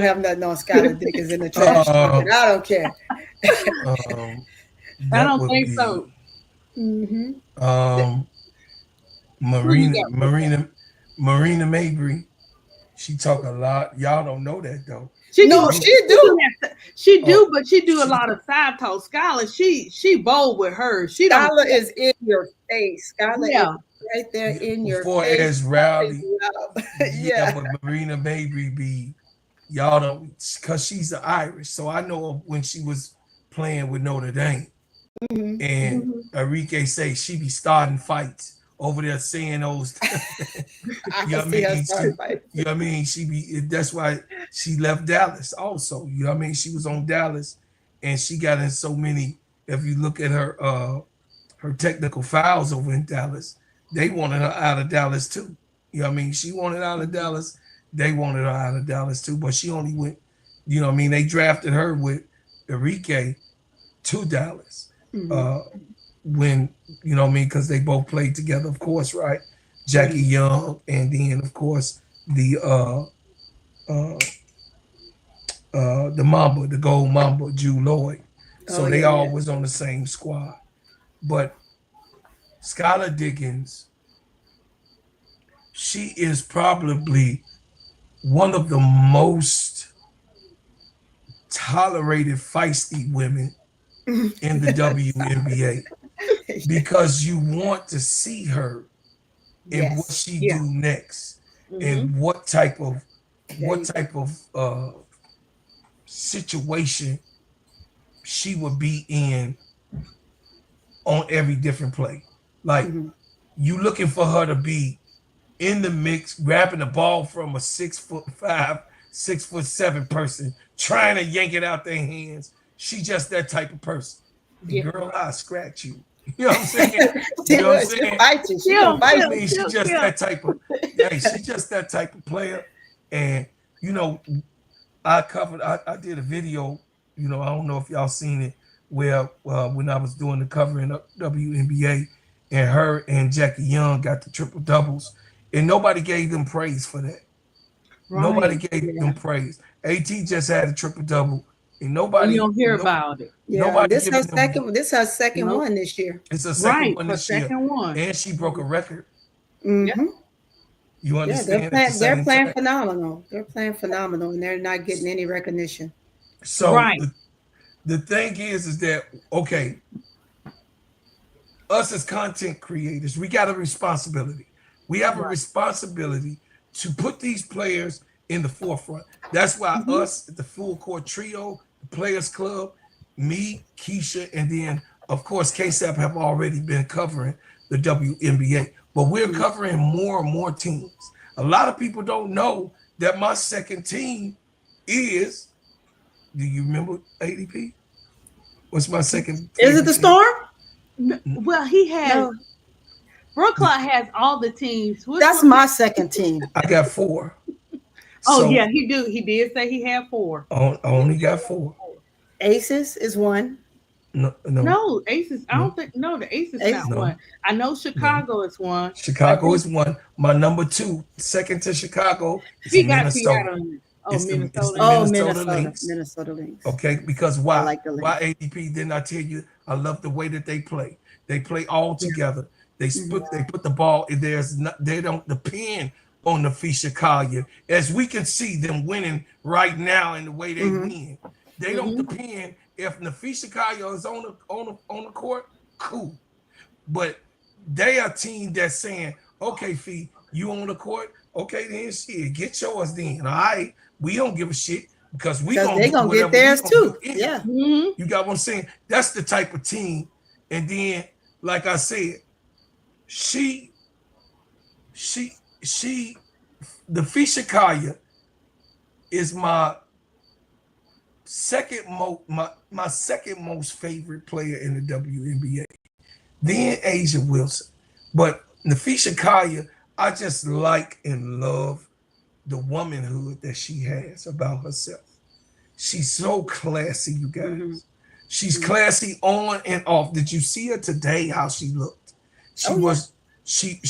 have nothing on Skylar Diggins in the trash talking. I don't care. I That don't would think be so. Mm-hmm. um, Who you Marina, got? Marina, Marina Mabry. She talk a lot. Y'all don't know that though. She No, do. Marina, she do. She oh, do, but she do a she lot of side talk. Skylar, she bold with her. She don't. Skylar is in your face. Skylar is Yeah. right there yeah, in your before face. as rowdy. Loud. Yeah, Yeah. but Marina Mabry be y'all don't because she's an Irish. So I know her when she was playing with Notre Dame. Mm-hmm. And Mhm. Enrique say she be starting fights over there saying those I you can know what I see her mean? start fighting. You know what I mean? She be that's why she left Dallas also. You know what I mean? She was on Dallas and she got in so many if you look at her technical files over in Dallas, they wanted her out of Dallas too. You know what I mean? She wanted out of Dallas, they wanted her out of Dallas too, but she only went, you know what I mean? They drafted her with Enrique to Dallas. Mm-hmm. Uh when you know what I mean, because they both played together, of course, right? Jackie Mm-hmm. Young, and then of course uh, the Mamba, the Gold Mamba, Jew Lloyd. Oh So they yeah, all yeah. was on the same squad. But Skylar Diggins, she is probably one of the most tolerated feisty women in the WNBA because you want to see her and what Yes. she Yeah. do next Mhm. and There what you go. type of situation she would be in on every different play. Like Mm-hmm. you looking for her to be in the mix, grabbing the ball from a 6'5", 6'7" person, trying to yank it out their hands. She just that type of person. And Yeah. girl, I scratch you. You know what I'm saying? You She know what I'm was. She saying? fight you. She gonna Kill, You know fight what I kill, you. mean? She kill, just kill. that type of, hey, she just that type of player. And, you know, I did a video, you know, I don't know if y'all seen it, where when I was doing the covering of WNBA and her and Jackie Young got the triple doubles and nobody gave them praise for that. Nobody Right. gave them Yeah. praise. AT just had a triple double and And you don't hear about it. Yeah. nobody This her giving them second. This her second Nope. one this year. it's a second Right. one Her this year. second one. And she broke a Mhm. record. Yeah. Mm-hmm. You Yeah, they're understand at the playing. They're same playing time. phenomenal. They're playing phenomenal, and they're not getting any recognition. So Right. the thing is that okay, us as content creators, we got a responsibility. We have a Right. responsibility to put these players in the forefront. That's why Mm-hmm. us, the Full Court Trio, the Players Club, me, KEYSHA, and then of course KSAP have already been covering the WNBA, but we're covering more and more teams. A lot of people don't know that my second team is. Do you remember ADP? What's my second Is it favorite the team? Storm? Well, he has No, Brooklyn has all the teams. Which that's one? my second team. I got four. Oh So yeah, he do. He did say he had four. I only got four. Aces is one. No, no, No, Aces. I no, don't think. No, the Aces Ace. not one. no, I know no. Chicago is one. I Chicago think is one. My number two, second to Chicago, is He got Minnesota. Seattle. Oh, It's the Minnesota. Oh, Minnesota Minnesota. Lynx. Minnesota Lynx. Okay, because I why? like the Why Lynx. ADP? Didn't I tell you? I love the way that they play. They play all Yeah. together. They Hmm. split. They put the ball. There's not. They don't depend on the Fisher Collier, as we can see them winning right now in the way they Hmm. win. They don't Hmm. depend if Nafisha Collier is on the court. Cool, but they are a team that's saying, okay, Fee, you on the court? Okay, then shit, get yours then. All right, we don't give a shit because we Because gonna they do gonna get whatever we theirs gonna do too. anyway. Yeah. Hmm. You got what I'm saying? That's the type of team. And then, like I said, she, she, the Fisher Collier is my second most favorite player in the WNBA. Then Asia Wilson. But Nafisha Kaya, I just like and love the womanhood that she has about herself. She's so classy, you Hmm. guys. She's classy on and off. Did you see her today? How she looked? She Oh yeah. was she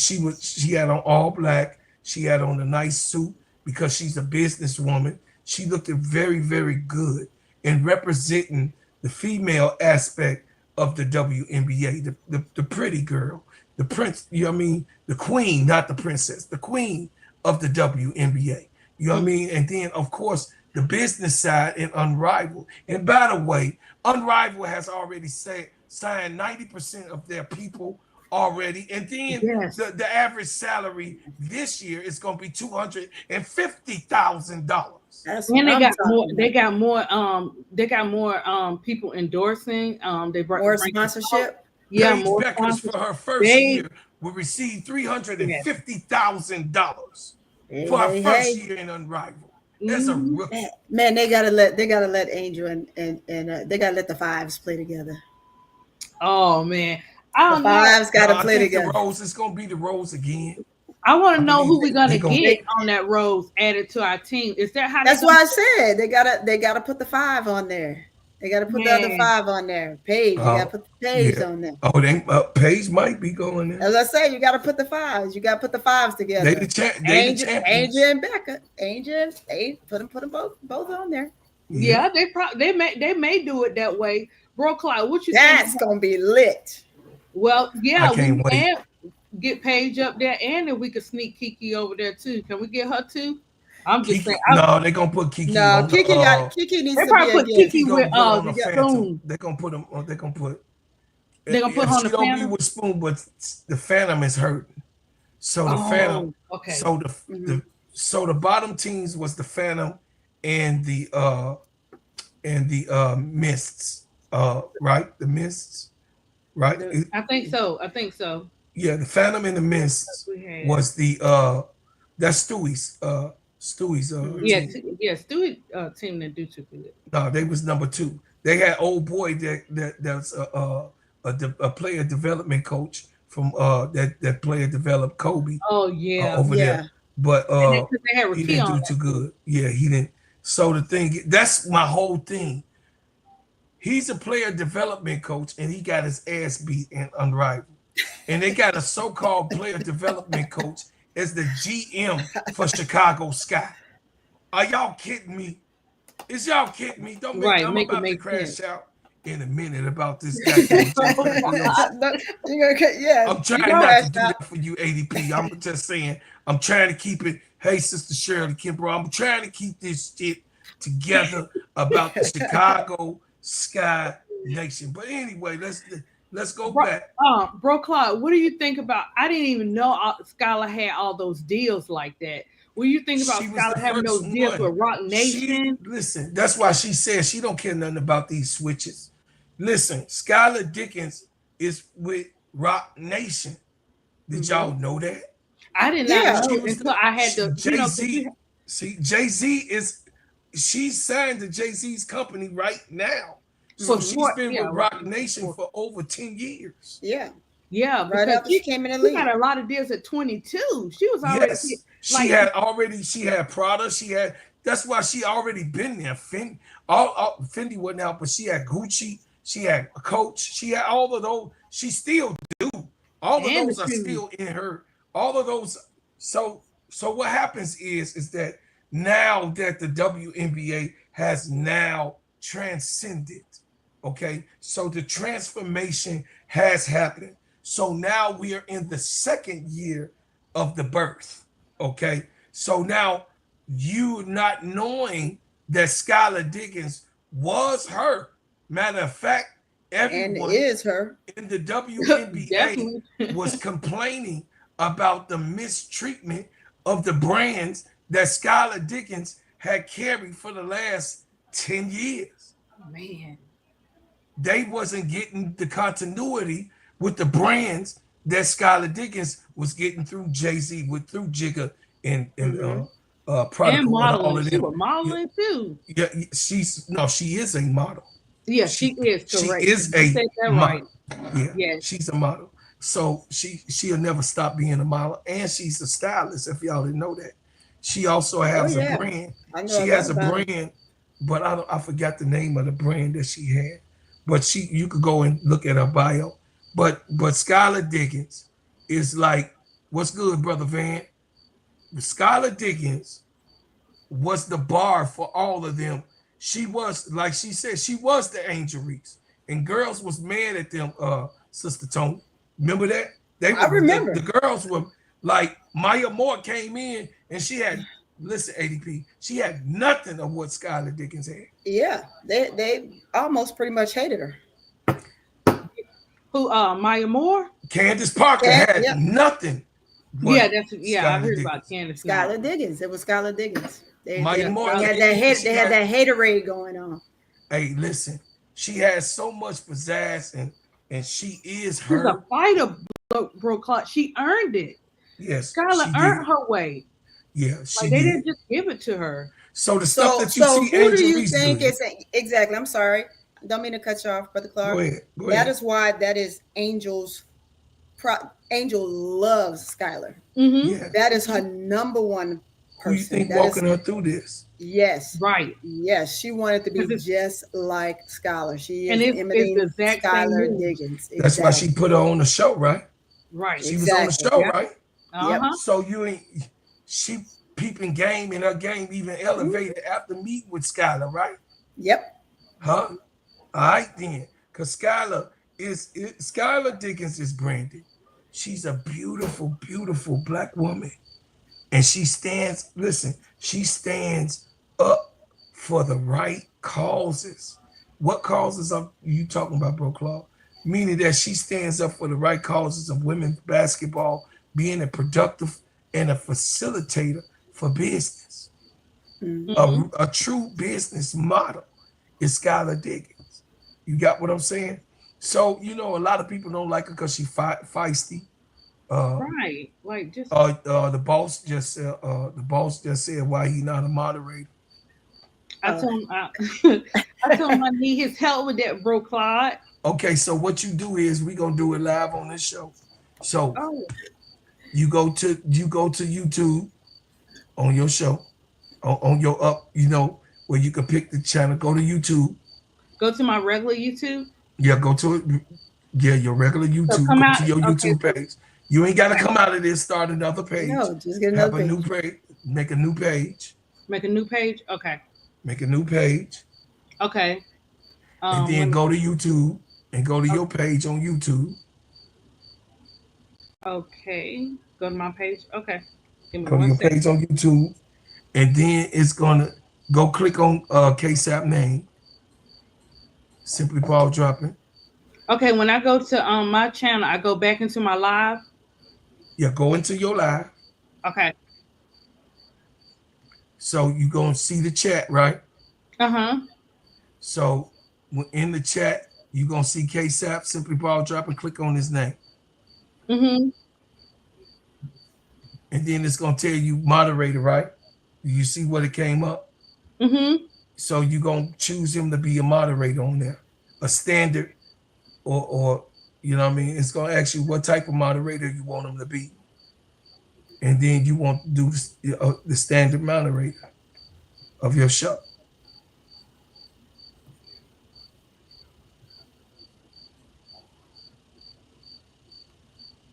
had on all black. She had on a nice suit because she's a businesswoman. she looked very, very good in representing the female aspect of the WNBA, the pretty girl, the prince, you know what I mean? The queen, not the princess, the queen of the WNBA. You know what I mean? And then, of course, the business side in Unrivaled. And by the way, Unrivaled has already signed 90% of their people already. And then the average salary this year is going to be $250,000. And they got more people endorsing. They brought more sponsorship. Yeah, Paige more Beckers for her first year will receive $350,000 for her first year in Unrivaled. That's a rookie. Man, they gotta let Angel and they gotta let the fives play together. Oh man, I don't know. Fives gotta play together. The Rose, it's gonna be the Rose again. I want to know who we're gonna get on that Rose added to our team. Is that how? That's why I said they gotta put the 5 on there. They got to put the other 5 on there. Paige, you got to put the Paige on there. Oh, they Paige might be going there. As I say, you got to put the 5s. You got to put the 5s together. Angel and Becca. Angel, put them both on there. Yeah, they may do it that way. Bro, Clyde, what you That's think? Gonna be lit. Well, yeah, I can't wait. Can get Paige up there, and if we could sneak Kiki over there too. Can we get her too? I'm just saying. No, they're gonna put Kiki. No, Kiki needs to probably put Kiki with Spoon. They're gonna put him. They're gonna put her on the Phantom. She don't be with Spoon, but the Phantom is hurting. So the Phantom. Okay. So the bottom teams was the Phantom and the Mists. Right, the Mists. Right. I think so. Yeah, the Phantom and the Mists was the that's Stewie's. Stewie's Stewie team that do too good. No, they was number 2. They had old boy that's a player development coach from that player developed Kobe. Oh yeah, over there. But he didn't do too good. Yeah, he didn't. So the thing, that's my whole thing. He's a player development coach, and he got his ass beat in Unrivaled. And they got a so-called player development coach as the GM for Chicago Sky. Are y'all kidding me? Is y'all kidding me? Don't make, I'm about to crash out in a minute about this guy. I'm trying not to do that for you, ADP. I'm just saying, I'm trying to keep it. Hey, Sister Shirley Kimbrough, I'm trying to keep this shit together about the Chicago Sky Nation. But anyway, let's go back. Bro, Claude, what do you think about? I didn't even know Skylar had all those deals like that. What do you think about Skylar having those deals with Rock Nation? Listen, that's why she says she don't care nothing about these switches. Listen, Skylar Diggins is with Rock Nation. Did y'all know that? I did not know until I had to. Jay-Z, Jay-Z she signed to Jay-Z's company right now. So she's been with Rock Nation for over 10 years. Yeah. Yeah, right after she came in the league. She had a lot of deals at 22. She was already she had Prada. That's why she already been there. Fendi wasn't out, but she had Gucci, she had Coach, she had all of those. She still do. All of those are still in her. All of those. So what happens is that now that the WNBA has now transcended, okay, so the transformation has happened. So now we are in the second year of the birth, okay? So now you not knowing that Skylar Diggins was her. Matter of fact, everyone is her in the WNBA was complaining about the mistreatment of the brands that Skylar Diggins had carried for the last 10 years. Man. They wasn't getting the continuity with the brands that Skylar Diggins was getting through Jay-Z, through Jigga and Prodigal and all of them. She was modeling too. Yeah, she is a model. Yeah, she is correct. She is a model. Right. Yeah, she's a model. So she'll never stop being a model, and she's a stylist. If y'all didn't know that, she also has a brand. She has a brand, but I forgot the name of the brand that she had. But you could go and look at her bio. But Skylar Diggins is like, what's good, Brother Van? Skylar Diggins was the bar for all of them. She was, like she said, she was the Angel Reese. And girls was mad at them, Sister Tony. Remember that? I remember. The girls were like, Maya Moore came in and she had, listen, ADP, she had nothing of what Skylar Diggins had. Yeah, they almost pretty much hated her. Who, Maya Moore? Candace Parker had nothing. Yeah, I heard about Candace. Skylar Diggins. It was Skylar Diggins. They had that haterade going on. Hey, listen, she has so much pizzazz, and she is her. She's a fighter, bro. She earned it. Yes, Skylar earned her way. Yeah, they didn't just give it to her. So the stuff that you see, who do you think is exactly? I'm sorry, don't mean to cut you off, Brother Clark. Go ahead. That is why that is Angel's. Angel loves Skylar. Mm-hmm. Yeah. That is her number one person. Who you think walking her through this? Yes. Right. Yes. She wanted to be just like Skylar. She is imitating Skylar Diggins. Exactly. That's why she put her on the show, right? Right. She was on the show, right? Uh-huh. So she peeping game, and her game even elevated after meeting with Skylar, right? Yep. Huh? All right then. Because Skylar Diggins is branded. She's a beautiful, beautiful Black woman. And she stands up for the right causes. What causes are you talking about, bro, Claude? Meaning that she stands up for the right causes of women's basketball, being a productive and a facilitator for business. Mm-hmm. A true business model is Skylar Diggins. You got what I'm saying? So, a lot of people don't like her because she's feisty. Right. Like just the boss just said why he not a moderator. I told him I need his help with that, bro, Claude. Okay, so what you do is we're gonna do it live on this show. So you go to YouTube on your show, on your where you can pick the channel. Go to YouTube. Go to my regular YouTube. Yeah, go to it. Yeah, your regular YouTube. So go to your YouTube page. You ain't got to come out of this. Start another page. No, just get another new page. Make a new page. Make a new page. Okay. Make a new page. Okay. And then go to YouTube and go to your page on YouTube. Okay. Go to my page. Okay. Go to your page on YouTube, and then it's gonna go click on KEYSHA name. Simply Paul Droppin. Okay, when I go to my channel, I go back into my live. Yeah, go into your live. Okay. So you're gonna see the chat, right? Uh-huh. So in the chat, you're gonna see KEYSHA, Simply Paul Droppin. Click on his name. Mm-hmm. And then it's gonna tell you moderator, right? You see what it came up? Mm-hmm. So you're gonna choose him to be a moderator on there, a standard, or you know what I mean? It's gonna ask you what type of moderator you want him to be. And then you want to do the standard moderator of your show.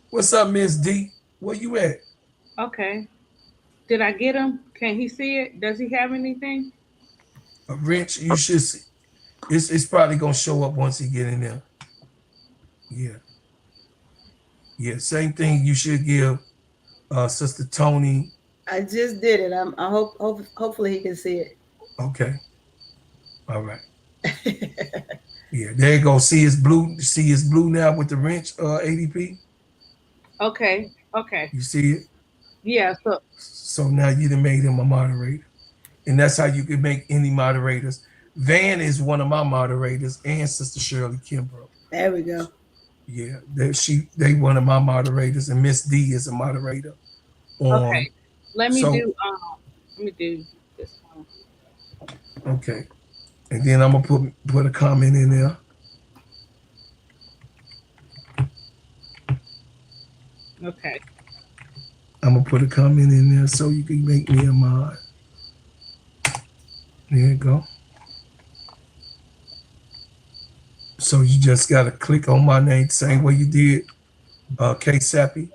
What's up, Miss D? Where you at? Okay. Did I get him? Can he see it? Does he have anything? A wrench, you should see. It's probably gonna show up once he get in there. Yeah. Yeah, same thing you should give Sister Tony. I just did it. I hopefully he can see it. Okay. All right. Yeah, there you go. See his blue now with the wrench, ADP. Okay. Okay. You see it? Yeah. So now you done made him a moderator. And that's how you can make any moderators. Van is one of my moderators, and Sister Shirley Kimbrough. There we go. Yeah, they one of my moderators, and Miss D is a moderator. Okay. Let me do this one. Okay. And then I'm gonna put a comment in there. Okay. I'm gonna put a comment in there so you can make me a mod. There you go. So you just gotta click on my name the same way you did KEYSHA.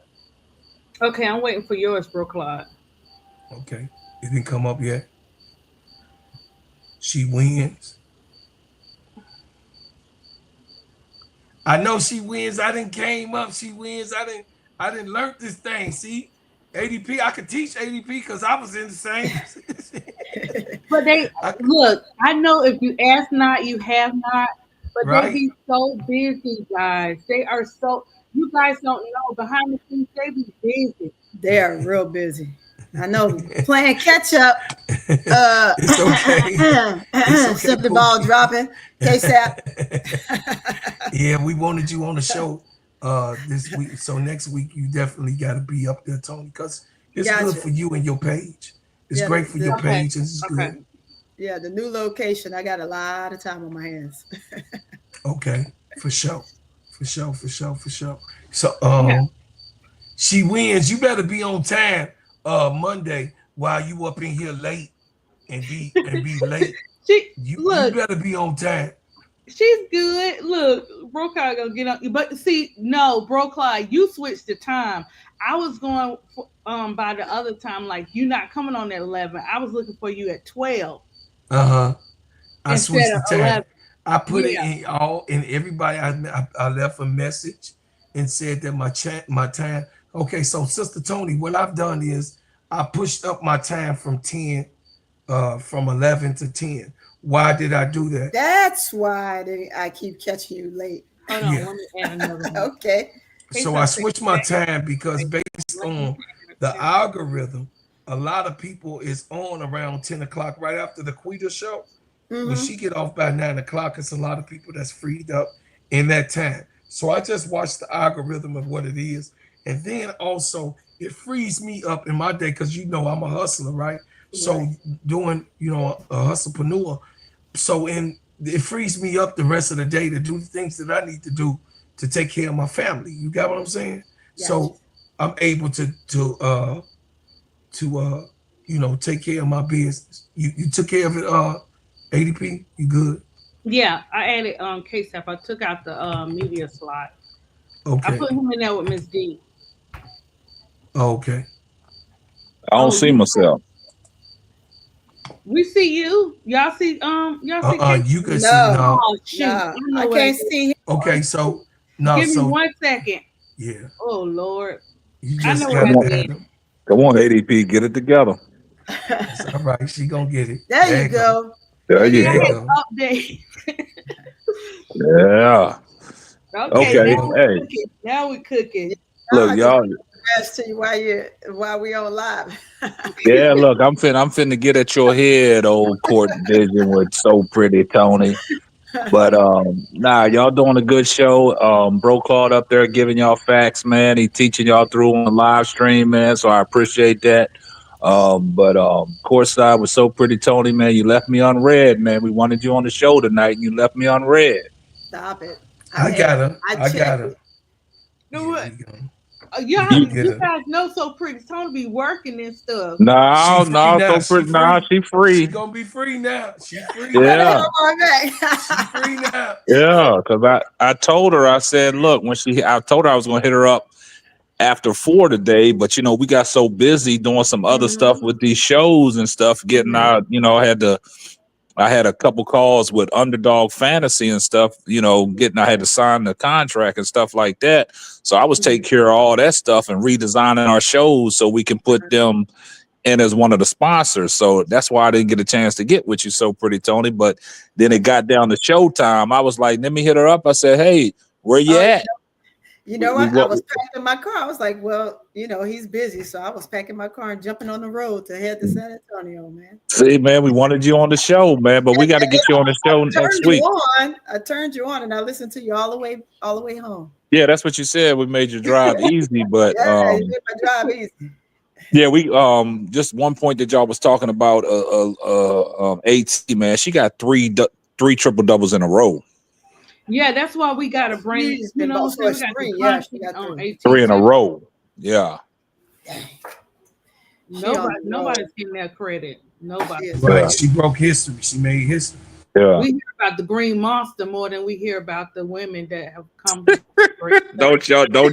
Okay, I'm waiting for yours, bro, Claude. Okay. It didn't come up yet. She wins. I know she wins. I didn't came up. She wins. I didn't learn this thing. See, ADP. I could teach ADP because I was in the same. But look. I know if you ask not, you have not. But right. They be so busy, guys. They are so. You guys don't know behind the scenes. They be busy. They are real busy. I know. Playing catch up. It's okay. It's okay. Simply ball dropping. KEYSHA. Yeah, we wanted you on the show this week. So next week you definitely got to be up there, Tony, because it's good for you and your page. It's great for your page, and it's good. Yeah, the new location. I got a lot of time on my hands. Okay, for sure. So she wins. You better be on time Monday while you up in here late and be late. You better be on time. She's good. Look, Bro Clyde gonna get on. But see, no, Bro Clyde, you switched the time. I was going by the other time. Like you not coming on at 11. I was looking for you at 12. I switched the time. 11. I put it in all and everybody. I left a message and said that my time. Okay, so Sister Tony, what I've done is I pushed up my time from 10, from 11 to 10. Why did I do that? That's why I keep catching you late. Hold on, let me add another one. Okay. So I switched my time because based on the algorithm, a lot of people is on around 10 o'clock right after the Quita show. When she get off by 9 o'clock, it's a lot of people that's freed up in that time. So I just watch the algorithm of what it is. And then also it frees me up in my day because I'm a hustler, right? So doing, a hustlepreneur. So it frees me up the rest of the day to do the things that I need to do to take care of my family. You got what I'm saying? Yes. So I'm able to take care of my business. You took care of it, ADP? You good? Yeah, I added KEYSHA. I took out the media slot. Okay. I put him in there with Miss D. Okay. I don't see myself. We see you. Y'all see KEYSHA? You can see no. Oh, shoot. No. I can't see him. Okay, so no. Give me 1 second. Yeah. Oh Lord. You just come on, ADP, get it together. It's all right. She gonna get it. There you go. There you go. Update. Yeah. Okay. Now we cooking. Look, y'all. To you while we on live. Yeah, look, I'm finna get at your head, old court vision with So Pretty Tony. But nah, y'all doing a good show. Bro Claude up there giving y'all facts, man. He teaching y'all through on the live stream, man. So I appreciate that. But courtside was So Pretty Tony, man. You left me unread, man. We wanted you on the show tonight, and you left me unread. Stop it. I got her. I got her. You know what? You guys know So Pretty Tony be working and stuff. No, So Pretty. Nah, she free. She's gonna be free now. She's free. Yeah. She's free now. Yeah, because I told her, I said, look, I told her I was gonna hit her up after 4 today, but we got so busy doing some other stuff with these shows and stuff, getting out, I had a couple calls with Underdog Fantasy and stuff, I had to sign the contract and stuff like that. So I was taking care of all that stuff and redesigning our shows so we can put them in as one of the sponsors. So that's why I didn't get a chance to get with you, So Pretty Tony. But then it got down to showtime. I was like, let me hit her up. I said, hey, where you at? You know what? I was packing my car. I was like, well, he's busy. So I was packing my car and jumping on the road to head to San Antonio, man. See, man, we wanted you on the show, man, but we got to get you on the show next week. I turned you on and I listened to you all the way home. Yeah, that's what you said. We made your drive easy, but you made my drive easy. Yeah, we just one point that y'all was talking about AT, man. She got three triple doubles in a row. Yeah, that's why we got to bring, we got three in a row. Yeah. Nobody's getting that credit. Nobody. Right. She broke history. She made history. Yeah. We hear about the Green Monster more than we hear about the women that have come. Don't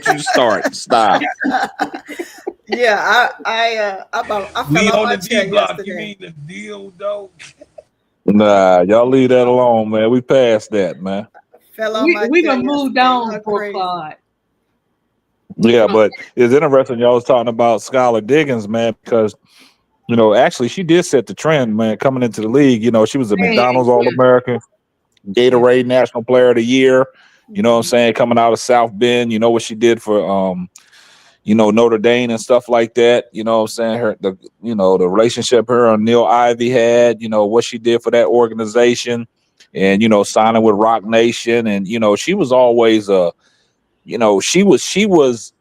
you start. Stop. Yeah, I fell we off on my the chair D block. yesterday. You mean the deal, though? Nah, y'all leave that alone, man. We passed that, man. Fell on my We tail done moved yesterday. on Y'all for crazy. Claude. Yeah, but it's interesting y'all was talking about Skylar Diggins, man, because actually she did set the trend, man, coming into the league. She was a McDonald's All-American, Gatorade National Player of the Year. You know what I'm saying? Coming out of South Bend, you know what she did for Notre Dame and stuff like that. You know what I'm saying? The relationship her and Neil Ivey had, what she did for that organization, and signing with Rock Nation. And she was always she was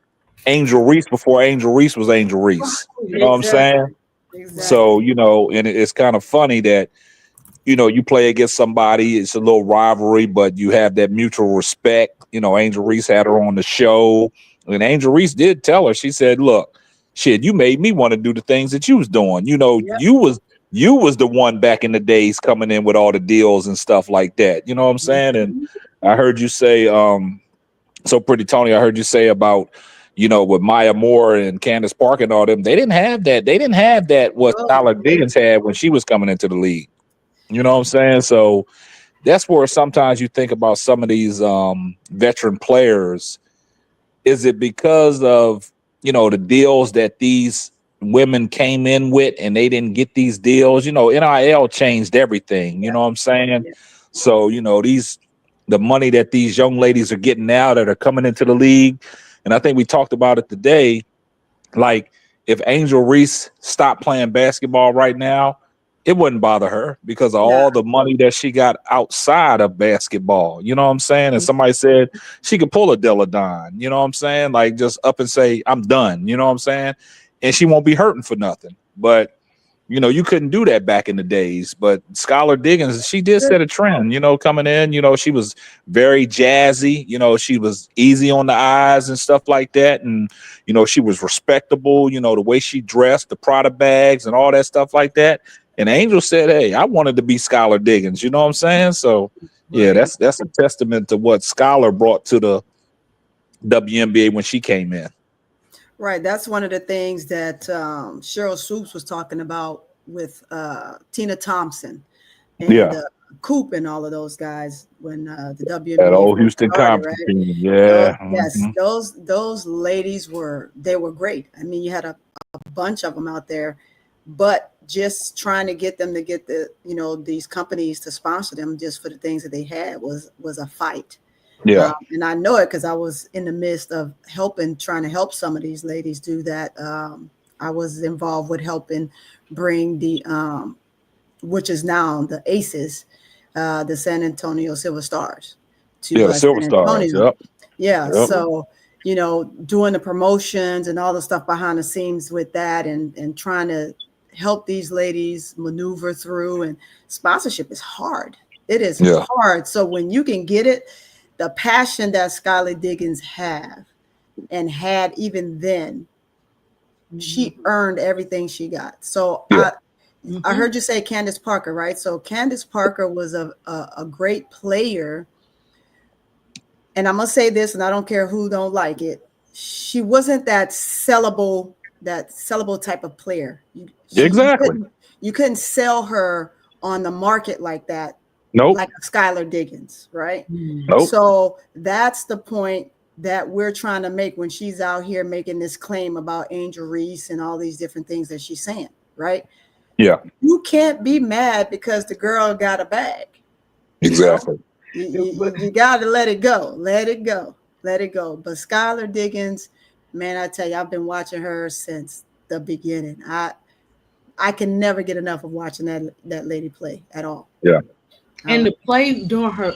Angel Reese before Angel Reese was Angel Reese. You know what I'm saying? Exactly. So, and it's kind of funny that you play against somebody, it's a little rivalry, but you have that mutual respect. Angel Reese had her on the show, and Angel Reese did tell her, she said, look, shit, you made me want to do the things that you was doing. Yep. You was the one back in the days coming in with all the deals and stuff like that. You know what I'm saying? And I heard you say, so Pretty Tony, I heard you say about, with Maya Moore and Candace Parker and all them, they didn't have that. They didn't have that what Skylar Diggins had when she was coming into the league. You know what I'm saying? So that's where sometimes you think about some of these veteran players. Is it because of, the deals that these women came in with and they didn't get these deals? NIL changed everything. You know what I'm saying? Yeah. So, the money that these young ladies are getting now that are coming into the league. And I think we talked about it today. Like, if Angel Reese stopped playing basketball right now, it wouldn't bother her because of all the money that she got outside of basketball. You know what I'm saying? And somebody said she could pull a Deladon, you know what I'm saying? Like, just up and say, I'm done. You know what I'm saying? And she won't be hurting for nothing. But you couldn't do that back in the days. But Skylar Diggins, she did set a trend, coming in. She was very jazzy. She was easy on the eyes and stuff like that. And, she was respectable, the way she dressed, the Prada bags and all that stuff like that. And Angel said, hey, I wanted to be Skylar Diggins. You know what I'm saying? So, yeah, that's a testament to what Skylar brought to the WNBA when she came in. Right. That's one of the things that Cheryl Swoops was talking about with Tina Thompson and Coop and all of those guys when the WNBA that old Houston started, Compton right? team. Yeah. Yes, those ladies were great. I mean, you had a bunch of them out there, but just trying to get them to get these companies to sponsor them just for the things that they had was a fight. Yeah. And I know it because I was in the midst of trying to help some of these ladies do that. I was involved with helping bring the, which is now the Aces, the San Antonio Silver Stars to Silver San Stars. Antonio. Yep. Yeah. Yep. So, doing the promotions and all the stuff behind the scenes with that and trying to help these ladies maneuver through, and sponsorship is hard. It is hard. So when you can get it, the passion that Skylar Diggins had even then, she earned everything she got. So I heard you say Candace Parker, right? So Candace Parker was a great player. And I'm going to say this, and I don't care who don't like it. She wasn't that sellable type of player. Exactly. You couldn't sell her on the market like that. Nope. Like Skylar Diggins, right? Nope. So that's the point that we're trying to make when she's out here making this claim about Angel Reese and all these different things that she's saying, right? Yeah. You can't be mad because the girl got a bag. Exactly. You got to let it go. Let it go. Let it go. But Skylar Diggins, man, I tell you, I've been watching her since the beginning. I can never get enough of watching that lady play at all. Yeah. And to play during her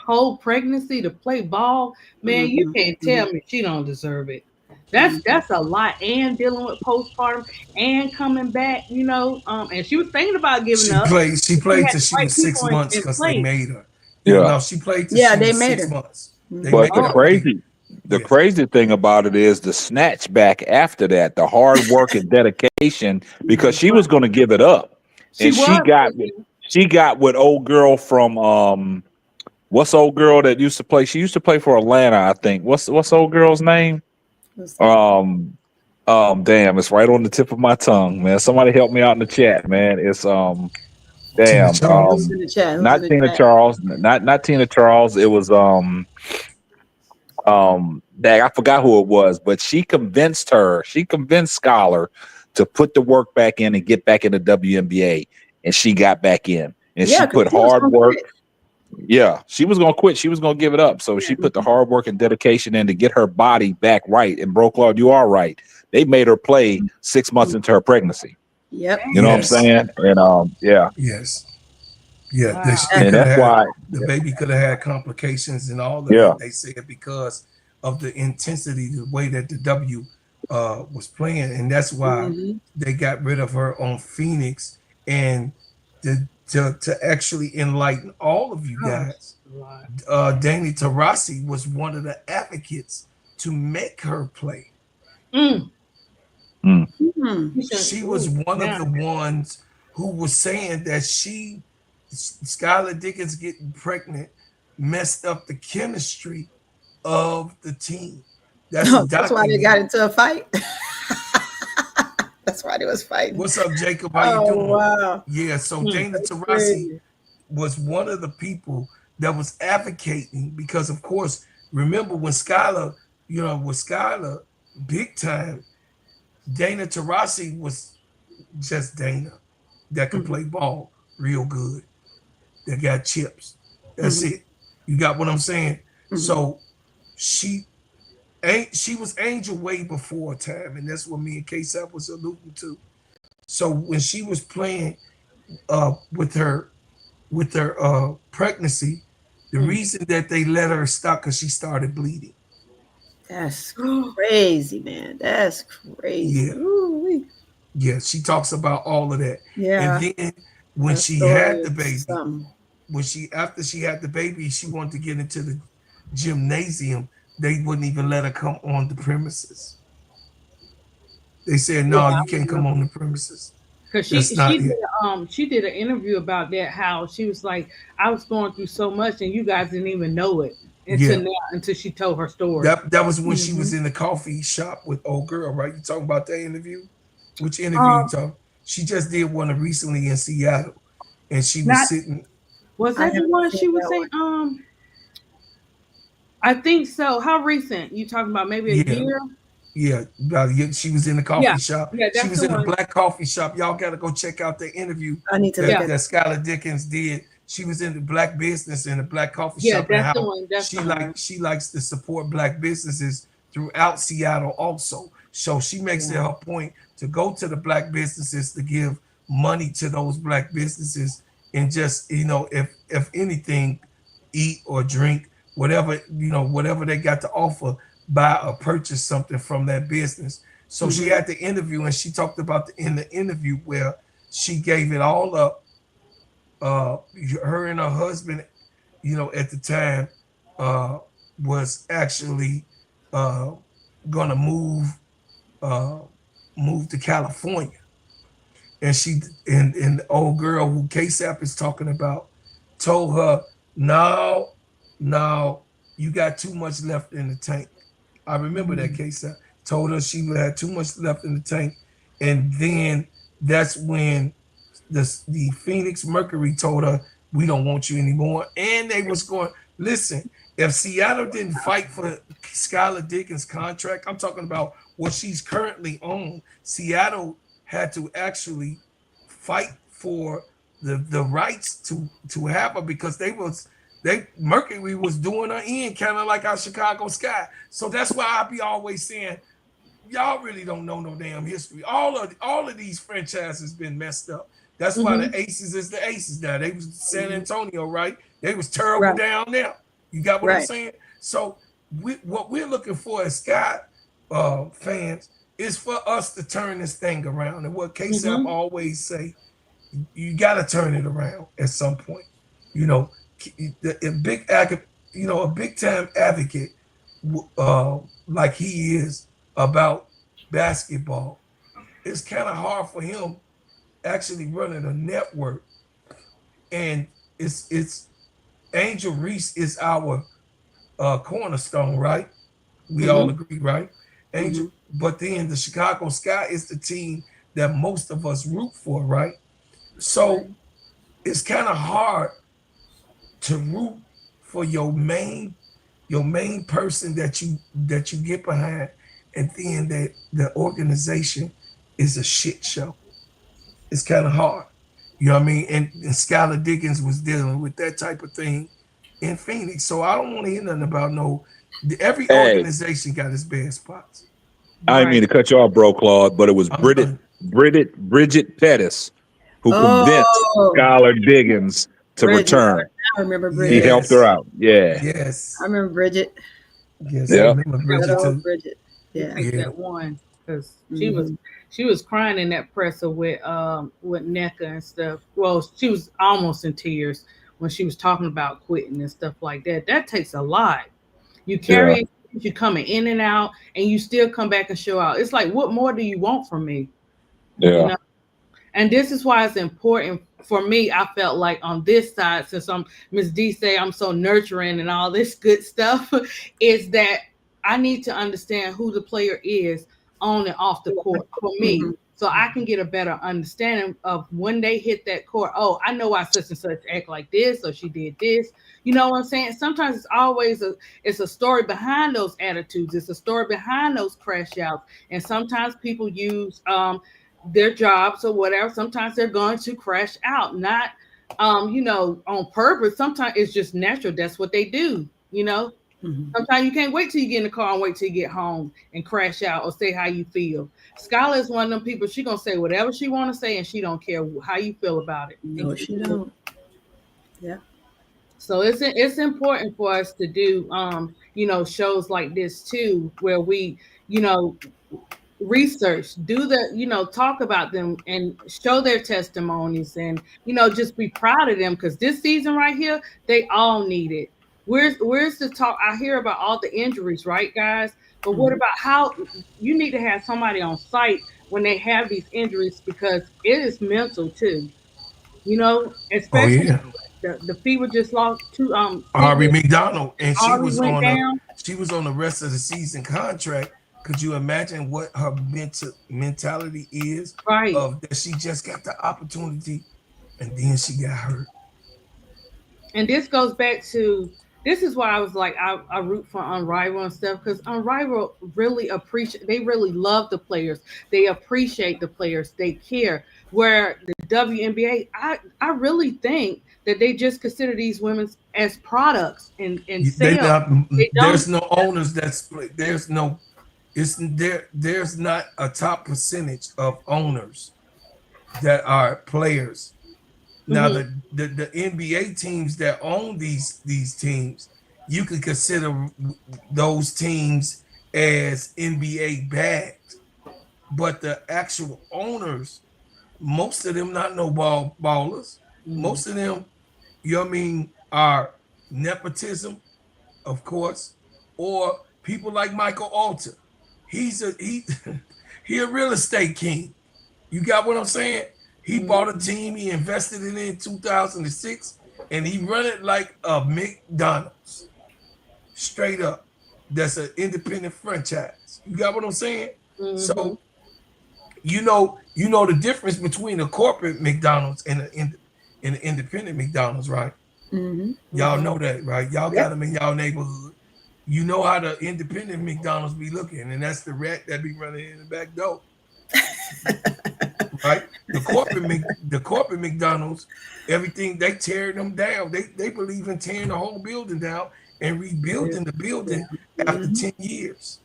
whole pregnancy, to play ball, man, you can't tell me she don't deserve it. That's a lot. And dealing with postpartum and coming back, and she was thinking about giving up. She played till she was 6 months because they made her. Yeah. No, she played till she was 6 months. But the crazy thing about it is the snatch back after that, the hard work and dedication, because she was going to give it up. And she got with old girl from what's old girl that used to play? She used to play for Atlanta, I think. What's old girl's name? Damn, it's right on the tip of my tongue, man. Somebody help me out in the chat, man. It's Tina Damn. Charles. Who's in the chat? Who's Not in the Tina chat? Charles. Not Tina Charles. It was that I forgot who it was, but she convinced Skylar to put the work back in and get back in the WNBA, and she got back in, and Yeah, she 'cause put she was hard gonna work. quit. Yeah, she was gonna quit. She was gonna give it up. So she put the hard work and dedication in to get her body back right. And bro, Claude, you are right. They made her play 6 months into her pregnancy. Yep. You know what I'm saying? And yeah. Yes. Yeah. Wow. They And could have that's had why. the baby could have had complications and all of Yeah. that. They said because of the intensity, the way that the W was playing, and that's why they got rid of her on Phoenix. And to actually enlighten all of you guys, Dani Taurasi was one of the advocates to make her play. She was one of the ones who was saying that Skylar Diggins getting pregnant messed up the chemistry of the team. That's why they got into a fight. That's why they was fighting. What's up, Jacob? How you doing? Wow. Yeah, so Dani Taurasi was one of the people that was advocating because, of course, remember when Skylar, big time, Dani Taurasi was just Dana that could play ball real good, that got chips. That's it. You got what I'm saying? So she was Angel way before time, and that's what me and KEYSHA was alluding to. So when she was playing with her pregnancy, the reason that they let her stop because she started bleeding. That's crazy, man. That's crazy. Yeah. Ooh-wee. Yeah, she talks about all of that. Yeah. And then when she had the baby, after she had the baby, she wanted to get into the gymnasium. They wouldn't even let her come on the premises. They said, no, you can't come on the premises. Because she did an interview about that, how she was like, I was going through so much and you guys didn't even know it until she told her story. That was when she was in the coffee shop with old girl, right? You talking about that interview? Which interview you talking? She just did one recently in Seattle, and she was sitting. Was that the one she was saying? I think so. How recent? You talking about maybe a year? Yeah, she was in the coffee shop. Yeah, she was in a black coffee shop. Y'all got to go check out the interview that Skylar Diggins did. She was in the black business in the black coffee shop. That's the one. She likes to support black businesses throughout Seattle also. So she makes it her point to go to the black businesses to give money to those black businesses and just, if anything, eat or drink, whatever they got to offer, buy or purchase something from that business. So she had the interview, and she talked about in the interview where she gave it all up. Her and her husband, at the time, was actually gonna move to California, and the old girl who KEYSHA is talking about told her, no, you got too much left in the tank. I remember that KEYSHA told her she had too much left in the tank, and then that's when the Phoenix Mercury told her, we don't want you anymore. And they was going, listen, if Seattle didn't fight for Skylar Diggins' contract, I'm talking about what she's currently on, Seattle had to actually fight for the rights to have her because Mercury was doing her in, kind of like our Chicago Sky. So that's why I be always saying, y'all really don't know no damn history. All of these franchises been messed up. That's why the Aces is the Aces now. They was San Antonio, right? They was terrible down there. You got what I'm saying? So what we're looking for as Sky fans is for us to turn this thing around. And what KEYSHA always say, you got to turn it around at some point. A big time advocate like he is about basketball, it's kind of hard for him actually running a network. And it's Angel Reese is our cornerstone, right? We all agree, right? Angel, but then the Chicago Sky is the team that most of us root for, right? So it's kind of hard to root for your main person that you get behind, and then that the organization is a shit show. It's kind of hard. You know what I mean? And Skylar Diggins was dealing with that type of thing in Phoenix. So I don't want to hear nothing about every Hey, organization got its bad spots. I didn't mean to cut you off, bro, Claude, but it was Bridget Pettis who convinced Skylar Diggins to return. I remember Bridget. He helped her out. Yeah. Yes. I remember Bridget. Yes. Yeah. I remember Bridget too. Bridget. Yeah. That one, because she was crying in that presser with NECA and stuff. Well, she was almost in tears when she was talking about quitting and stuff like that. That takes a lot. You carry you coming in and out, and you still come back and show out. It's like, what more do you want from me? Yeah. You know? And this is why it's important for me. I felt like on this side, since Ms. D say I'm so nurturing and all this good stuff, is that I need to understand who the player is on and off the court for me, so I can get a better understanding of when they hit that court. Oh, I know why such and such act like this, or she did this. You know what I'm saying? Sometimes it's always it's a story behind those attitudes. It's a story behind those crash outs. And sometimes people use their jobs or whatever. Sometimes they're going to crash out, not on purpose. Sometimes it's just natural. That's what they do, you know. Sometimes you can't wait till you get in the car and wait till you get home and crash out or say how you feel. Skylar is one of them people. She gonna say whatever she want to say, and she don't care how you feel about it. No, she don't. Yeah. So it's important for us to do shows like this too, where we research, do the talk about them and show their testimonies, and just be proud of them, because this season right here, they all need it. Where's the talk? I hear about all the injuries, right, guys? But what about how you need to have somebody on site when they have these injuries, because it is mental too, especially the Fever just lost to Ari McDonald, and she Ari was went down. She was on the rest of the season contract. Could you imagine what her mentality is? Right. Of that she just got the opportunity and then she got hurt. And this goes back to, this is why I was like, I root for Unrivaled and stuff, because Unrivaled really they really love the players. They appreciate the players. They care. Where the WNBA, I really think that they just consider these women as products and sales. There's no owners there's not a top percentage of owners that are players. Now the NBA teams that own these teams, you could consider those teams as NBA backed, but the actual owners, most of them not no ballers. Most of them, are nepotism, of course, or people like Michael Alter. He a real estate king. You got what I'm saying? He bought a team, he invested in it in 2006, and he run it like a McDonald's. Straight up. That's an independent franchise. You got what I'm saying? So, you know the difference between a corporate McDonald's and an independent McDonald's, right? Y'all know that, right? Y'all got them in y'all neighborhood. You know how the independent McDonald's be looking, and that's the rat that be running in the back door. Right? The corporate McDonald's, everything, they tear them down. They believe in tearing the whole building down and rebuilding the building after 10 years.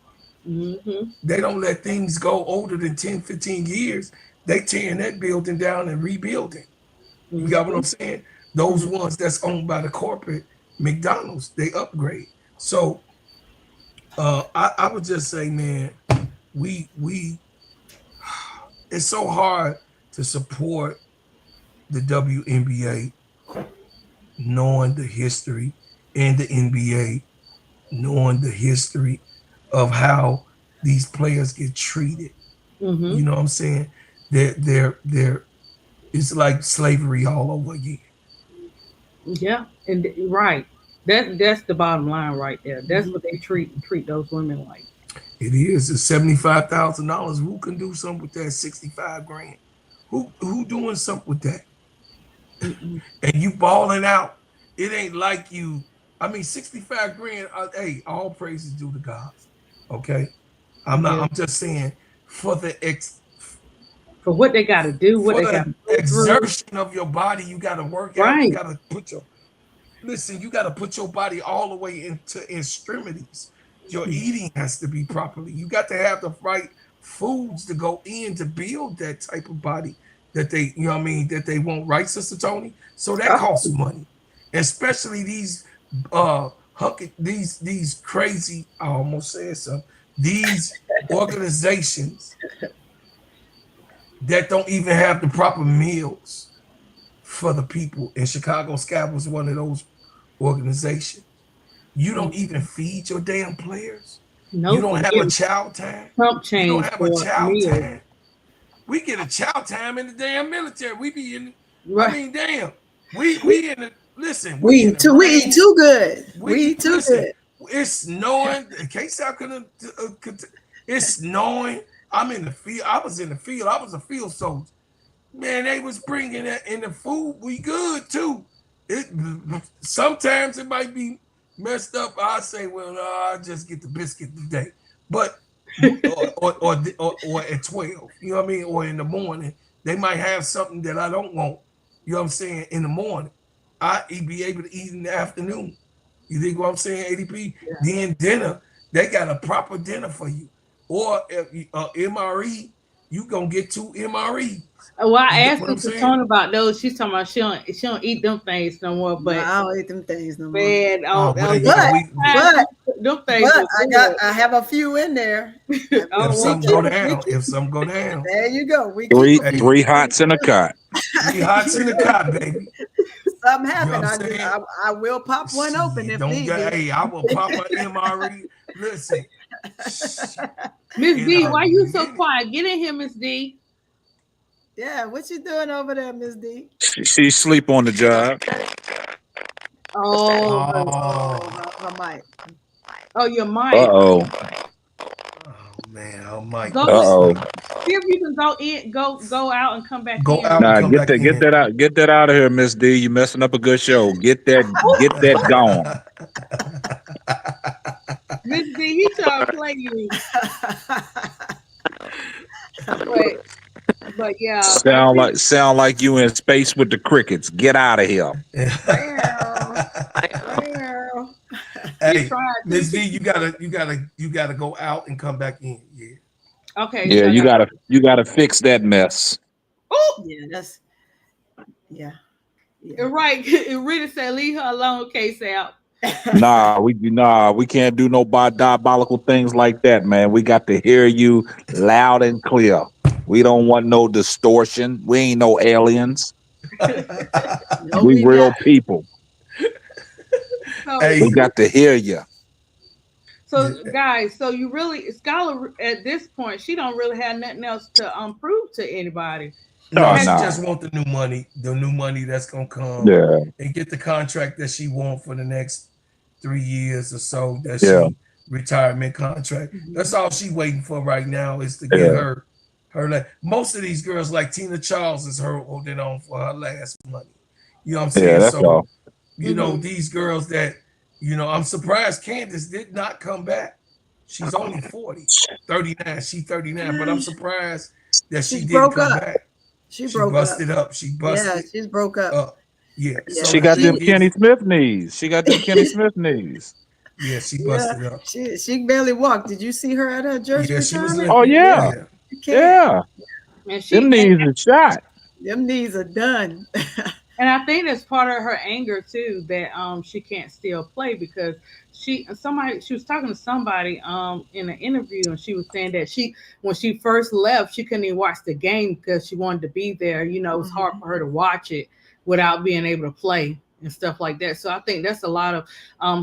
They don't let things go older than 10, 15 years. They tearing that building down and rebuilding. You got what I'm saying? Those ones that's owned by the corporate McDonald's, they upgrade. So I would just say, man, we it's so hard to support the WNBA, knowing the history, and the NBA, knowing the history of how these players get treated. You know what I'm saying? They're it's like slavery all over again. Yeah, and right. That's the bottom line right there. That's what they treat those women like. It is. It's $75,000. Who can do something with that? $65,000. Who doing something with that? and you balling out, it ain't like you. I mean, 65 grand. Hey, all praises due to God. Okay, I'm not. I'm just saying for the for what they got to do, what for they got the to go through. exertion of your body, you got to work out. Right. You got to put your you got to put your body all the way into extremities. Your eating has to be properly. You got to have the right foods to go in to build that type of body that they, you know what I mean, that they want, right, Sister Tony? So that costs money. Especially these these crazy, I almost said something, these organizations that don't even have the proper meals for the people. And Chicago Sky was one of those organizations. You don't even feed your damn players. No, you don't have a child time. You don't have a child time. We get a child time in the damn military. We be in. Right. I mean, damn. We in the listen. We eat too good. We eat too good. It's snowing. KEYSHA couldn't. It's snowing. I'm in the field. I was in the field. I was a field soldier. Man, they was bringing that in the food. We good too. Sometimes it might be messed up. I say, well, I'll just get the biscuit today. But or at 12, you know what I mean? Or in the morning, they might have something that I don't want. You know what I'm saying? In the morning, I be able to eat in the afternoon. You think what I'm saying, ADP? Yeah. Then dinner, they got a proper dinner for you. Or MRE, you gonna get 2 MRE. Well, I asked Sister Tony about those. She's talking about she don't eat them things no more. But I don't eat them things no more. Man, but I have a few in there. If some go down, there you go. Three hots in a cot. 3 hots in a cot, baby. Something happened. You know I will pop one open if need be. Hey, I will pop an MRE. Listen, Miss D, why you so quiet? Get in here, Miss D. Yeah, what you doing over there, Miss D? She sleep on the job. My mic. Oh, your mic. Oh man, oh my. See if you can go out and come back. Out. Get that out of here, Miss D. You messing up a good show. Get that gone. Miss D, he trying to play you. But yeah, sound like you in space with the crickets. Get out of here. Hey, Miss D, you gotta go out and come back in. Yeah. Okay. Yeah, you gotta fix that mess. Oh, yeah. Right. It really said leave her alone, KEYSHA. We can't do no diabolical things like that, man. We got to hear you loud and clear. We don't want no distortion. We ain't no aliens. We real people. We got to hear you. So, guys, you really, Skylar, at this point, she don't really have nothing else to prove to anybody. No, she just want the new money that's gonna come. Yeah. And get the contract that she want for the next 3 years or so. She retirement contract. That's all she waiting for right now is to get her. Most of these girls, like Tina Charles, is her holding on for her last money. You know what I'm saying? Yeah, that's all. You know, these girls that, you know, I'm surprised Candace did not come back. She's only 39. She's 39, but I'm surprised that she didn't come back. She busted up. She busted. Yeah, she's broke up. Yeah. So she got them Kenny Smith knees. Yeah, she busted up. She barely walked. Did you see her at her church? Yeah, she was. Oh yeah. And them knees are shot. Them knees are done. And I think that's part of her anger too, that she can't still play because she was talking to somebody in an interview, and she was saying that when she first left, she couldn't even watch the game because she wanted to be there. You know, it was hard for her to watch it without being able to play and stuff like that. So I think that's a lot of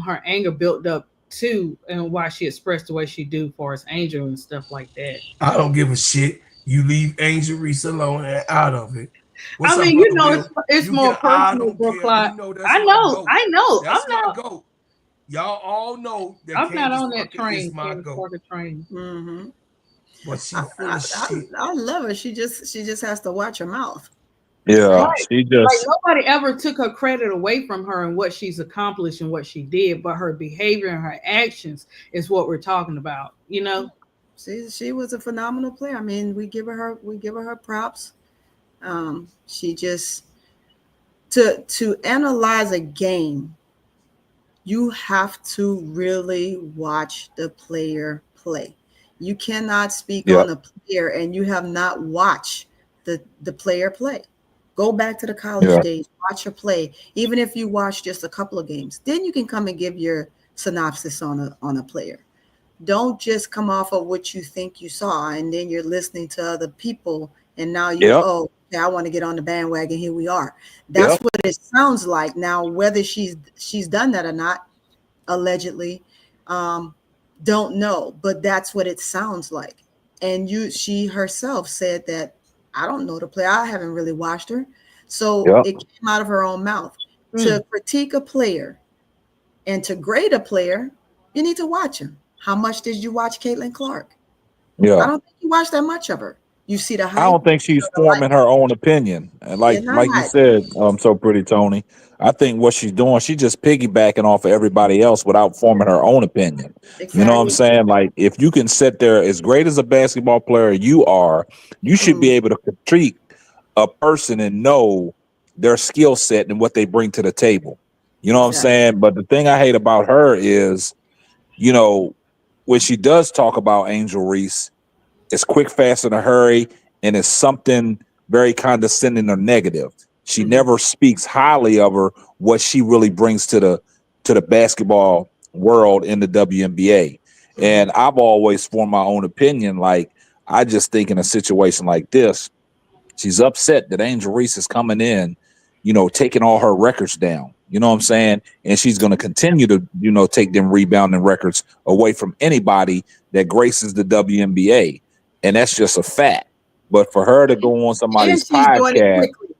her anger built up too, and why she expressed the way she do for us Angel and stuff like that. I don't give a shit. You leave Angel Reese alone and out of it. What's up, you know, it's more personal, Brooklyn. I know. That's my goat. Y'all all know that I'm not on that train. Is my goat. But she's full of shit. I love her. She just has to watch her mouth. Yeah, Right. she Like just nobody ever took her credit away from her and what she's accomplished and what she did, but her behavior and her actions is what we're talking about, you know? She was a phenomenal player. I mean, we give her her props. She just to analyze a game, you have to really watch the player play. You cannot speak yeah, on a player and you have not watched the player play. Go back to the college yeah, days, watch her play. Even if you watch just a couple of games, then you can come and give your synopsis on a player. Don't just come off of what you think you saw and then you're listening to other people and now yep, I want to get on the bandwagon. Here we are. That's yep, what it sounds like. Now, whether she's done that or not, allegedly, um, don't know, but that's what it sounds like. And she herself said that I don't know the player. I haven't really watched her. So yep, it came out of her own mouth. Mm. To critique a player and to grade a player, you need to watch him. How much did you watch Caitlin Clark? I yeah. don't think you watched that much of her. You see the I hype, don't think you she's know the light. forming her own opinion. And You're like you not. said, so pretty Tony. I think what she's doing, she's just piggybacking off of everybody else without forming her own opinion. You know what I'm Exactly. saying? Like if you can sit there as great as a basketball player you are, you should be Mm, able to treat a person and know their skill set and what they bring to the table. You know what I'm exactly. saying? But the thing I hate about her is, you know, when she does talk about Angel Reese, it's quick, fast, in a hurry, and it's something very condescending or negative. She Mhm, never speaks highly of her, what she really brings to the basketball world in the WNBA. mhm, And I've always formed my own opinion. Like I just think in a situation like this, she's upset that Angel Reese is coming in, taking all her records down. You know what I'm saying? And she's going to continue to, take them rebounding records away from anybody that graces the WNBA. And that's just a fact. But for her to go on somebody's and she's doing it podcast, quickly.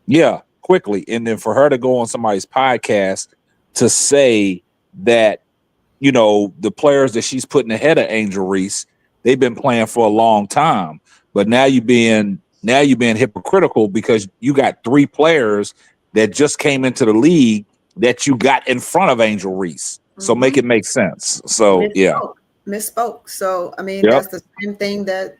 yeah, quickly, and then for her to go on somebody's podcast to say that, the players that she's putting ahead of Angel Reese, they've been playing for a long time. But now you're being hypocritical because you got three players that just came into the league that you got in front of Angel Reese. So make Mhm. it make sense. So yeah. Misspoke. So I mean, Yep. that's the same thing that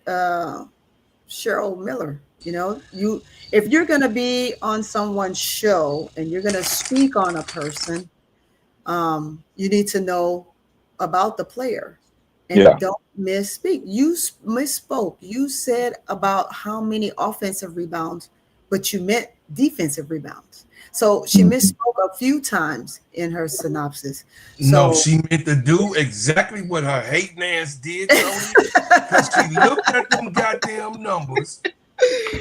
Cheryl Miller. You if you're going to be on someone's show and you're going to speak on a person, you need to know about the player Yeah. and don't misspeak. You misspoke. You said about how many offensive rebounds, but you meant defensive rebounds. So she Mhm. misspoke a few times in her synopsis. No, So she meant to do exactly what her hating ass did, Tony, because she looked at them goddamn numbers,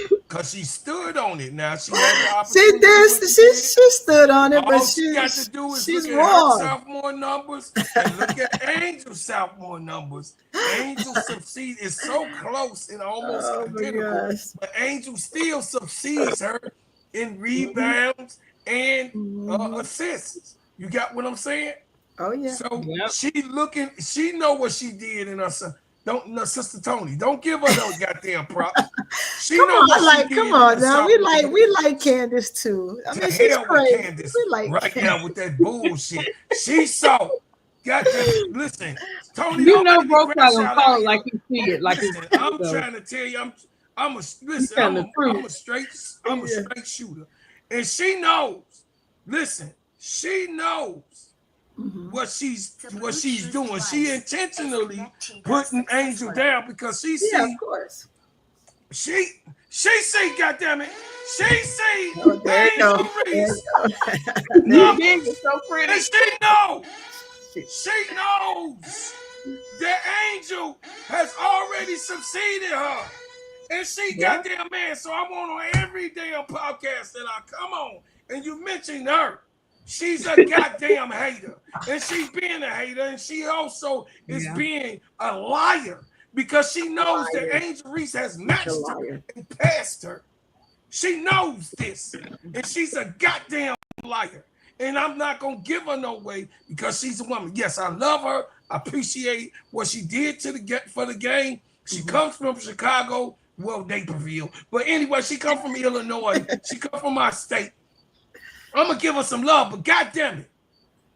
because she stood on it. Now, she had the she opportunity did. when she did. She stood on it, but All she got to do is she's look at her wrong. sophomore numbers and look at Angel's sophomore numbers. Angel succeeds is so close and almost Oh my identical, gosh. but Angel still succeeds her in rebounds and Mhm. assists. You got what I'm saying? Oh yeah. So Yep. she know what she did in her son. Don't no, Sister Tony, don't give her no goddamn props. She Come know what on, she like, come did in on her now. sophomore We year. like Candace too. I To mean, she's hell with crazy. Candace We like right Candace. now with that bullshit. She saw. Goddamn, listen, Tony, You don't know make me bro crash gonna out call out it here. like you see it, like it's Listen, true I'm though. trying to tell you, You telling the truth. I'm a Yeah. straight shooter. And she knows, listen, she knows Mhm. what she's doing. She intentionally putting Angel down because Yeah, of course. she see, goddamn it, she see Oh, there you go. Angel There you Reese go. There You you big numbers. is so And pretty. she knows that Angel has already succeeded her. And she Yeah. goddamn man. So I want on every damn podcast that I come on and you mention her. She's a goddamn hater. And she's being a hater. And she also is Yeah. being a liar because she knows that Liar. Angel Reese has Such a matched her liar. and passed her. She knows this. And she's a goddamn liar. And I'm not going to give her no way because she's a woman. Yes, I love her. I appreciate what she did for the game. She Mhm. comes from Chicago, Well, Naperville. But anyway, she come from Illinois. She come from my state. I'm going to give her some love, but goddamn it,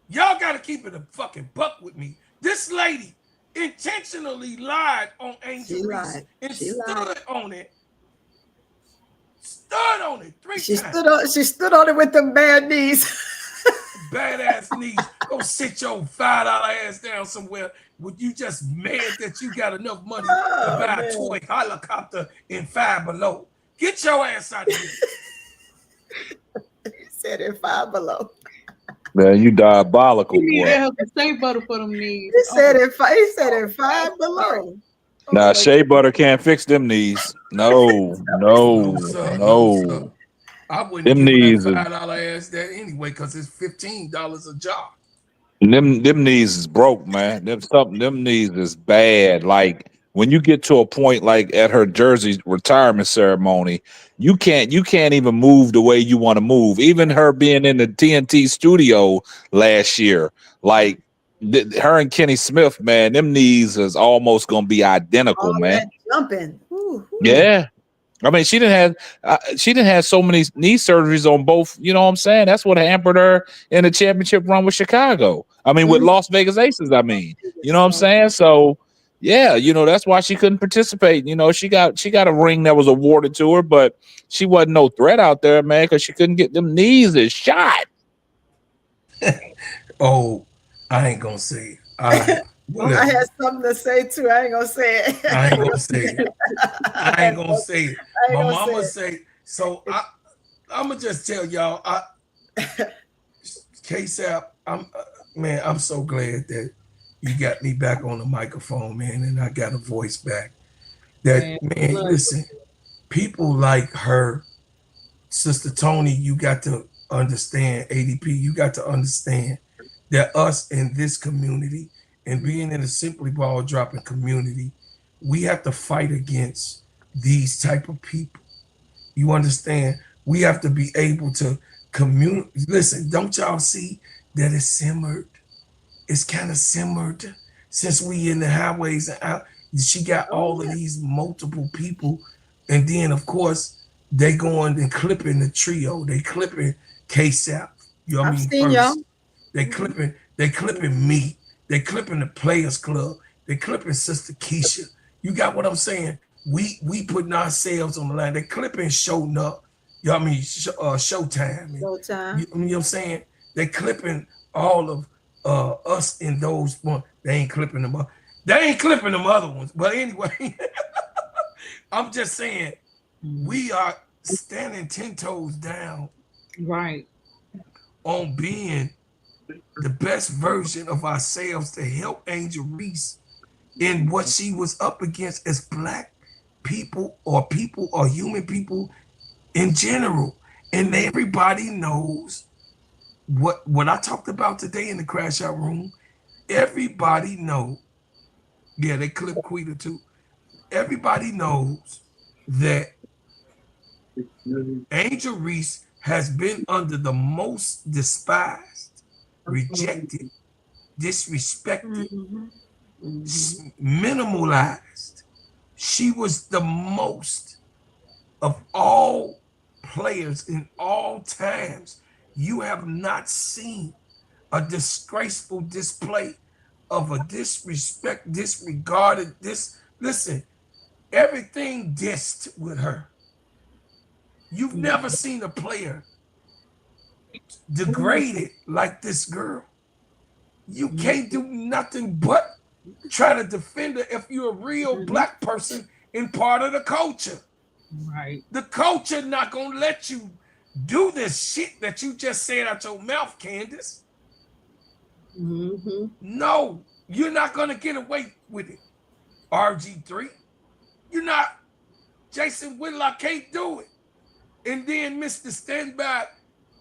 y'all got to keep it a fucking buck with me. This lady intentionally lied on Angel Reese and stood on it. Stood on it 3 times. She stood on it with them bad knees. Badass knees. Go sit your $5 ass down somewhere. Would you just mad that you got enough money to buy a toy helicopter in Five Below? Get your ass out of here. He said in Five Below. Man, you diabolical, boy. You need help to shea butter for them knees. He said in Five Below. Nah, shea butter can't fix them knees. No. I wouldn't them give knees that $5 ass that anyway, because it's $15 a job. Them knees is broke, man. Them knees is bad. Like when you get to a point like at her Jersey retirement ceremony, you can't even move the way you want to move. Even her being in the TNT studio last year, like her and Kenny Smith, man, them knees is almost gonna be identical, man. Jumping. Ooh. Yeah. I mean, she didn't have so many knee surgeries on both. You know what I'm saying? That's what hampered her in the championship run with Chicago. I mean, with Las Vegas Aces. I mean, you know what I'm saying? So, yeah, that's why she couldn't participate. She got a ring that was awarded to her, but she wasn't no threat out there, man, because she couldn't get them knees as shot. Oh, I ain't gonna say it. I had something to say too. I ain't gonna say it. I ain't gonna say it. My mama say so. I'm gonna just tell y'all. KEYSHA, I'm so glad that you got me back on the microphone, man, and I got a voice back. Man, listen, people like her, Sister Tony, you got to understand. ADP, you got to understand that us in this community. And being in a Simply Ball Dropping community, we have to fight against these type of people. You understand? We have to be able to communicate. Listen, don't y'all see that it's simmered? It's kind of simmered since we in the highways and out. She got all of these multiple people. And then, of course, they going and clipping the trio. They clipping KEYSHA. You know what I mean? Seen y'all. They clipping me. They clipping the Players Club. They clipping Sister KEYSHA. You got what I'm saying? We putting ourselves on the line. They clipping Showing Up. You know what I mean? Showtime. Showtime. You know what I'm saying? They clipping all of us in those ones. They ain't clipping them up. They ain't clipping them other ones. But anyway, I'm just saying we are standing 10 toes down. Right. On being the best version of ourselves to help Angel Reese in what she was up against as Black people or human people in general. And everybody knows what I talked about today in the Crash Out Room. Everybody knows. Yeah, they clip Quita too. Everybody knows that Angel Reese has been under the most despised, rejected, disrespected, minimalized. She was the most of all players in all times. You have not seen a disgraceful display of a disrespect, disregarded, listen, everything dissed with her. You've never seen a player degraded like this girl. You can't do nothing but try to defend her if you're a real Black person and part of the culture. Right. The culture not gonna let you do this shit that you just said out your mouth, Candace. No, you're not gonna get away with it. RG3, you're not. Jason Whitlock can't do it. And then Mr. Stand by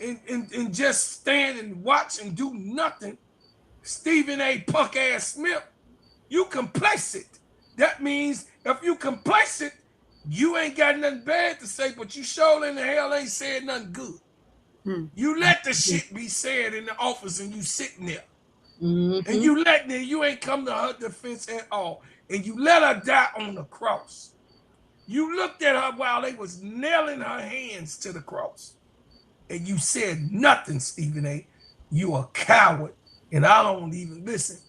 and just stand and watch and do nothing. Stephen A. Punk ass Smith, you complacent. That means if you complacent, you ain't got nothing bad to say, but you sure in the hell ain't said nothing good. You let the shit be said in the office and you sitting there. And you ain't come to her defense at all. And you let her die on the cross. You looked at her while they was nailing her hands to the cross. And you said nothing, Stephen A. You a coward. And I don't even, listen,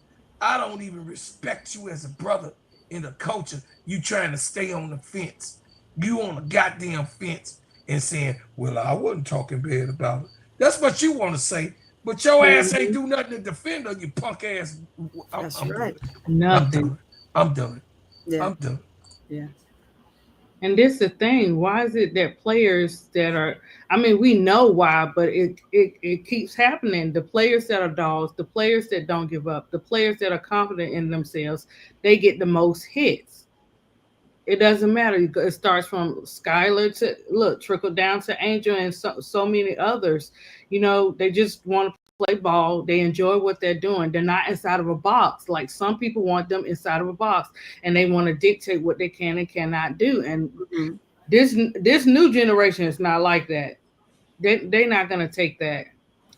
I don't even respect you as a brother in the culture. You trying to stay on the fence. You on a goddamn fence and saying, well, I wasn't talking bad about it. That's what you want to say. But your ass ain't do nothing to defend her, you punk ass. That's right. Nothing. I'm done. Yeah. I'm done. Yeah. And this is the thing. Why is it that players that are, I mean, we know why, but it keeps happening. The players that are dogs, the players that don't give up, the players that are confident in themselves, they get the most hits. It doesn't matter. It starts from Skylar to, look, trickle down to Angel and so many others. You know, they just want to play ball. They enjoy what they're doing. They're not inside of a box. Like some people want them inside of a box and they want to dictate what they can and cannot do. And this new generation is not like that. They're not going to take that.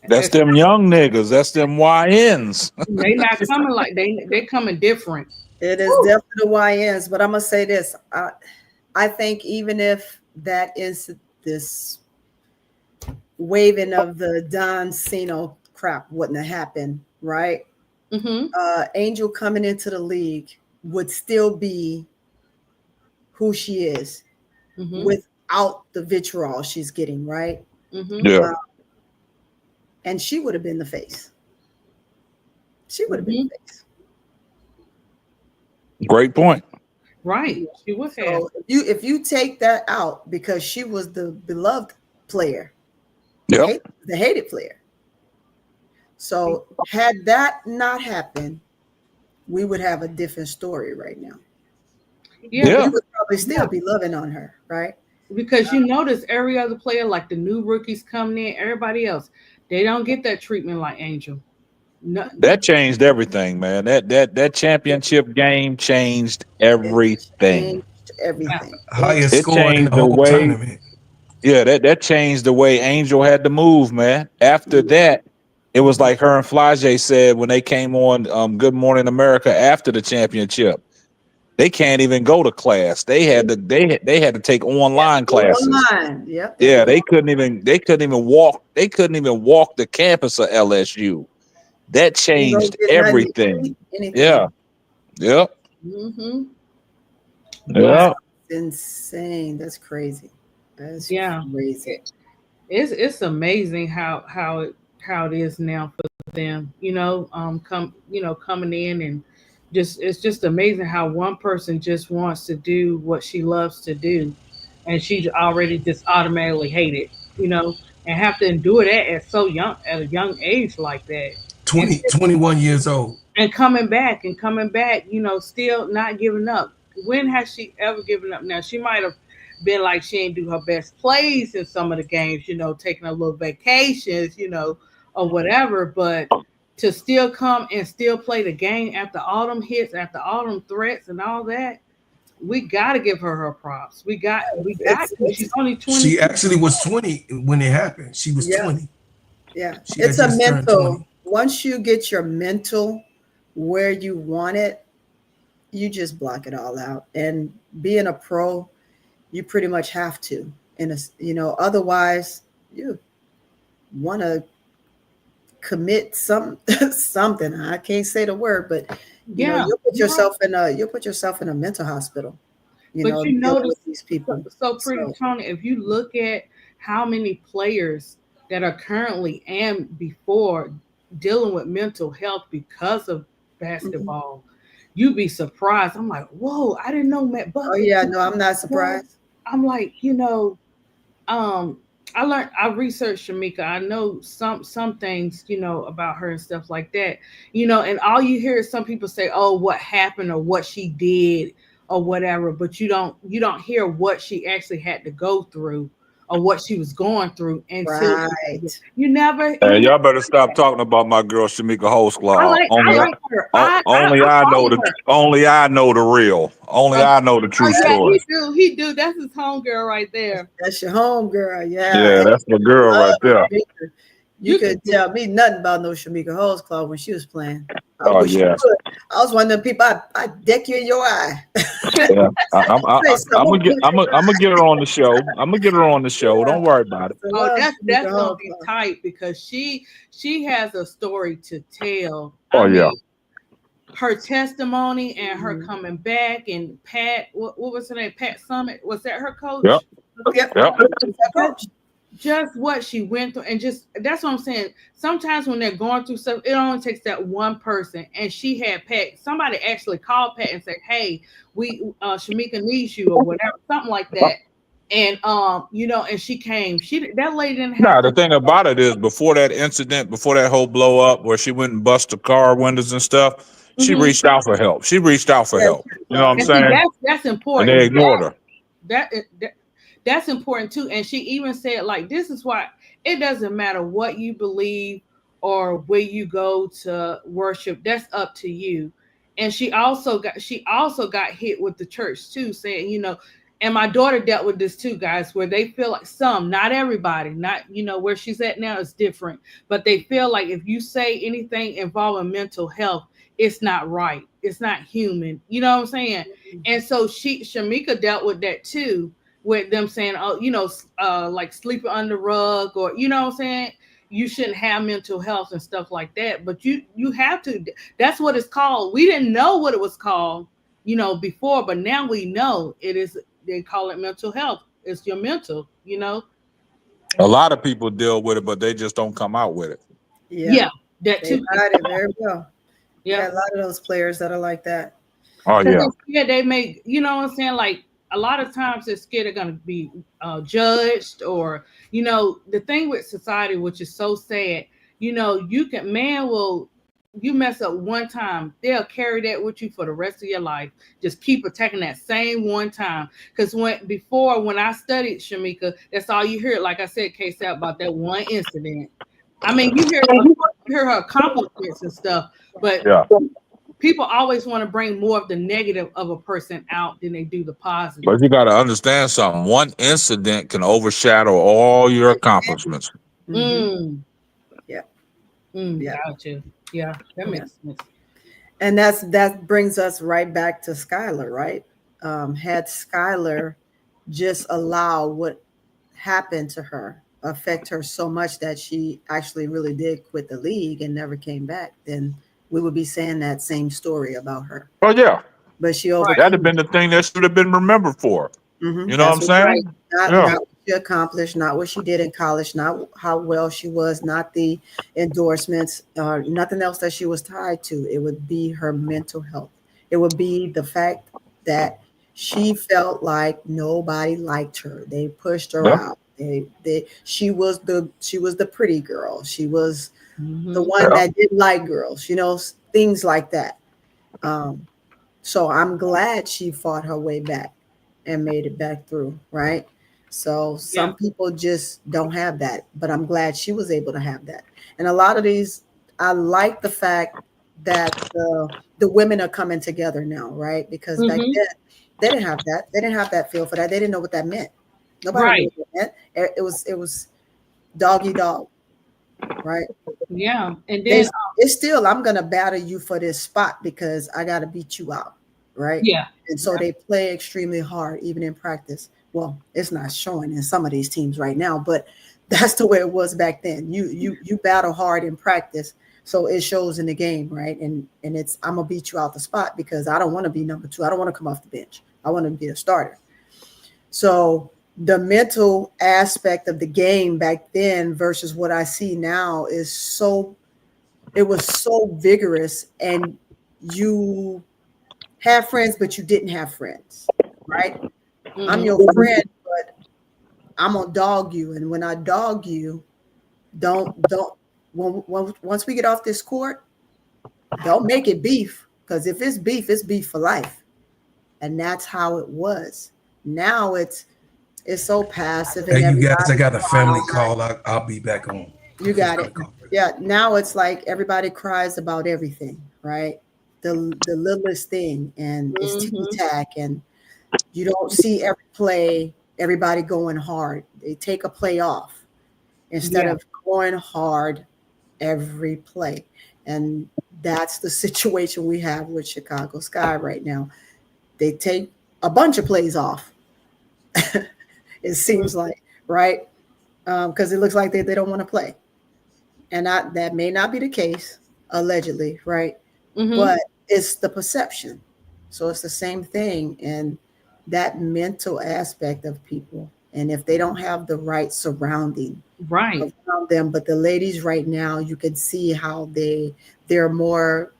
That's them young niggas. That's them YNs. They not coming like they coming different. It is definitely the YNs, but I'm gonna say this. I think even if that is this waving of the Don Cena crap wouldn't have happened, right? Angel coming into the league would still be who she is without the vitriol she's getting, right? Yeah. And she would have been the face. She would have been the face. Great point. Right. She would have. So if you take that out, because she was the beloved player, Yep. the hated player. So had that not happened, we would have a different story right now. Yeah. We would probably still be loving on her, right? Because you notice every other player, like the new rookies coming in, everybody else, they don't get that treatment like Angel. No, that changed everything, man. That championship game changed everything. Highest it score in changed the whole way. Tournament. Yeah, that changed the way Angel had to move, man. After that, it was like her and Flage said when they came on Good Morning America after the championship. They can't even go to class. They had to take online classes. Online. Yep. Yeah, they couldn't even walk. They couldn't even walk the campus of LSU. That changed everything. Yeah. Yep. Yeah. Insane. That's crazy. That's crazy. It's amazing how it is now for them. Coming in and it's just amazing how one person just wants to do what she loves to do, and she's already just automatically hated. And have to endure that at a young age like that. 21 years old. And coming back, still not giving up. When has she ever given up? Now, she might have been like she ain't do her best plays in some of the games, taking a little vacations, or whatever, but to still come and still play the game after all them hits, after all them threats and all that, we got to give her props. We got. She's only 20. She actually was 20 when it happened. She was 20. Yeah, it's a mental. Once you get your mental where you want it, you just block it all out. And being a pro, you pretty much have to. Otherwise you want to commit something. I can't say the word, but you'll put yourself in a mental hospital. But you notice these people. So pretty, Tony, if you look at how many players that are currently and before dealing with mental health because of basketball, you'd be surprised. I'm like, whoa, I didn't know Matt Buck. Oh yeah, no, I'm not surprised. I'm like, I researched Shamika. I know some things, about her and stuff like that, and all you hear is some people say, oh, what happened or what she did or whatever, but you don't hear what she actually had to go through or what she was going through until you never. Hey, y'all better stop talking about my girl Shamika Holsclaw. I like her. Only I know the real. I know the true story. He do. That's his homegirl right there. That's your homegirl. Yeah. Yeah, that's my girl right there. You could tell me nothing about no Shamika Holsclaw when she was playing. I was one of the people I deck you in your eye. Yeah, I'm gonna get her on the show. I'm gonna get her on the show. Yeah. Don't worry about it. Oh, that's gonna be tight because she has a story to tell. Oh, I yeah. mean, her testimony and her coming back, and Pat, what was her name? Pat Summit, was that her coach? Yep. Just what she went through, and just that's what I'm saying. Sometimes when they're going through stuff, it only takes that one person. And she had Pat. Somebody actually called Pat and said, "Hey, we Shamika needs you," or whatever, something like that. And and she came. That lady didn't have. The thing about it is, before that incident, before that whole blow up where she went and busted car windows and stuff, she reached out for help. You know what I'm saying? That's important. And they ignored her. That's important too. And she even said, like, this is why it doesn't matter what you believe or where you go to worship. That's up to you. And she also got hit with the church too, saying, and my daughter dealt with this too, guys, where they feel like not everybody, not, where she's at now is different, but they feel like if you say anything involving mental health, it's not right. It's not human. You know what I'm saying? And so Shamika dealt with that too, with them saying, oh, like sleeping under the rug, or, you know what I'm saying? You shouldn't have mental health and stuff like that. But you have to, that's what it's called. We didn't know what it was called, before, but now we know it is. They call it mental health. It's your mental, A lot of people deal with it, but they just don't come out with it. Yeah, that too. They hide it very well. Yeah, a lot of those players that are like that. Oh yeah. Yeah, they make, what I'm saying? Like, a lot of times they're scared they're going to be judged, or, the thing with society, which is so sad, you mess up one time, they'll carry that with you for the rest of your life. Just keep attacking that same one time. Because when I studied Shamika, that's all you hear. Like I said, KEYSHA, about that one incident. I mean, you hear her accomplishments and stuff, but people always want to bring more of the negative of a person out than they do the positive. But you got to understand something. One incident can overshadow all your accomplishments. Gotcha. Yeah, that makes sense. And that brings us right back to Skylar, right? Had Skylar just allowed what happened to her affect her so much that she actually really did quit the league and never came back, then we would be saying that same story about her. Oh yeah. But she that'd have been the thing that should have been remembered for. You know what I'm saying? Not what she accomplished, not what she did in college, not how well she was, not the endorsements, nothing else that she was tied to. It would be her mental health. It would be the fact that she felt like nobody liked her. They pushed her out. She was the pretty girl. She was the one that didn't like girls, things like that. So I'm glad she fought her way back and made it back through, right? So some people just don't have that, but I'm glad she was able to have that. And a lot of these, I like the fact that the women are coming together now, right? Because back then they didn't have that. They didn't have that feel for that. They didn't know what that meant. Nobody knew what that meant. It was doggy dog, right? Yeah. And then it's still, I'm gonna battle you for this spot because I gotta beat you out, right? Yeah. And so they play extremely hard, even in practice. Well, it's not showing in some of these teams right now, but that's the way it was back then. You battle hard in practice, so it shows in the game, right? And it's, I'm gonna beat you out the spot because I don't want to be number 2. I don't want to come off the bench. I want to be a starter. So the mental aspect of the game back then versus what I see now is it was so vigorous, and you have friends, but you didn't have friends, right? I'm your friend, but I'm gonna dog you. And when I dog you, once we get off this court, don't make it beef, because if it's beef for life. And that's how it was. Now it's so passive. Hey, you guys, I got a family call. I'll be back on. You got it. Yeah. Now it's like everybody cries about everything, right? The littlest thing, and it's ticky-tack, and you don't see every play, everybody going hard. They take a play off instead of going hard every play. And that's the situation we have with Chicago Sky right now. They take a bunch of plays off. It seems like, right? Because it looks like they don't want to play. And that may not be the case, allegedly, right? But it's the perception. So it's the same thing. And that mental aspect of people. And if they don't have the right surrounding around them, but the ladies right now, you can see how they're more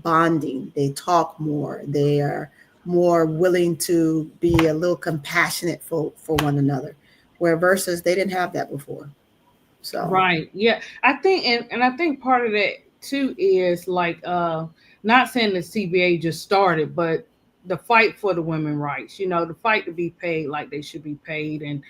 bonding. They talk more. They are more willing to be a little compassionate for one another, where versus they didn't have that before. So yeah, I think and I think part of that too is like not saying the CBA just started, but the fight for the women's rights, the fight to be paid like they should be paid, and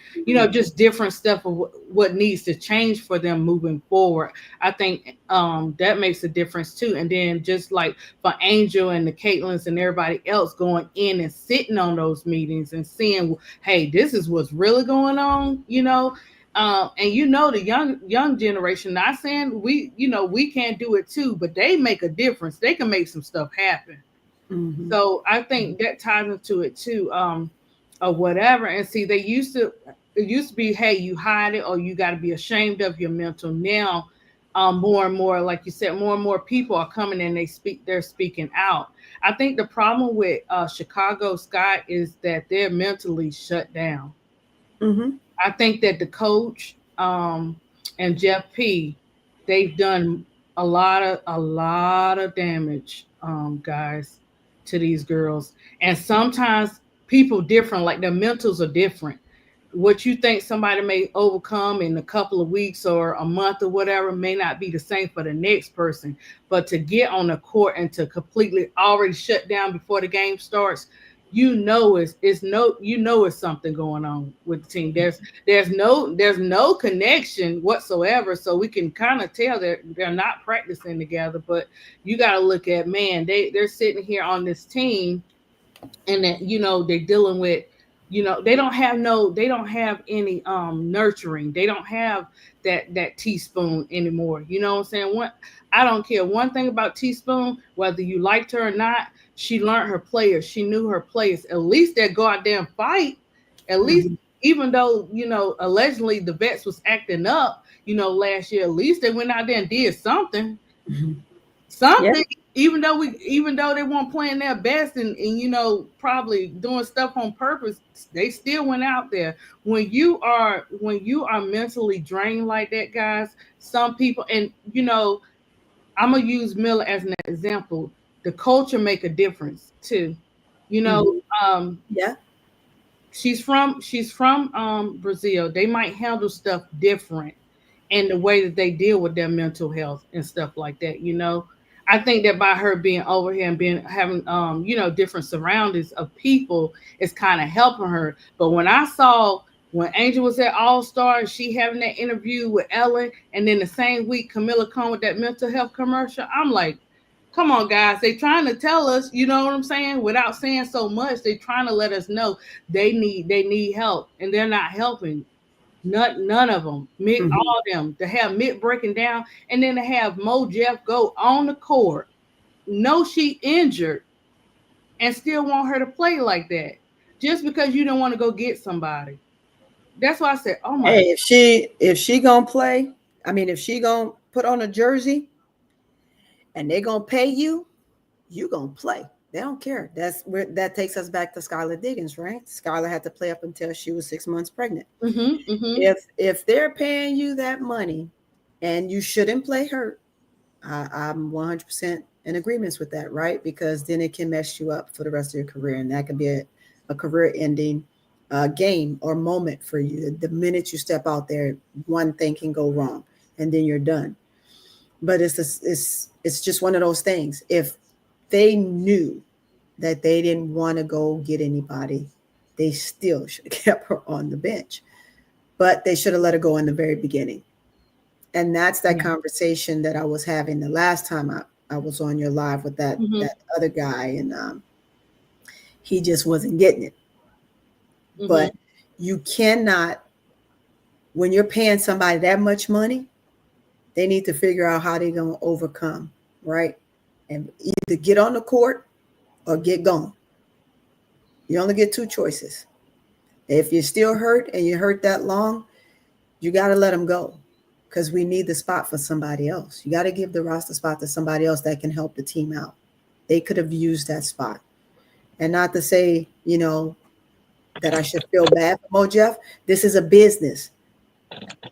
just different stuff of what needs to change for them moving forward. I think that makes a difference too. And then just like for Angel and the Caitlins and everybody else going in and sitting on those meetings and seeing, hey, this is what's really going on, and the young generation, not saying we can't do it too, but they make a difference. They can make some stuff happen. So I think that ties into it too, or whatever. And see, it used to be, hey, you hide it or you got to be ashamed of your mental. Now, more and more, like you said, more and more people are coming and they're speaking out. I think the problem with Chicago Sky is that they're mentally shut down. I think that the coach and Jeff P, they've done a lot of damage, guys, to these girls. And sometimes people different, like their mentals are different. What you think somebody may overcome in a couple of weeks or a month or whatever may not be the same for the next person. But to get on the court and to completely already shut down before the game starts, it's something going on with the team. There's no connection whatsoever, so we can kind of tell they're not practicing together. But you got to look at, man, they're sitting here on this team, and that they're dealing with, they don't have any nurturing. They don't have that teaspoon anymore. You know what I'm saying? I don't care one thing about Teaspoon, whether you liked her or not. She learned her players. She knew her players. At least that goddamn fight. At least, even though allegedly the vets was acting up, last year. At least they went out there and did something. Something. Yeah. Even though they weren't playing their best and probably doing stuff on purpose, they still went out there. When you are mentally drained like that, guys, some people, and I'm gonna use Miller as an example. The culture make a difference too. Yeah. She's from Brazil. They might handle stuff different in the way that they deal with their mental health and stuff like that. I think that by her being over here and having different surroundings of people is kind of helping her. But when Angel was at All-Star and she having that interview with Ellen, and then the same week Camilla come with that mental health commercial, I'm like, come on, guys. They trying to tell us, you know what I'm saying? Without saying so much, they trying to let us know they need help, and they're not helping. None of them. Mick, all of them. To have Mick breaking down, and then to have Mo Jeff go on the court, know she injured, and still want her to play like that, just because you don't want to go get somebody. That's why I said, oh my. Hey, if she gonna play, I mean, if she gonna put on a jersey, and they gonna pay you, you gonna play. They don't care. That takes us back to Skylar Diggins, right? Skylar had to play up until she was 6 months pregnant. If they're paying you that money, and you shouldn't play hurt, I'm 100% in agreement with that, right? Because then it can mess you up for the rest of your career, and that can be a career-ending game or moment for you. The minute you step out there, one thing can go wrong, and then you're done. But it's just one of those things. If they knew that they didn't want to go get anybody, they still should have kept her on the bench. But they should have let her go in the very beginning. And that's that conversation that I was having the last time I was on your live with that other guy, and he just wasn't getting it. But you cannot, when you're paying somebody that much money, they need to figure out how they're going to overcome, right? And either get on the court or get gone. You only get 2 choices. If you're still hurt and you're hurt that long, you got to let them go, because we need the spot for somebody else. You got to give the roster spot to somebody else that can help the team out. They could have used that spot. And not to say, you know, that I should feel bad for Mo Jeff. This is a business.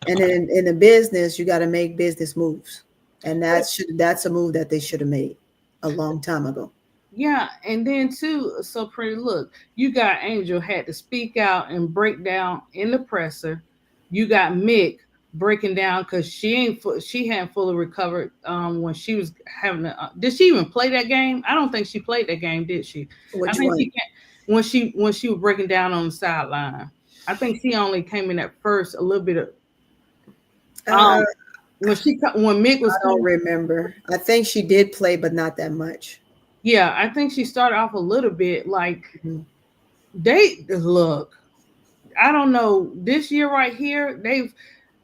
And in the business, you got to make business moves. And that's a move that they should have made a long time ago. Yeah, and then too, so pretty. Look, you got Angel had to speak out and break down in the presser. You got Mick breaking down because she hadn't fully recovered when she was having. Did she even play that game? I don't think she played that game, did she? Which I think one? she can't, when she was breaking down on the sideline. I think she only came in at first a little bit of. When Mick was. I don't remember. I think she did play, but not that much. Yeah, I think she started off a little bit like they look. I don't know. This year right here,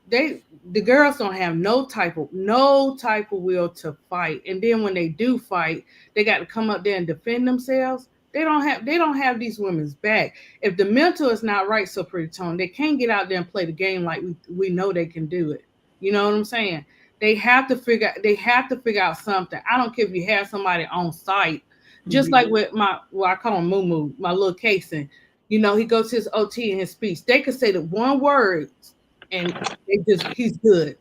the girls don't have no type of will to fight. And then when they do fight, they got to come up there and defend themselves. They don't have these women's back. If the mental is not right, so pretty Tone, they can't get out there and play the game like we know they can do it. You know what I'm saying? They have to figure out something. I don't care if you have somebody on site, just like with I call him Moo Moo, my little Kaysen. You know, he goes to his OT in his speech. They could say the one word and he's good.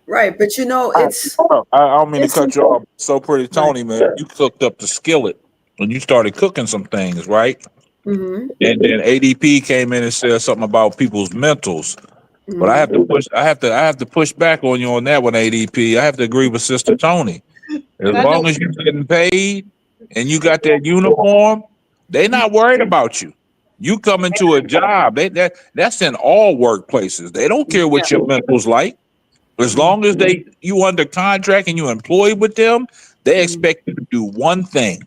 Right, but you know, it's I don't mean to cut you off. So pretty Tony, man, you cooked up the skillet and you started cooking some things, right? And then ADP came in and said something about people's mentals. But I have to push back on you on that one, ADP. I have to agree with Sister Tony. As long as you're getting paid and you got that uniform, they're not worried about you. You come into a job, that's in all workplaces. They don't care what your mental's like. As long as you under contract and you employed with them, they expect you to do one thing.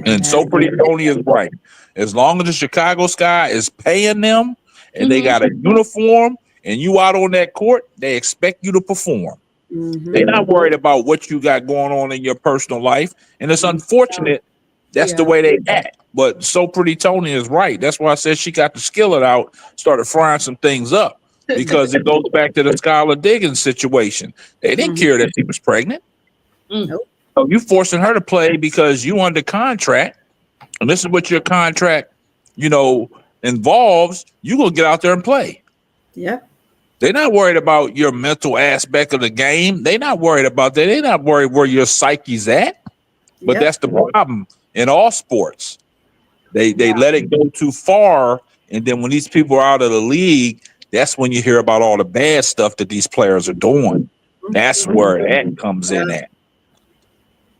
And so pretty Tony is right. As long as the Chicago Sky is paying them and they got a uniform and you out on that court, they expect you to perform. They're not worried about what you got going on in your personal life. And it's unfortunate that's the way they act. But so pretty Tony is right. That's why I said she got the skillet out, started frying some things up. Because it goes back to the Skylar Diggins situation. They didn't care that she was pregnant. So you forcing her to play because you under contract. And this is what your contract, involves. You gonna get out there and play. Yeah. They're not worried about your mental aspect of the game. They're not worried about that. They're not worried where your psyche's at. But that's the problem in all sports. They let it go too far. And then when these people are out of the league, that's when you hear about all the bad stuff that these players are doing. That's where that comes in at.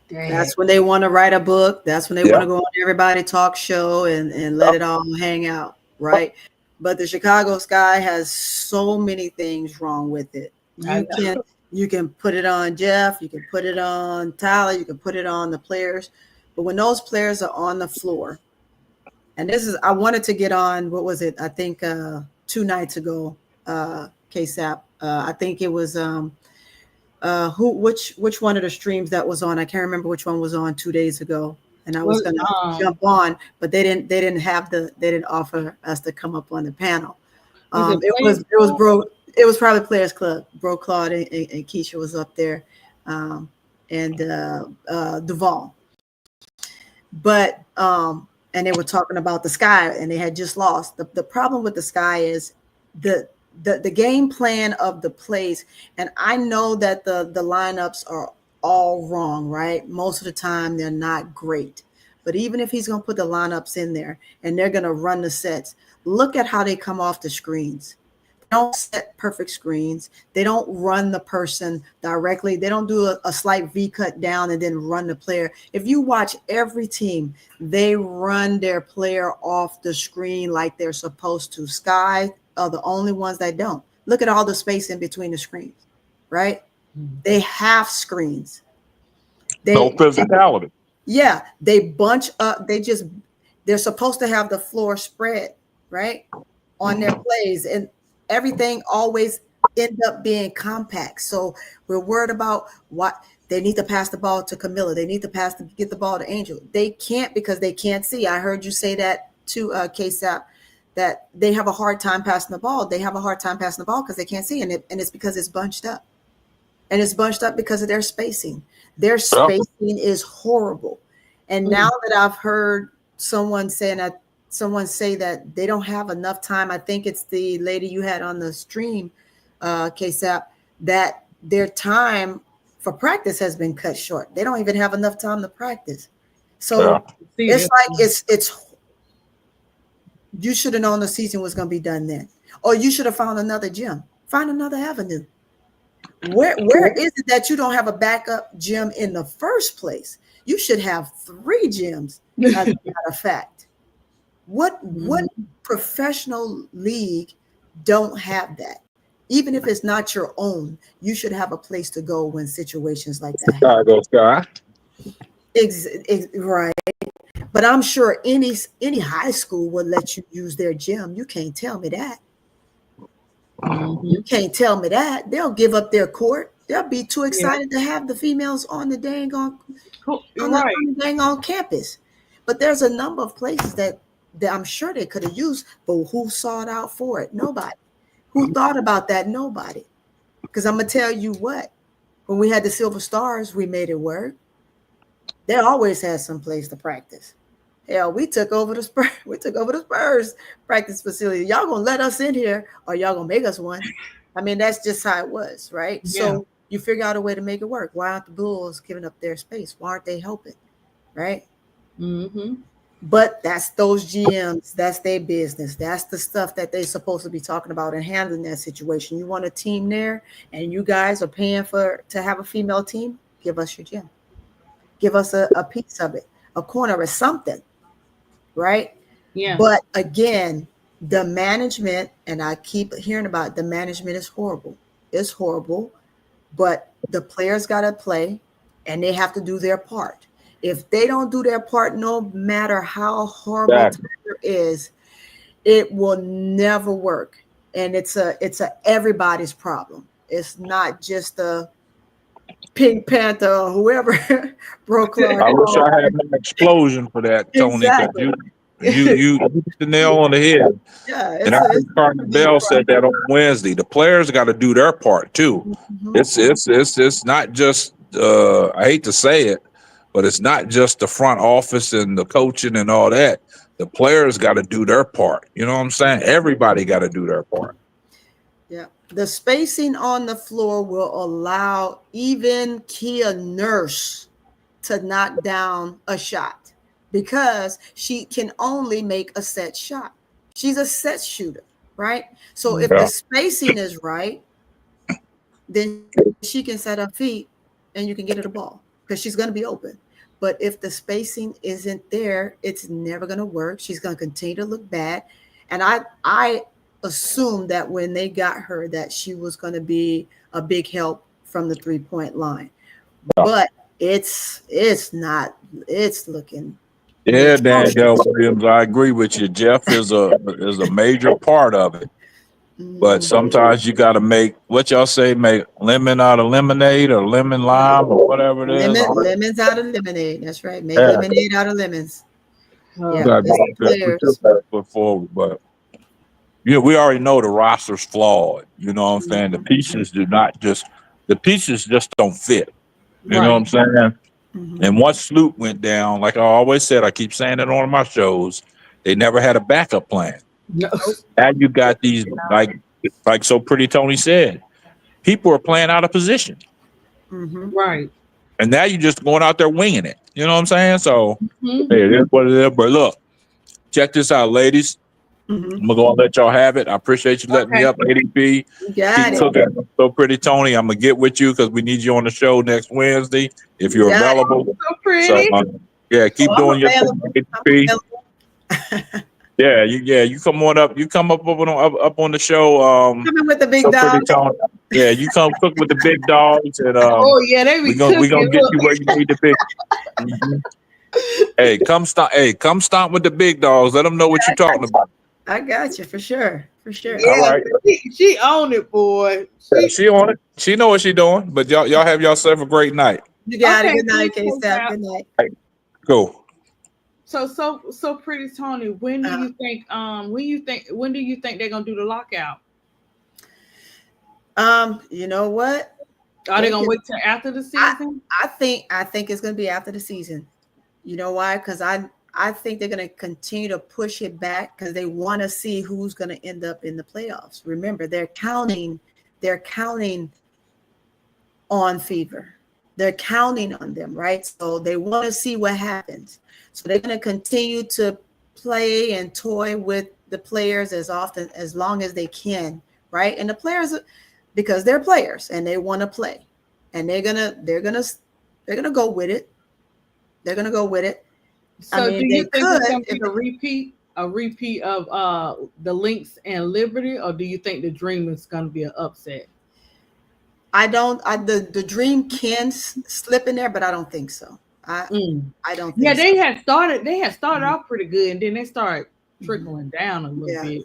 That's when they want to write a book. That's when they want to go on Everybody Talk Show and let it all hang out, right? But the Chicago Sky has so many things wrong with it. You can put it on Jeff, you can put it on Tyler, you can put it on the players. But when those players are on the floor, and I wanted to get on, what was it? I think 2 nights ago, KSAP. I think it was which one of the streams that was on? I can't remember which one was on 2 days ago. And I was going to jump on, but they didn't offer us to come up on the panel. It was probably Players Club. Bro Claude and KEYSHA was up there, and Duvall. But and they were talking about the Sky, and they had just lost. The problem with the Sky is the game plan of the plays, and I know that the lineups are all wrong, right? Most of the time they're not great. But even if he's going to put the lineups in there and they're going to run the sets, look at how they come off the screens. They don't set perfect screens. They don't run the person directly. They don't do a slight V cut down and then run the player. If you watch every team, they run their player off the screen like they're supposed to. Sky are the only ones that don't. Look at all the space in between the screens, right? They have screens. No physicality. Yeah, they bunch up. They're supposed to have the floor spread, right, on their plays, and everything always end up being compact. So we're worried about what They need to pass the ball to Camilla. They need to get the ball to Angel. They can't because they can't see. I heard you say that to KSAP, that they have a hard time passing the ball. They have a hard time passing the ball because they can't see, and it's because it's bunched up. And it's bunched up because of their spacing. Their spacing is horrible. And now that I've heard someone say that they don't have enough time, I think it's the lady you had on the stream, KSAP, that their time for practice has been cut short. They don't even have enough time to practice. So it's like it's you should have known the season was going to be done then, or you should have found another gym, find another avenue. Where is it that you don't have a backup gym in the first place? You should have 3 gyms. As a matter of fact, what professional league don't have that? Even if it's not your own, you should have a place to go when situations like that happen. Right. But I'm sure any high school would let you use their gym. You can't tell me that. You can't tell me that. They'll give up their court. They'll be too excited to have the females on the dang on campus. But there's a number of places that I'm sure they could have used, but who sought out for it? Nobody. Who thought about that? Nobody. Because I'm gonna tell you what, when we had the Silver Stars, we made it work. They always had some place to practice. Hell, we took over the Spurs. We took over the Spurs practice facility. Y'all gonna let us in here, or y'all gonna make us one? I mean, that's just how it was, right? Yeah. So you figure out a way to make it work. Why aren't the Bulls giving up their space? Why aren't they helping? Right? But that's those GMs. That's their business. That's the stuff that they're supposed to be talking about and handling that situation. You want a team there, and you guys are paying to have a female team? Give us your gym. Give us a piece of it, a corner or something. Right? Yeah. But again, the management, and I keep hearing about it, the management is horrible. It's horrible, but the players got to play, and they have to do their part. If they don't do their part, no matter how horrible it is, it will never work. And it's a everybody's problem. It's not just a Pink Panther or whoever broke. I wish I had an explosion for that, Tony. Exactly. You hit the nail on the head. Yeah, and I think Carter Bell said that on Wednesday. The players got to do their part too. It's not just I hate to say it, but it's not just the front office and the coaching and all that. The players got to do their part. You know what I'm saying? Everybody got to do their part. Yeah. The spacing on the floor will allow even Kia Nurse to knock down a shot because she can only make a set shot. She's a set shooter, right? So if the spacing is right, then she can set her feet and you can get her the ball because she's going to be open. But if the spacing isn't there, it's never going to work. She's going to continue to look bad. And I assumed that when they got her that she was going to be a big help from the 3-point line. But it's not. It's looking. Yeah, Danielle Williams, I agree with you. Jeff is a major part of it. But sometimes you got to make, what y'all say, make lemon out of lemonade or lemon lime or whatever it is. Lemons out of lemonade. That's right. Make lemonade out of lemons. Put forward, but we already know the roster's flawed. You know what I'm saying? The pieces just don't fit. You know what I'm saying? And once Sloop went down, like I always said, I keep saying it on my shows, they never had a backup plan. No. Now you got these, like so Pretty Tony said, people are playing out of position. Right. And now you're just going out there winging it. You know what I'm saying? So, hey, it is what it is. But look, check this out, ladies. I'm going to let y'all have it. I appreciate you letting me up, ADP. Keep cooking. So Pretty Tony, I'm going to get with you because we need you on the show next Wednesday if you're available. So pretty. So, keep doing your thing, ADP. You come on up. You come up on the show. Coming with the big dogs. Yeah, you come cook with the big dogs, and we gonna get you where you need to be. Hey, come stomp with the big dogs. Let them know what you're talking about. I got you for sure. Yeah, all right. She own it, boy. She on it. She know what she doing. But y'all have yourself a great night. You got it. Okay, Good night, please close KEYSHA. out. Good night. Go. So pretty Tony, when do you think when do you think they're gonna do the lockout? You know what? Are they gonna wait till after the season? I think it's gonna be after the season. You know why? Because I think they're gonna continue to push it back because they want to see who's gonna end up in the playoffs. Remember, they're counting on Fever. They're counting on them, right? So they want to see what happens. So they're going to continue to play and toy with the players as long as they can, right? And the players, because they're players and they want to play, and they're gonna go with it. They're gonna go with it. So do you think it's gonna be a repeat of the Lynx and Liberty, or do you think the Dream is gonna be an upset? The Dream can slip in there, but I don't think so. I don't think yeah, they so. had started off pretty good, and then they started trickling down a little bit.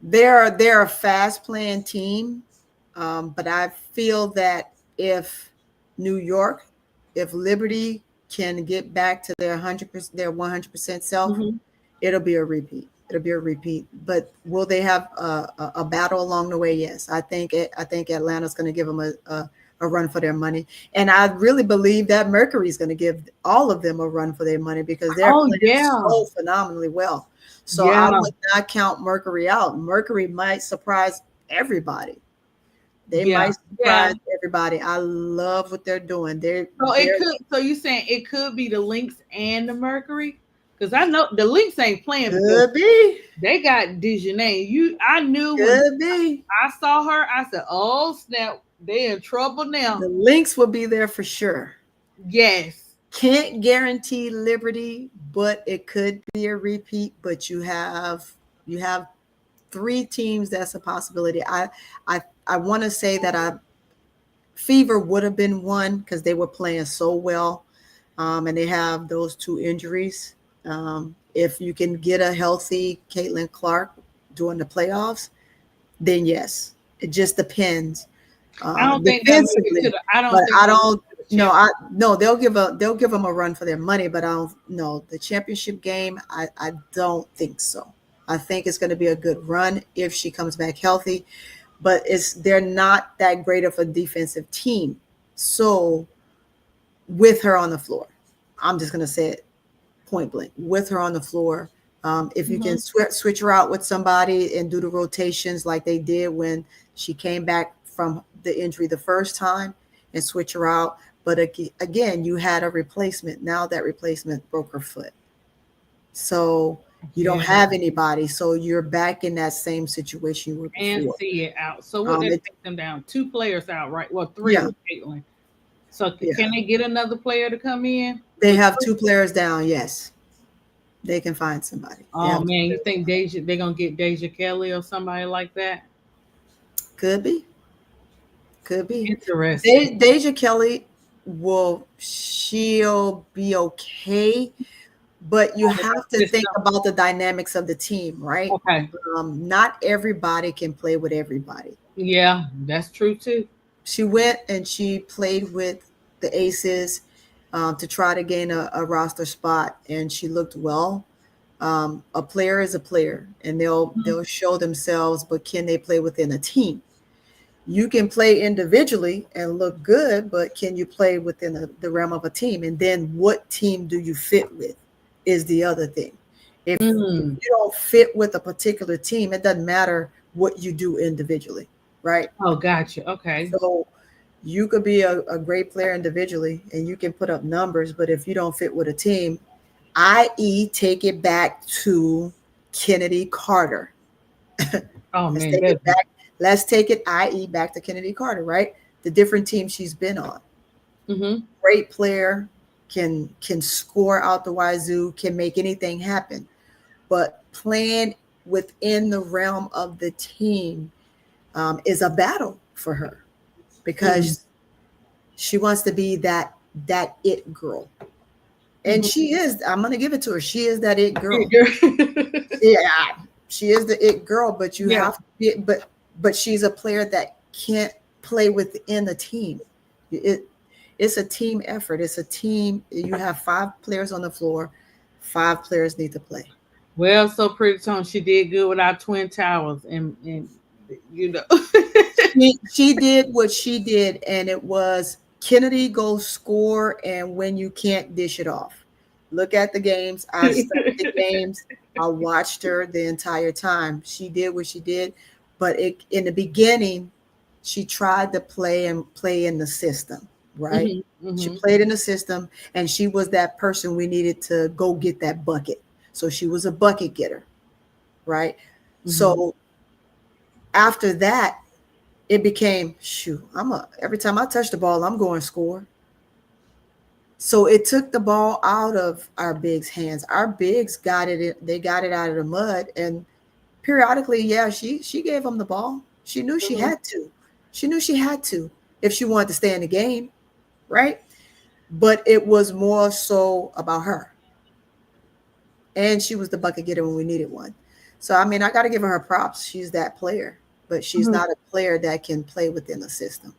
They're a fast playing team, but I feel that if Liberty can get back to their 100% self, it'll be a repeat. But will they have a battle along the way? Yes, I think Atlanta's going to give them a run for their money, and I really believe that Mercury's going to give all of them a run for their money because they're playing so phenomenally well. So I would not count Mercury out. Mercury might surprise everybody. They might surprise everybody. I love what they're doing. So you saying it could be the Lynx and the Mercury? Because I know the Lynx ain't playing. Could be. They got Dejanay. I knew could be. I saw her. I said, "Oh snap! They're in trouble now." The Lynx will be there for sure. Yes. Can't guarantee Liberty, but it could be a repeat. But you have 3 teams that's a possibility. I want to say that Fever would have been one because they were playing so well, and they have those 2 injuries. If you can get a healthy Caitlin Clark during the playoffs, then yes, it just depends. I don't think they'll give them a run for their money, but I don't know the championship game. I don't think so. I think it's going to be a good run if she comes back healthy, but they're not that great of a defensive team. So with her on the floor, I'm just going to say it point blank, with her on the floor. If you can switch her out with somebody and do the rotations like they did when she came back from the injury the first time and switch her out. But again, you had a replacement. Now that replacement broke her foot. So you don't have anybody. So you're back in that same situation you were before. And see it out. So what they take them down? 2 players out, right? Well, 3 with Caitlin. So can they get another player to come in? They have 2 players down. Yes, they can find somebody. Oh man, you think they're gonna get Deja Kelly or somebody like that? Could be. Interesting. Deja Kelly she'll be okay, but you have to think about the dynamics of the team, right? Okay. Not everybody can play with everybody. Yeah, that's true too. She went and she played with the Aces to try to gain a roster spot, and she looked well. A player is a player, and they'll show themselves, but can they play within a team? You can play individually and look good, but can you play within the realm of a team? And then what team do you fit with is the other thing. If you don't fit with a particular team, it doesn't matter what you do individually, right? Oh, gotcha. Okay. So you could be a great player individually and you can put up numbers, but if you don't fit with a team, i.e. take it back to Kennedy Carter. Oh, man. Let's take it, i.e. back to Kennedy Carter, right? The different teams she's been on. Great player, can score out the wazoo, can make anything happen. But playing within the realm of the team is a battle for her because she wants to be that it girl. And she is, I'm going to give it to her. She is that it girl. Yeah, she is the it girl, but you have to be, but she's a player that can't play within the team. It's a team effort. It's a team. You have 5 players on the floor. 5 players need to play. Well, so Pretty Tone, she did good with our Twin Towers, and you know. She did what she did, and it was Kennedy go score, and when you can't dish it off. Look at the games. I studied the games. I watched her the entire time. She did what she did, but in the beginning, she tried to play in the system, right? Mm-hmm, mm-hmm. She played in the system, and she was that person we needed to go get that bucket. So she was a bucket getter, right? Mm-hmm. So after that, it became, shoot, every time I touch the ball, I'm going to score. So it took the ball out of our bigs' hands. Our bigs they got it out of the mud, and periodically, yeah, she gave them the ball. She knew she had to. She knew she had to if she wanted to stay in the game, right? But it was more so about her. And she was the bucket getter when we needed one. So, I mean, I got to give her props. She's that player, but she's not a player that can play within the system.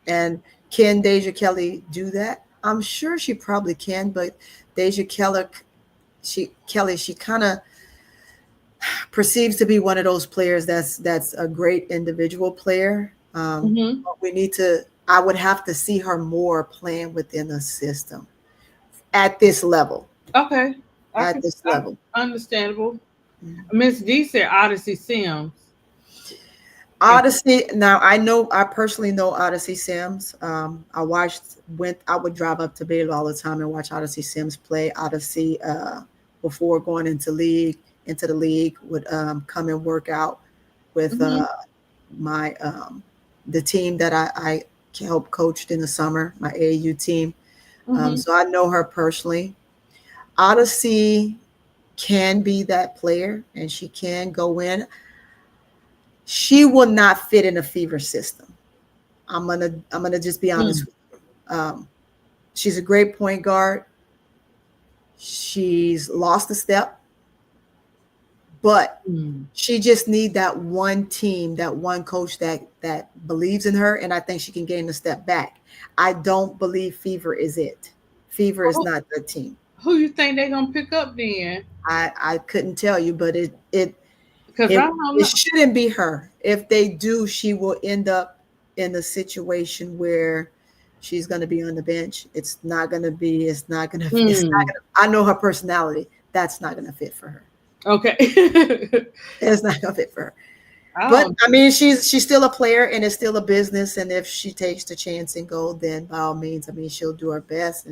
And can Deja Kelly do that? I'm sure she probably can, but Deja Kelly, she kind of perceives to be one of those players that's a great individual player. I would have to see her more playing within the system at this level. Okay. At this level. Understandable. Miss D said Odyssey Sims. Odyssey. Now I personally know Odyssey Sims. I would drive up to Baylor all the time and watch Odyssey Sims play. Odyssey before going into the league would come and work out with my the team that I helped coached in the summer, my AAU team. So I know her personally. Odyssey can be that player, and she can go in. She will not fit in a Fever system. I'm gonna just be honest with you. She's a great point guard. She's lost a step, but she just need that one team, that one coach that believes in her, and I think she can gain a step back. I don't believe Fever is it. Fever is not the team. Who you think they're gonna pick up then? I couldn't tell you, but it shouldn't be her. If they do, she will end up in a situation where she's going to be on the bench. It's not going to. I know her personality. That's not going to fit for her. Okay. It's not going to fit for her. But I mean, she's still a player, and it's still a business. And if she takes the chance and go, then by all means, I mean, she'll do her best.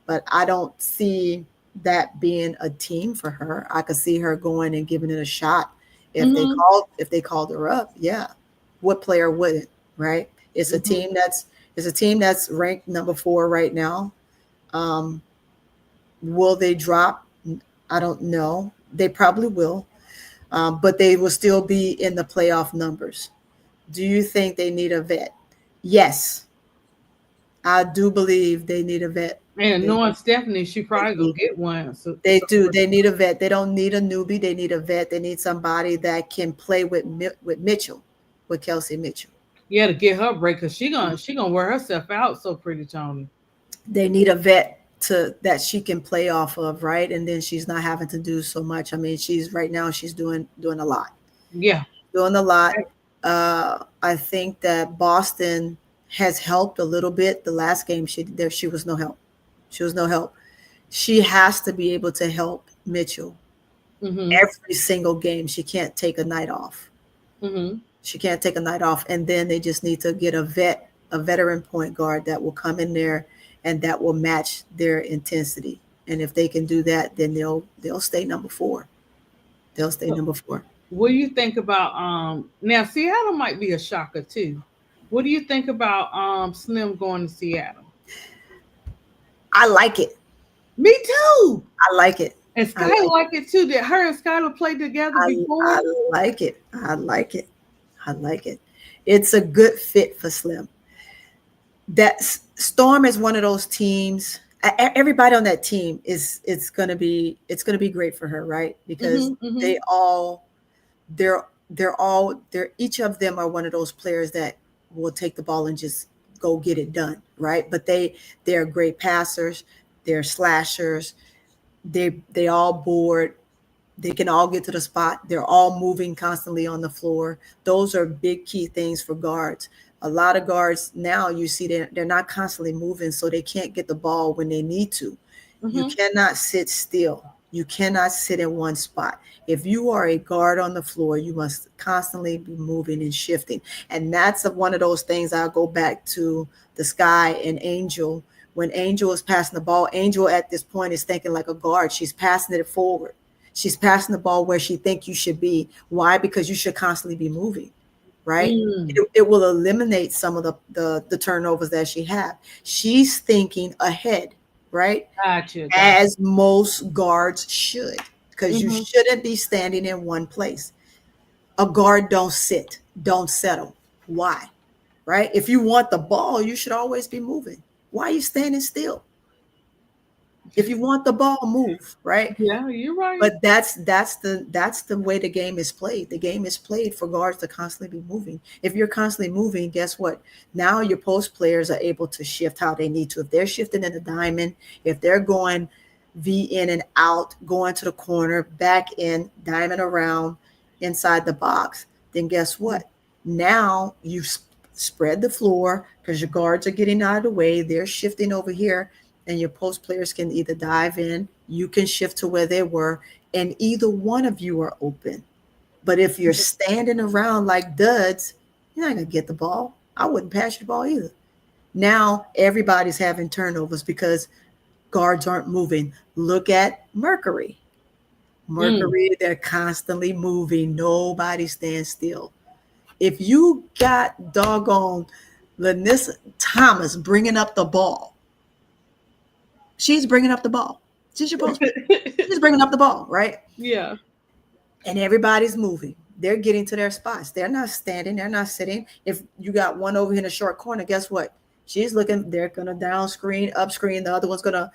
But I don't see that being a team for her. I could see her going and giving it a shot. If they called her up, yeah. What player wouldn't, right? It's a team that's ranked number 4 right now. Will they drop? I don't know. They probably will. But they will still be in the playoff numbers. Do you think they need a vet? Yes. I do believe they need a vet. And knowing Stephanie, she probably gonna get one. So they do. They need a vet. They don't need a newbie. They need a vet. They need somebody that can play with Mitchell, with Kelsey Mitchell. Yeah, to get her break, because she gonna wear herself out. So Pretty Tony. They need a vet that she can play off of, right? And then she's not having to do so much. I mean, she's doing a lot. Yeah, doing a lot. I think that Boston has helped a little bit. The last game she was no help. She was no help. She has to be able to help Mitchell every single game. She can't take a night off. She can't take a night off. And then they just need to get a veteran point guard that will come in there and that will match their intensity. And if they can do that, then they'll stay number 4. They'll stay number 4. What do you think about now Seattle might be a shocker too. What do you think about Slim going to Seattle? I like it. Me too. I like it. And Skylar like it too. Did her and Skylar play together before? I like it. It's a good fit for Slim. That Storm is one of those teams. Everybody on that team it's gonna be great for her, right? Because they're each of them are one of those players that will take the ball and just go get it done, right? But they're great passers, they're slashers, they all board, they can all get to the spot, they're all moving constantly on the floor. Those are big key things for guards. A lot of guards now, you see they're not constantly moving, so they can't get the ball when they need to. You cannot sit still. You cannot sit in one spot. If you are a guard on the floor, you must constantly be moving and shifting. And that's one of those things. I'll go back to the Sky and Angel. When Angel is passing the ball, Angel at this point is thinking like a guard. She's passing it forward. She's passing the ball where she thinks you should be. Why? Because you should constantly be moving, right? It will eliminate some of the turnovers that she have. She's thinking ahead, right? Gotcha. As most guards should, because you shouldn't be standing in one place. A guard don't sit, don't settle. Why? Right? If you want the ball, you should always be moving. Why are you standing still? If you want the ball, move, right? Yeah, you're right. But that's the way the game is played. The game is played for guards to constantly be moving. If you're constantly moving, guess what? Now your post players are able to shift how they need to. If they're shifting in the diamond, if they're going V in and out, going to the corner, back in, diamond around, inside the box, then guess what? Now you spread the floor because your guards are getting out of the way. They're shifting over here. And your post players can either dive in, you can shift to where they were, and either one of you are open. But if you're standing around like duds, you're not going to get the ball. I wouldn't pass you the ball either. Now everybody's having turnovers because guards aren't moving. Look at Mercury. They're constantly moving. Nobody stands still. If you got doggone Lanissa Thomas bringing up the ball, she's bringing up the ball. She's supposed to. She's bringing up the ball, right? Yeah. And everybody's moving. They're getting to their spots. They're not standing. They're not sitting. If you got one over here in the short corner, guess what? She's looking. They're gonna down screen, up screen. The other one's gonna.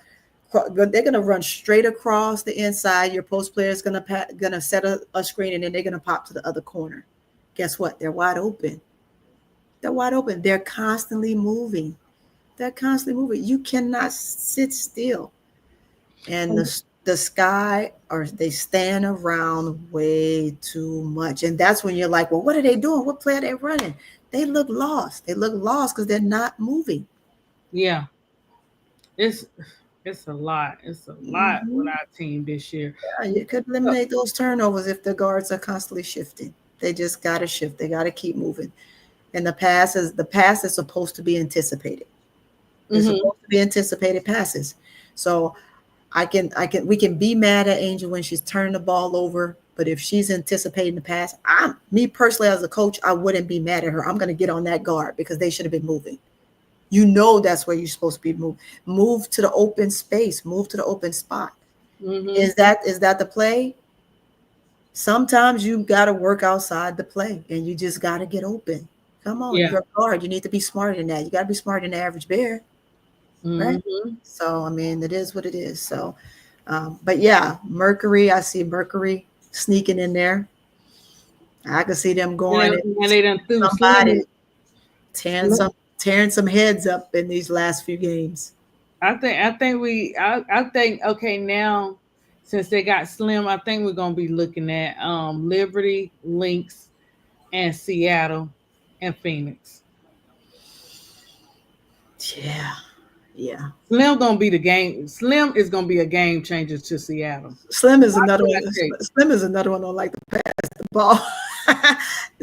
They're gonna run straight across the inside. Your post player is gonna set a screen, and then they're gonna pop to the other corner. Guess what? They're wide open. They're wide open. They're constantly moving. They're constantly moving. You cannot sit still. And the Sky, or they stand around way too much. And that's when you're like, well, what are they doing? What play are they running? They look lost. They look lost because they're not moving. Yeah. It's a lot. It's a lot with our team this year. Yeah, you could eliminate those turnovers if the guards are constantly shifting. They just got to shift. They got to keep moving. And the pass is supposed to be anticipated. It's supposed to be anticipated passes. So we can be mad at Angel when she's turning the ball over, but if she's anticipating the pass, me personally as a coach, I wouldn't be mad at her. I'm going to get on that guard because they should have been moving. You know that's where you're supposed to be moved. Move to the open space. Move to the open spot. Is that the play? Sometimes you got to work outside the play, and you just got to get open. Come on, you're a guard. You need to be smarter than that. You got to be smarter than the average bear. Right. So, I mean, it is what it is. So, but yeah, Mercury, I see Mercury sneaking in there. I can see them going and they done threw somebody tearing some heads up in these last few games. I think okay, now since they got Slim, I think we're gonna be looking at Liberty, Lynx, and Seattle and Phoenix. Yeah. Slim gonna be the game. Slim is gonna be a game changer to Seattle. Slim is another one. Slim is another one on like to pass the ball.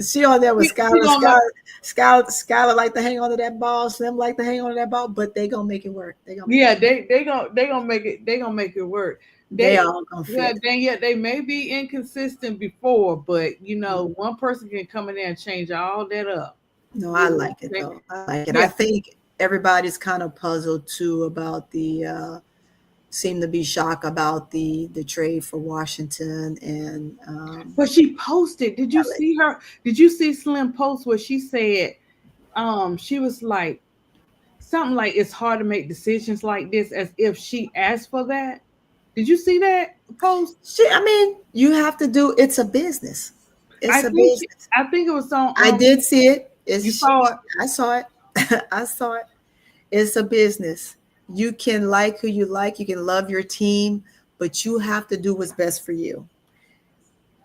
She on there with Skylar. Skylar like to hang on to that ball. Slim like to hang on to that ball, but they gonna make it work. They gonna make it work. They all gonna fit. They may be inconsistent before, but one person can come in there and change all that up. No, I like it though. I like it. Yeah. I think everybody's kind of puzzled too about seem to be shocked about the trade for Washington and but she posted. Did you see her? Did you see Slim post where she said she was like something like it's hard to make decisions like this, as if she asked for that? Did you see that post? You have to do. It's a business. I think it was on. I did see it. You saw it. I saw it. I saw it. It's a business. You can like who you like, you can love your team, but you have to do what's best for you.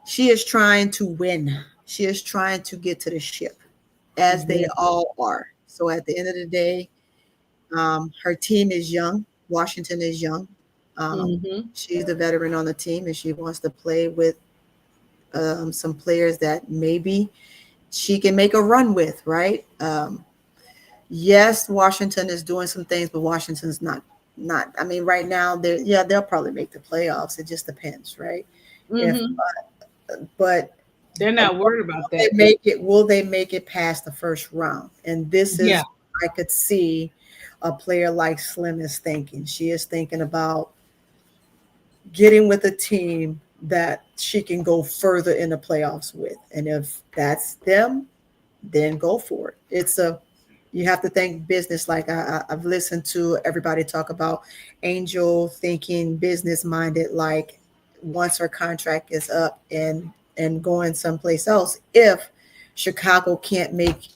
She is trying to win. She is trying to get to the ship, as they all are. So at the end of the day, her team is young. Washington is young. She's the veteran on the team, and she wants to play with some players that maybe she can make a run with, right? Yes, Washington is doing some things, but Washington's not. I mean, right now, they'll probably make the playoffs. It just depends, right? If but they're not worried about that. Will they make it past the first round? And this is I could see a player like Slim is thinking. She is thinking about getting with a team that she can go further in the playoffs with. And if that's them, then go for it. You have to think business. Like I've listened to everybody talk about Angel thinking business minded, like once her contract is up and going someplace else, if Chicago can't make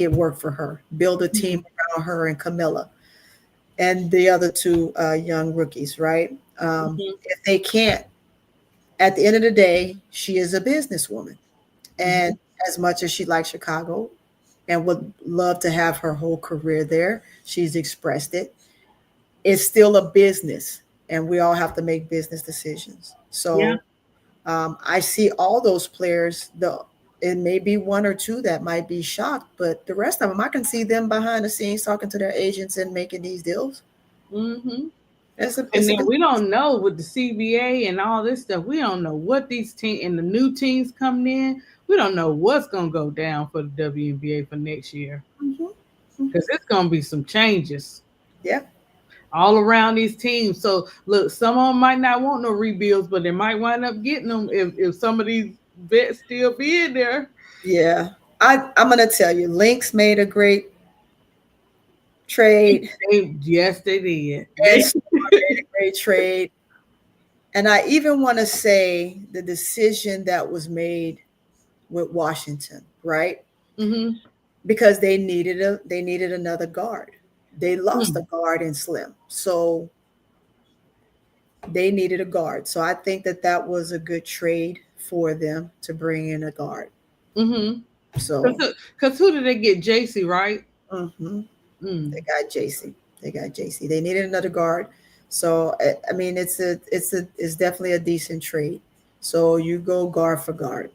it work for her, build a team around her and Camilla and the other two young rookies, right? If they can't, at the end of the day, she is a businesswoman. And as much as she likes Chicago and would love to have her whole career there, she's expressed it. It's still a business, and we all have to make business decisions. So I see all those players, it may be one or two that might be shocked, but the rest of them, I can see them behind the scenes talking to their agents and making these deals. And then we don't know with the CBA and all this stuff. We don't know what these teams and the new teams coming in. We don't know what's going to go down for the WNBA for next year. Because it's going to be some changes. Yeah. All around these teams. So look, some of them might not want no rebuilds, but they might wind up getting them if some of these vets still be in there. Yeah. I'm going to tell you, Lynx made a great trade. Yes, they did. They made a great trade. And I even want to say the decision that was made with Washington, right? Because they needed another guard. They lost a guard in Slim, so they needed a guard. So I think that was a good trade for them to bring in a guard. So because who did they get? JC, right? They got JC. They needed another guard. So I mean, it's definitely a decent trade. So you go guard for guard.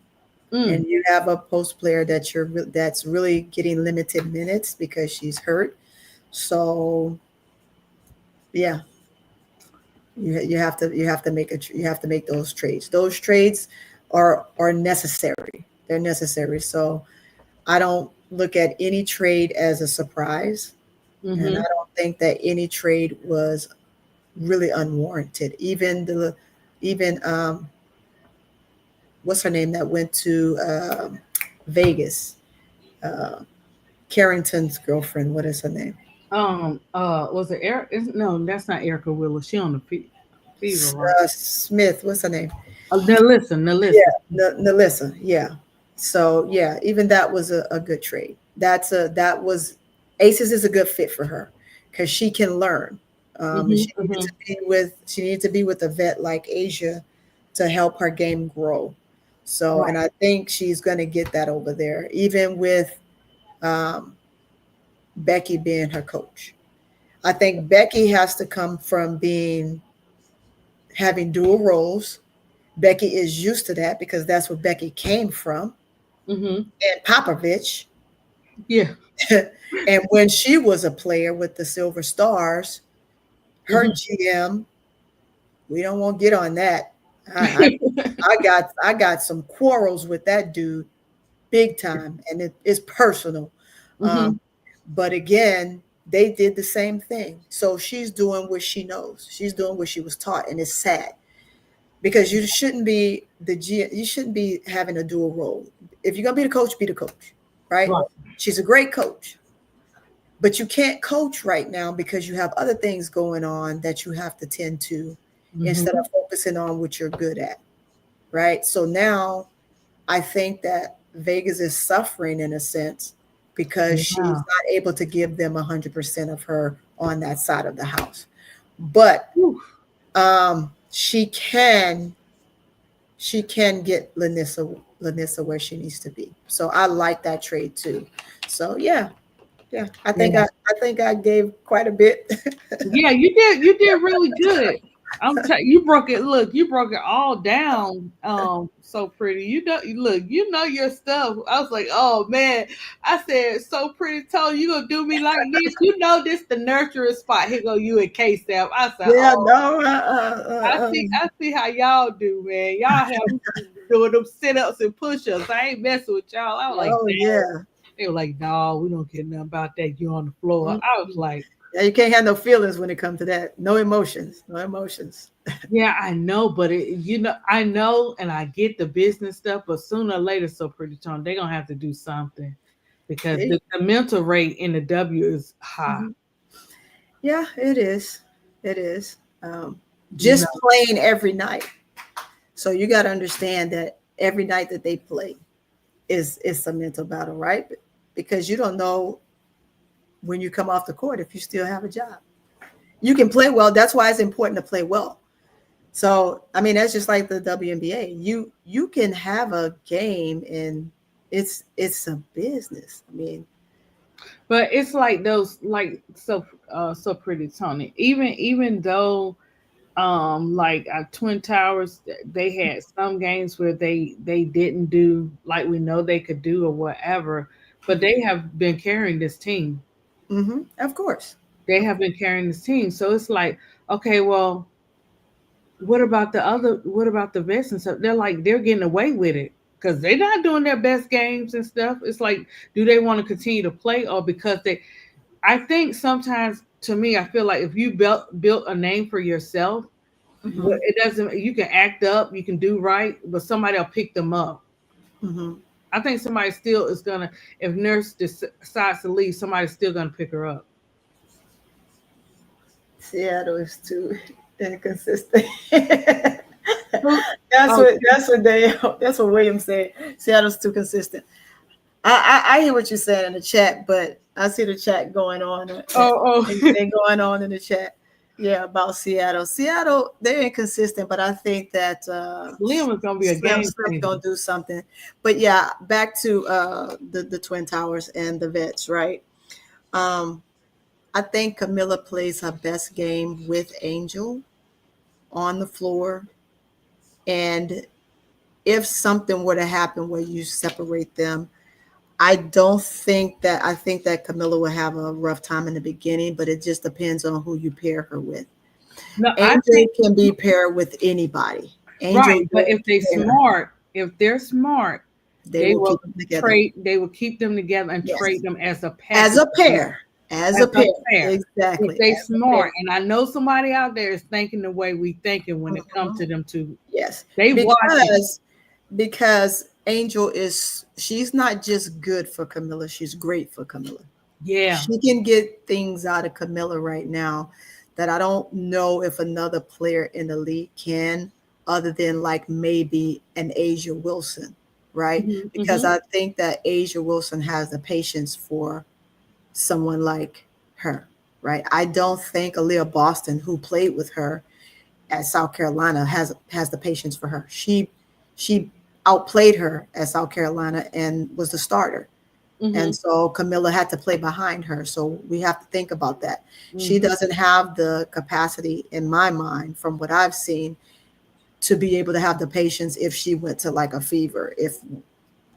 And you have a post player that's really getting limited minutes because she's hurt. So yeah, you have to make those trades. Those trades are necessary. They're necessary. So I don't look at any trade as a surprise, and I don't think that any trade was really unwarranted. Even what's her name that went to Vegas? Carrington's girlfriend. What is her name? Was it Eric? No, that's not Erica Willis. She on the Fever, right? Smith. What's her name? Nalissa. Yeah, Nalissa. Yeah. So yeah, even that was a good trade. Aces is a good fit for her because she can learn. She needs to be with a vet like Asia to help her game grow. So, and I think she's going to get that over there, even with Becky being her coach. I think Becky has to come from having dual roles. Becky is used to that because that's where Becky came from. And Popovich. Yeah. And when she was a player with the Silver Stars, her GM, we don't want to get on that. I got some quarrels with that dude big time, and it's personal. But again, they did the same thing. So she's doing what she knows. She's doing what she was taught, and it's sad because you shouldn't be you shouldn't be having a dual role. If you're gonna be the coach, be the coach, right? She's a great coach, but you can't coach right now because you have other things going on that you have to tend to instead of focusing on what you're good at, right? So now I think that Vegas is suffering in a sense because she's not able to give them 100% of her on that side of the house. But she can get Lanissa where she needs to be. So I like that trade too. So yeah. I think I gave quite a bit. Yeah, you did really good. You broke it. Look, you broke it all down. So pretty. You know your stuff. I was like, oh man. I said, so pretty, Tony, you gonna do me like this? You know this the nurturing spot. Here go you and KEYSHA. I said, I see how y'all do, man. Y'all have doing them sit-ups and push-ups. I ain't messing with y'all. I was like, yeah. They were like, no, we don't care nothing about that. You on the floor. Mm-hmm. I was like, yeah, you can't have no feelings when it comes to that. No emotions. Yeah, I know, but I know, and I get the business stuff, but sooner or later, so pretty Tony, they're gonna have to do something because the mental rate in the W is high. Mm-hmm. Yeah, it is. It is. Just playing every night. So you got to understand that every night that they play is a mental battle, right? Because you don't know when you come off the court if you still have a job. You can play well. That's why it's important to play well. So, I mean, that's just like the WNBA. You can have a game and it's a business. I mean, but it's like those, like so pretty Tony. Even though like Twin Towers, they had some games where they didn't do like we know they could do or whatever, but they have been carrying this team. Mm-hmm. Of course. They have been carrying this team. So it's like, okay, well, what about the vets and stuff? They're getting away with it because they're not doing their best games and stuff. It's like, do they want to continue to play or because I think sometimes, to me, I feel like if you built a name for yourself, it doesn't, you can act up, you can do right, but somebody will pick them up. Mm-hmm. I think somebody still is gonna, if Nurse decides to leave, somebody's still gonna pick her up. Seattle is too inconsistent. That's what William said. Seattle's too consistent. I hear what you're saying in the chat, but I see the chat going on. And going on in the chat. Yeah, about Seattle. Seattle, they're inconsistent, but I think that Liam is gonna be a game changer. Gonna do something. But yeah, back to the Twin Towers and the vets, right? I think Camilla plays her best game with Angel on the floor. And if something were to happen where you separate them, I think that Camilla will have a rough time in the beginning, but it just depends on who you pair her with. No, Angel can be paired with anybody. Angel, right, but if they're smart, they will keep them together and trade them as a pair. As a pair. Exactly. If they smart. And I know somebody out there is thinking the way we thinking when it comes to them too. Yes. They because Angel she's not just good for Camilla, she's great for Camilla. Yeah. She can get things out of Camilla right now that I don't know if another player in the league can, other than like maybe an Asia Wilson, right? Mm-hmm. Because I think that Asia Wilson has the patience for someone like her, right? I don't think Aaliyah Boston, who played with her at South Carolina, has the patience for her. She outplayed her at South Carolina and was the starter. Mm-hmm. And so Camilla had to play behind her. So we have to think about that. Mm-hmm. She doesn't have the capacity, in my mind, from what I've seen, to be able to have the patience if she went to like a fever, if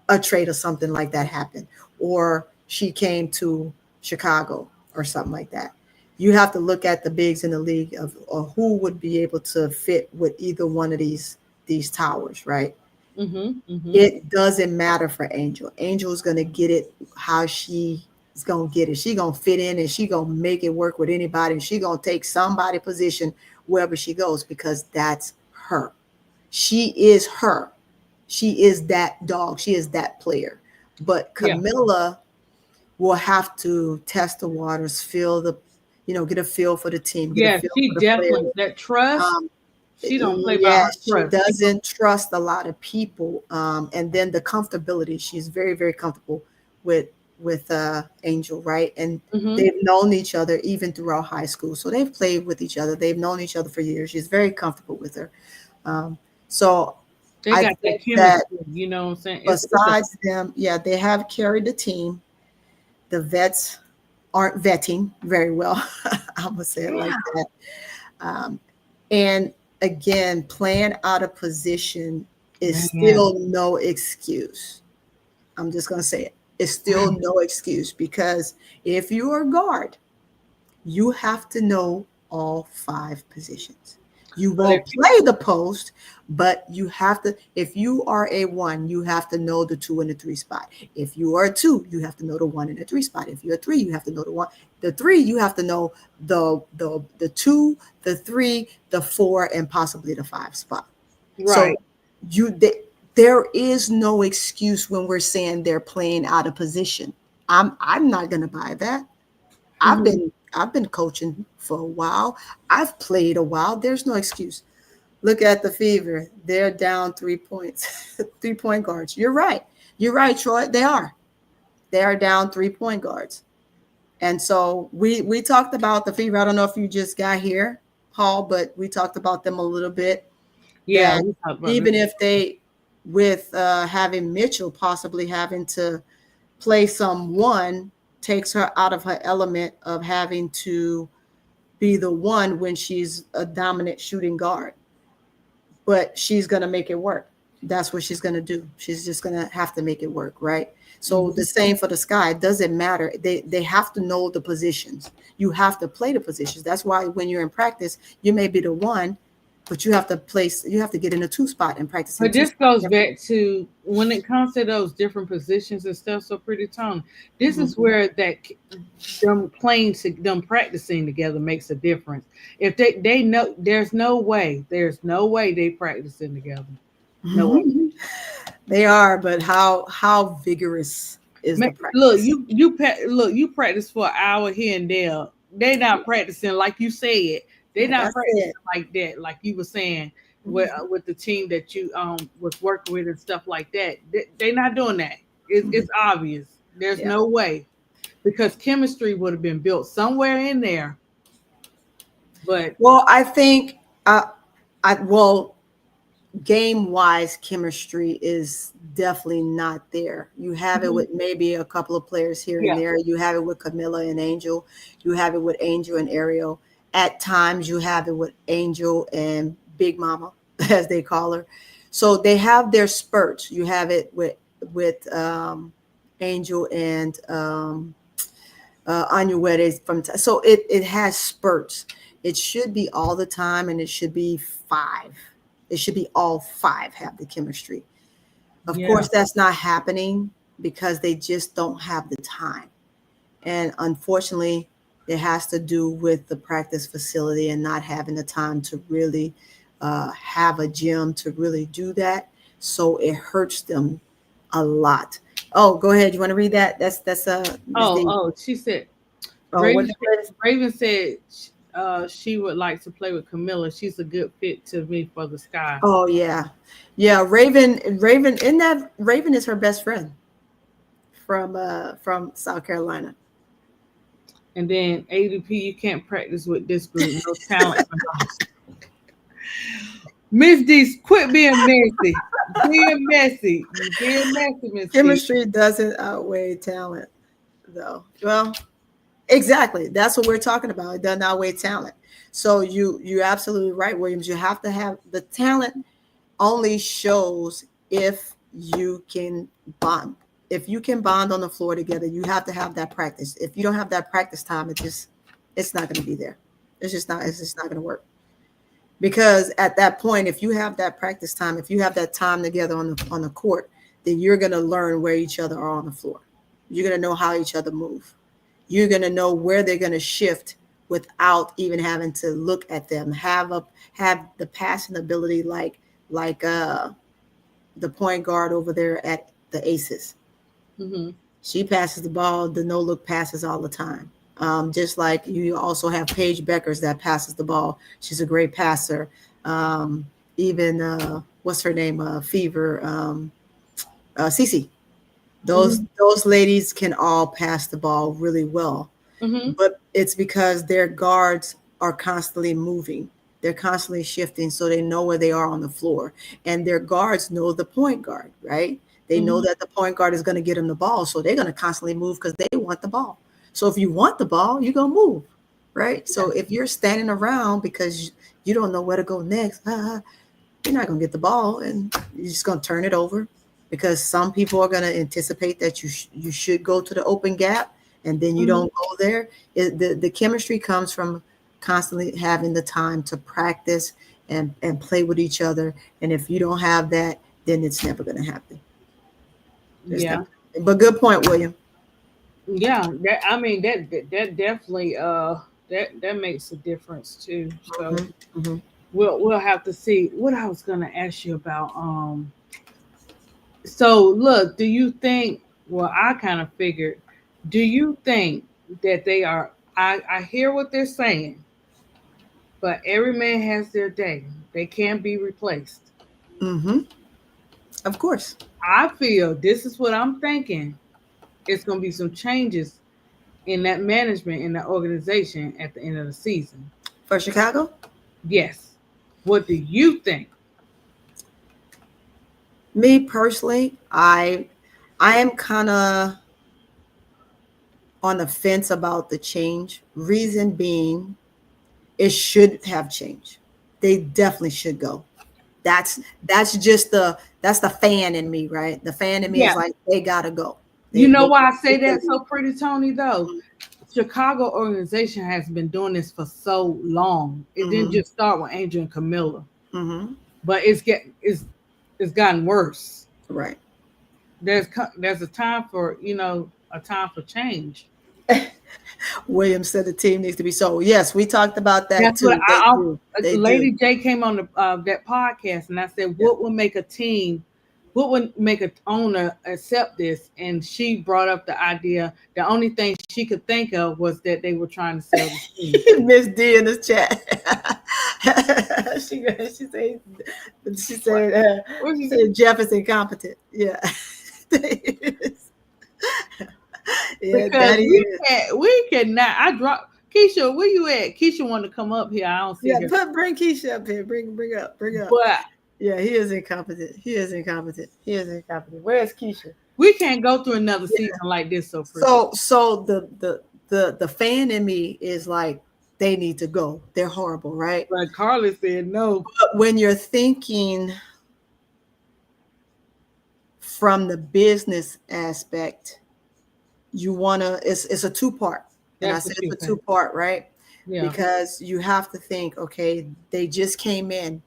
a trade or something like that happened, or she came to Chicago or something like that. You have to look at the bigs in the league of who would be able to fit with either one of these towers, right? Mm-hmm, mm-hmm. It doesn't matter for Angel. Angel is going to get it how she is going to get it. She's going to fit in and she's going to make it work with anybody. And she's going to take somebody's position wherever she goes because that's her. She is her. She is that dog. She is that player. But Camilla will have to test the waters, get a feel for the team. Yeah, she definitely, that trust. She don't play by her trust. She doesn't trust a lot of people. And then the comfortability. She's very, very comfortable with Angel, right? And they've known each other even throughout high school. So they've played with each other. They've known each other for years. She's very comfortable with her. So They I got that think chemistry, that you know what I'm saying? besides them, yeah, they have carried the team. The vets aren't vetting very well. I'm gonna say it like that. And again, playing out of position is still no excuse. I'm just gonna say it. It's still no excuse, because if you are a guard, you have to know all 5 positions. You won't play the post, but you have to. If you are a 1, you have to know the 2 and the 3 spot. If you are a 2, you have to know the 1 and the 3 spot. If you're a 3, you have to know the 1. The 3, you have to know the 2, the 3, the 4, and possibly the 5 spot. Right. So there is no excuse when we're saying they're playing out of position. I'm not gonna buy that. I've been coaching for a while. I've played a while. There's no excuse. Look at the Fever. They're down 3 points. 3-point guards. You're right. You're right, Troy. They are. They are down 3-point guards. And so we talked about the Fever. I don't know if you just got here, Paul, but we talked about them a little bit. Yeah. Even if they, with having Mitchell possibly having to play someone, takes her out of her element of having to be the 1 when she's a dominant shooting guard. But she's going to make it work. That's what she's going to do. She's just going to have to make it work, right? So the same for the Sky. It doesn't matter. They have to know the positions. You have to play the positions. That's why when you're in practice, you may be the 1, but you have to get in a 2 spot and practice. But this goes back to when it comes to those different positions and stuff. So Pretty Tone, this is where them practicing together makes a difference. If they know, there's no way they practicing together. No way. They are, but how vigorous is the practice? Look, you practice for an hour here and there. They not practicing like you said. They're not practicing like that, like you were saying, with the team that you was working with and stuff like that. They're not doing that. It's obvious. There's no way, because chemistry would have been built somewhere in there. But I think game-wise, chemistry is definitely not there. You have it with maybe a couple of players here and there. You have it with Camilla and Angel. You have it with Angel and Ariel. At times, you have it with Angel and Big Mama, as they call her. So they have their spurts. You have it with Angel and Anuedes. So it has spurts. It should be all the time, and it should be 5. It should be all 5 have the chemistry. Of course, that's not happening because they just don't have the time. And unfortunately, it has to do with the practice facility and not having the time to really have a gym to really do that. So it hurts them a lot. Oh, go ahead. You want to read that? That's she said. Raven said she would like to play with Camilla. She's a good fit to me for the Sky. Oh yeah. Raven is her best friend from South Carolina. And then ADP, you can't practice with this group. No talent. Miss D, quit being messy. Being messy, Miss Chemistry doesn't outweigh talent, though. Well, exactly. That's what we're talking about. It doesn't outweigh talent. So you're absolutely right, Williams. You have to have the talent. Only shows if you can bond. If you can bond on the floor together, you have to have that practice. If you don't have that practice time, it's not going to be there. It's just not going to work. Because at that point, if you have that practice time, if you have that time together on the court, then you're going to learn where each other are on the floor. You're going to know how each other move. You're going to know where they're going to shift without even having to look at them. Have the passing ability like the point guard over there at the Aces. Mm-hmm. She passes the ball, the no-look passes all the time. Just like you also have Paige Beckers that passes the ball. She's a great passer. Even what's her name? Fever. Cece. Those ladies can all pass the ball really well, but it's because their guards are constantly moving. They're constantly shifting, so they know where they are on the floor. And their guards know the point guard, right? They know that the point guard is going to get them the ball, so they're going to constantly move because they want the ball. So if you want the ball, you're going to move, right? So if you're standing around because you don't know where to go next, you're not going to get the ball, and you're just going to turn it over. Because some people are going to anticipate that you should go to the open gap, and then you don't go there. The chemistry comes from constantly having the time to practice and play with each other. And if you don't have that, then it's never going to happen. But good point, William. Yeah, that definitely that makes a difference too. So we'll have to see. What I was going to ask you about. So look, do you think, well, I kind of figured, do you think that they are, I hear what they're saying, but every man has their day. They can't be replaced. Of course. I feel, this is what I'm thinking, it's going to be some changes in that management, in the organization at the end of the season. For Chicago? Yes. What do you think? Me personally, I am kind of on the fence about the change. Reason being, it should have changed. They definitely should go. That's just the fan in me, right? The fan in me is like, they gotta go. You know why I say that so pretty, Tony, though? Chicago organization has been doing this for so long. It didn't just start with Angel and Camilla. But it's gotten worse. Right. There's a time for, a time for change. William said the team needs to be sold. Yes, we talked about that. That's too. what Lady J came on that podcast, and I said, what would make a team, what would make an owner accept this? And she brought up the idea. The only thing she could think of was that they were trying to sell the team. Miss D in the chat. she said Jeff is incompetent. Yeah. Yeah, because we cannot. I dropped KEYSHA. Where you at? KEYSHA wanted to come up here. I don't see her. Bring KEYSHA up here. Bring up. But yeah, he is incompetent. Where is KEYSHA? We can't go through another season like this. So the fan in me is like, they need to go. They're horrible, right? Like Carly said, no. But when you're thinking from the business aspect, you wanna, it's a two-part. And I said it's a two-part, right? Yeah. Because you have to think, okay, they just came in.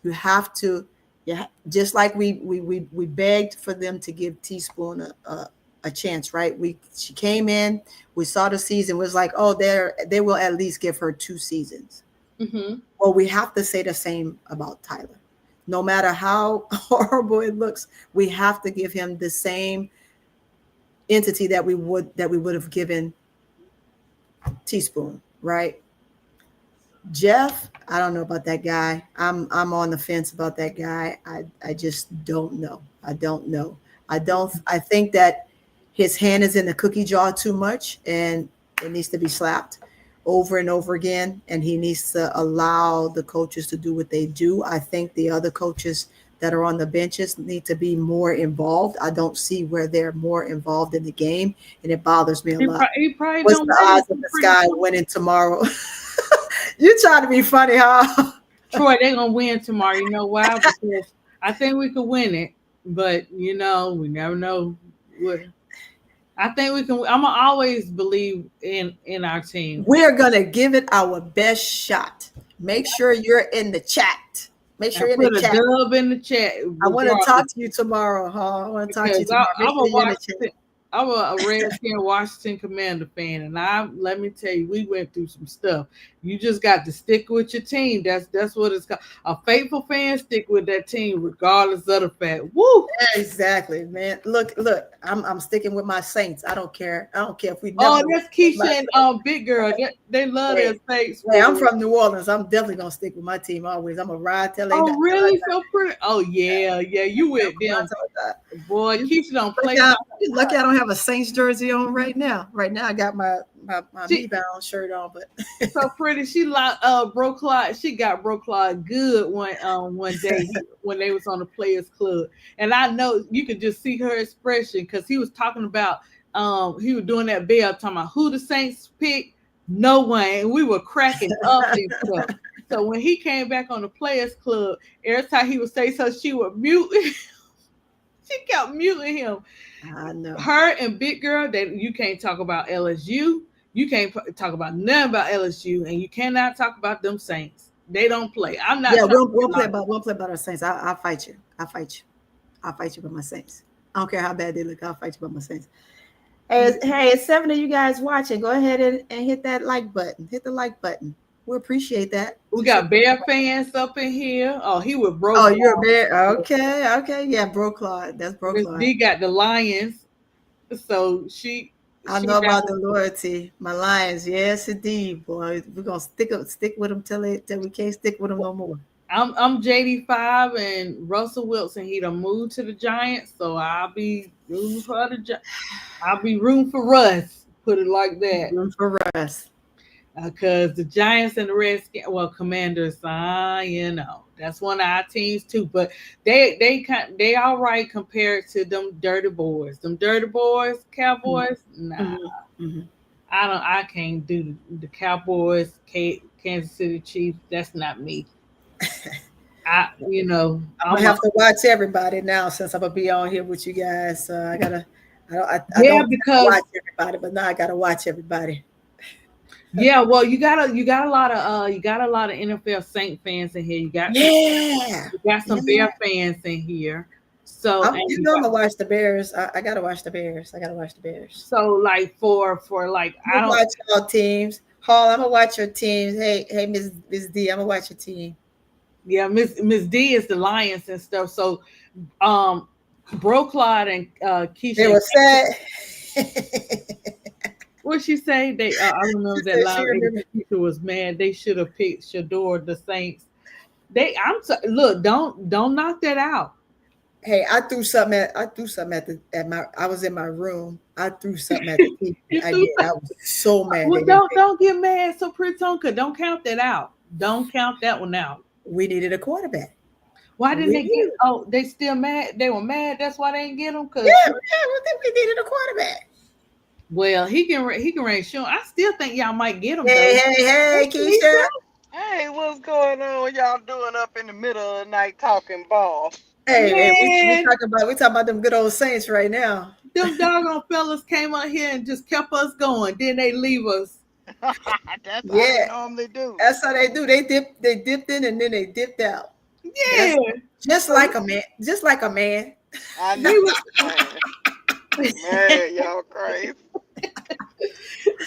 You have to, just like we begged for them to give Teaspoon a chance, right? She came in, we saw the season, was like, oh, they will at least give her 2 seasons. Well, we have to say the same about Tyler. No matter how horrible it looks, we have to give him the same entity that we would have given Teaspoon, right? Jeff, I don't know about that guy. I'm on the fence about that guy. I just don't know. I think that his hand is in the cookie jar too much, and it needs to be slapped over and over again, and he needs to allow the coaches to do what they do. I think the other coaches that are on the benches need to be more involved. I don't see where they're more involved in the game, and it bothers me a lot. What's the odds of this guy winning tomorrow? You trying to be funny, huh? Troy, they're going to win tomorrow. You know why? Because I think we could win it, but, we never know. I think we can. I'm going to always believe in our team. We're going to give it our best shot. Make sure you're in the chat. Make sure you're in the chat. Put a dub in the chat. I want to talk to you tomorrow, huh? I want to talk to you tomorrow. I'm a Redskin Washington Commander fan, and let me tell you, we went through some stuff. You just got to stick with your team. That's what it's called. A faithful fan stick with that team regardless of the fact. Woo! Exactly, man. Look, I'm sticking with my Saints. I don't care if we. That's KEYSHA and Big Girl. They love their Saints. Hey, I'm from New Orleans. I'm definitely gonna stick with my team always. I'm a ride till they. Oh, really? So pretty. Oh yeah. You with them. Boy, Keisha don't play. Lucky I don't have a Saints jersey on right now. Right now I got my me-bound shirt on, but so pretty. She like Bro Clyde. She got Bro Clyde good one day when they was on the Players Club, and I know you could just see her expression because he was talking about he was doing that bell talking about who the Saints pick. No one, and we were cracking up and stuff. So when he came back on the Players Club, every time he would say so, she would mute. She kept muting him. I know. Her and Big Girl, you can't talk about LSU. You can't talk about nothing about LSU, and you cannot talk about them Saints. They don't play. I'm not. Yeah, we'll play about our Saints. I'll fight you. I'll fight you about my Saints. I don't care how bad they look. I'll fight you about my Saints. Hey, it's 7 of you guys watching. Go ahead and hit that like button. Hit the like button. We appreciate that. We got Bear fans up in here. Oh, he was Bro. Oh, you're a Bear. Okay. Yeah, Bro Claude. That's Bro Claude. D got the Lions. So I know about the loyalty. My Lions, yes, indeed, boy. We're gonna stick with them till we can't stick with them no more. I'm JD5 and Russell Wilson. He done moved to the Giants, so I'll be rooting for I'll be rooting for Russ. Put it like that. Rooting for Russ. Because the Giants and the Redskins, Commanders, that's one of our teams too. But they all right compared to them dirty boys. Them dirty boys, Cowboys, nah. Mm-hmm. I can't do the Cowboys, Kansas City Chiefs. That's not me. I'm gonna have to watch everybody now since I'm gonna be on here with you guys. So I don't watch everybody, but now I gotta watch everybody. Yeah, well, you got a lot of NFL Saint fans in here. You got some Bear fans in here. So I'm gonna watch the Bears. I gotta watch the Bears. So like for like I don't watch all teams. Hall, I'm gonna watch your teams. Hey, Miss D, I'm gonna watch your team. Yeah, Miss D is the Lions and stuff. So Bro Clyde and KEYSHA. They were sad. What she say? I remember that loud. KEYSHA was mad. They should have picked Shador, the Saints. Look, don't knock that out. Hey, I threw something I was in my room. I threw something at the people. I was so mad. Well, don't get mad, so pretty Tonka. Don't count that out. Don't count that one out. We needed a quarterback. Why didn't they get? Oh, they still mad. They were mad. That's why they didn't get him. We needed a quarterback. Well, he can rain show. I still think y'all might get him. Hey, KEYSHA. Hey, what's going on? Y'all doing up in the middle of the night talking ball? Hey, we talking about them good old Saints right now. Them doggone fellas came out here and just kept us going. Then they leave us. That's how they normally do. That's how they do. They dipped in and then they dipped out. Yeah, just like a man. I know. Man, y'all crazy.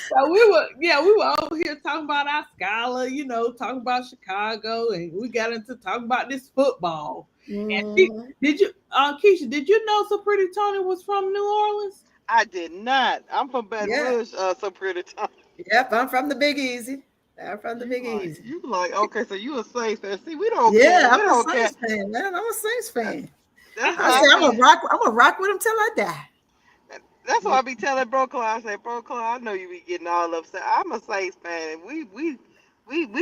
So we were over here talking about our Skylar, talking about Chicago, and we got into talking about this football. Mm-hmm. And KEYSHA, did you know So Pretty Tony was from New Orleans? I did not. I'm from Baton Rouge, So Pretty Tony. Yep, I'm from the Big Easy. Easy. You like, okay, so you a Saints fan. See, we don't care. I'm a Saints fan, man. I'm a Saints fan. I'm gonna rock with him till I die. That's why I be telling Bro Clyde, I say, Bro Clyde, I know you be getting all upset. I'm a Saints fan. We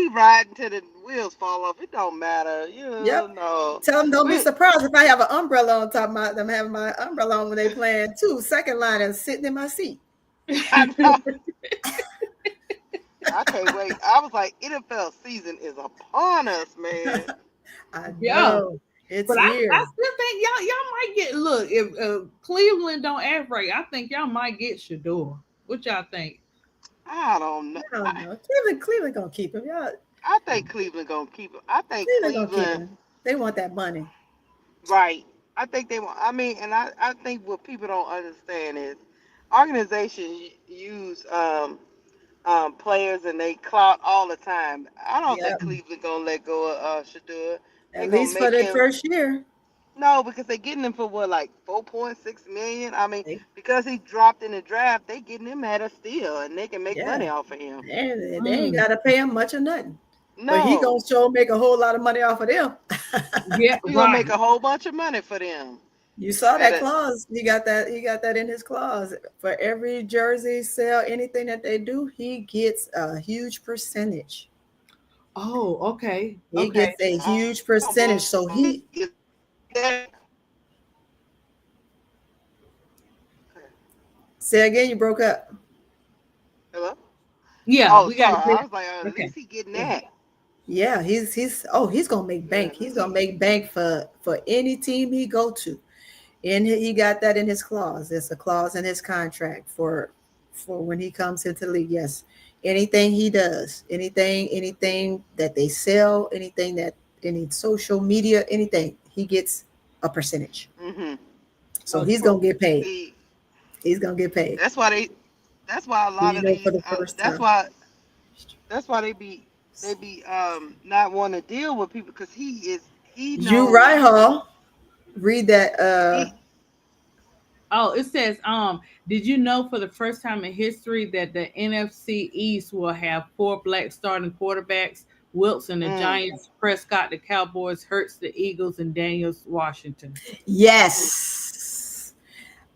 ride until the wheels fall off. It don't matter. Know. Tell them don't be surprised if I have an umbrella on top of them having my umbrella on when they playing too. Second line and sitting in my seat. I know. I can't wait. I was like, NFL season is upon us, man. I know. It's here. I still think y'all might get. Look, if Cleveland don't act right, I think y'all might get Shador. What y'all think? I don't know. Cleveland gonna keep him. Y'all. I think Cleveland gonna keep him. I think Cleveland gonna keep him. They want that money. Right. I think they want. I mean, and I think what people don't understand is organizations use players and they clout all the time. I don't think Cleveland gonna let go of Shador. At least for their first year. No, because they're getting him for what, like $4.6 million. I mean, because he dropped in the draft, they getting him at a steal, and they can make money off of him. They ain't gotta pay him much or nothing. No, but he gonna make a whole lot of money off of them. He gonna make a whole bunch of money for them. You saw that clause. He got that in his clause. For every jersey sale, anything that they do, he gets a huge percentage. Oh, okay. He gets a huge percentage. So he say again, you broke up. Hello? Yeah, Oh, we sorry. got I was like, at least he getting that. Yeah, he's gonna make bank. He's gonna make bank for any team he go to. And he got that in his clause. There's a clause in his contract for when he comes into the league. Yes. Anything he does, anything that they sell, anything that any social media, anything, he gets a percentage. Mm-hmm. So he's gonna get paid. He's gonna get paid. That's why a lot of these for the first that's time. why they be not wanting to deal with people, because he knows. You right, Hall. Read that. Oh, it says, did you know for the first time in history that the NFC East will have 4 black starting quarterbacks? Wilson, the Giants, Prescott, the Cowboys, Hurts, the Eagles, and Daniels, Washington. Yes.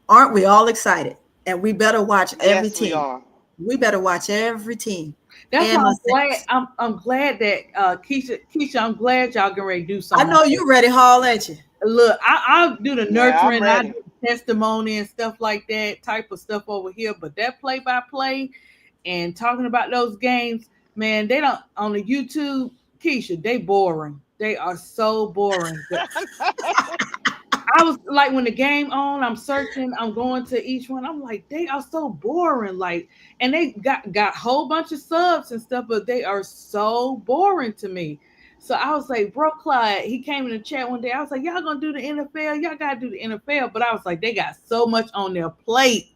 Aren't we all excited? And we better watch every team. We are. We better watch every team. That's why I'm glad that KEYSHA, I'm glad y'all getting ready to do something. I know you ready, Hall, ain't you? Look, I'll do the nurturing, I do the testimony and stuff like that type of stuff over here. But that play-by-play and talking about those games, man, they don't on the YouTube, KEYSHA, they boring. They are so boring. I was like, when the game on, I'm searching, I'm going to each one. I'm like, they are so boring. Like, and they got a whole bunch of subs and stuff, but they are so boring to me. So I was like, bro, Clyde, he came in the chat one day. I was like, y'all gonna do the NFL? Y'all gotta do the NFL. But I was like, they got so much on their plate.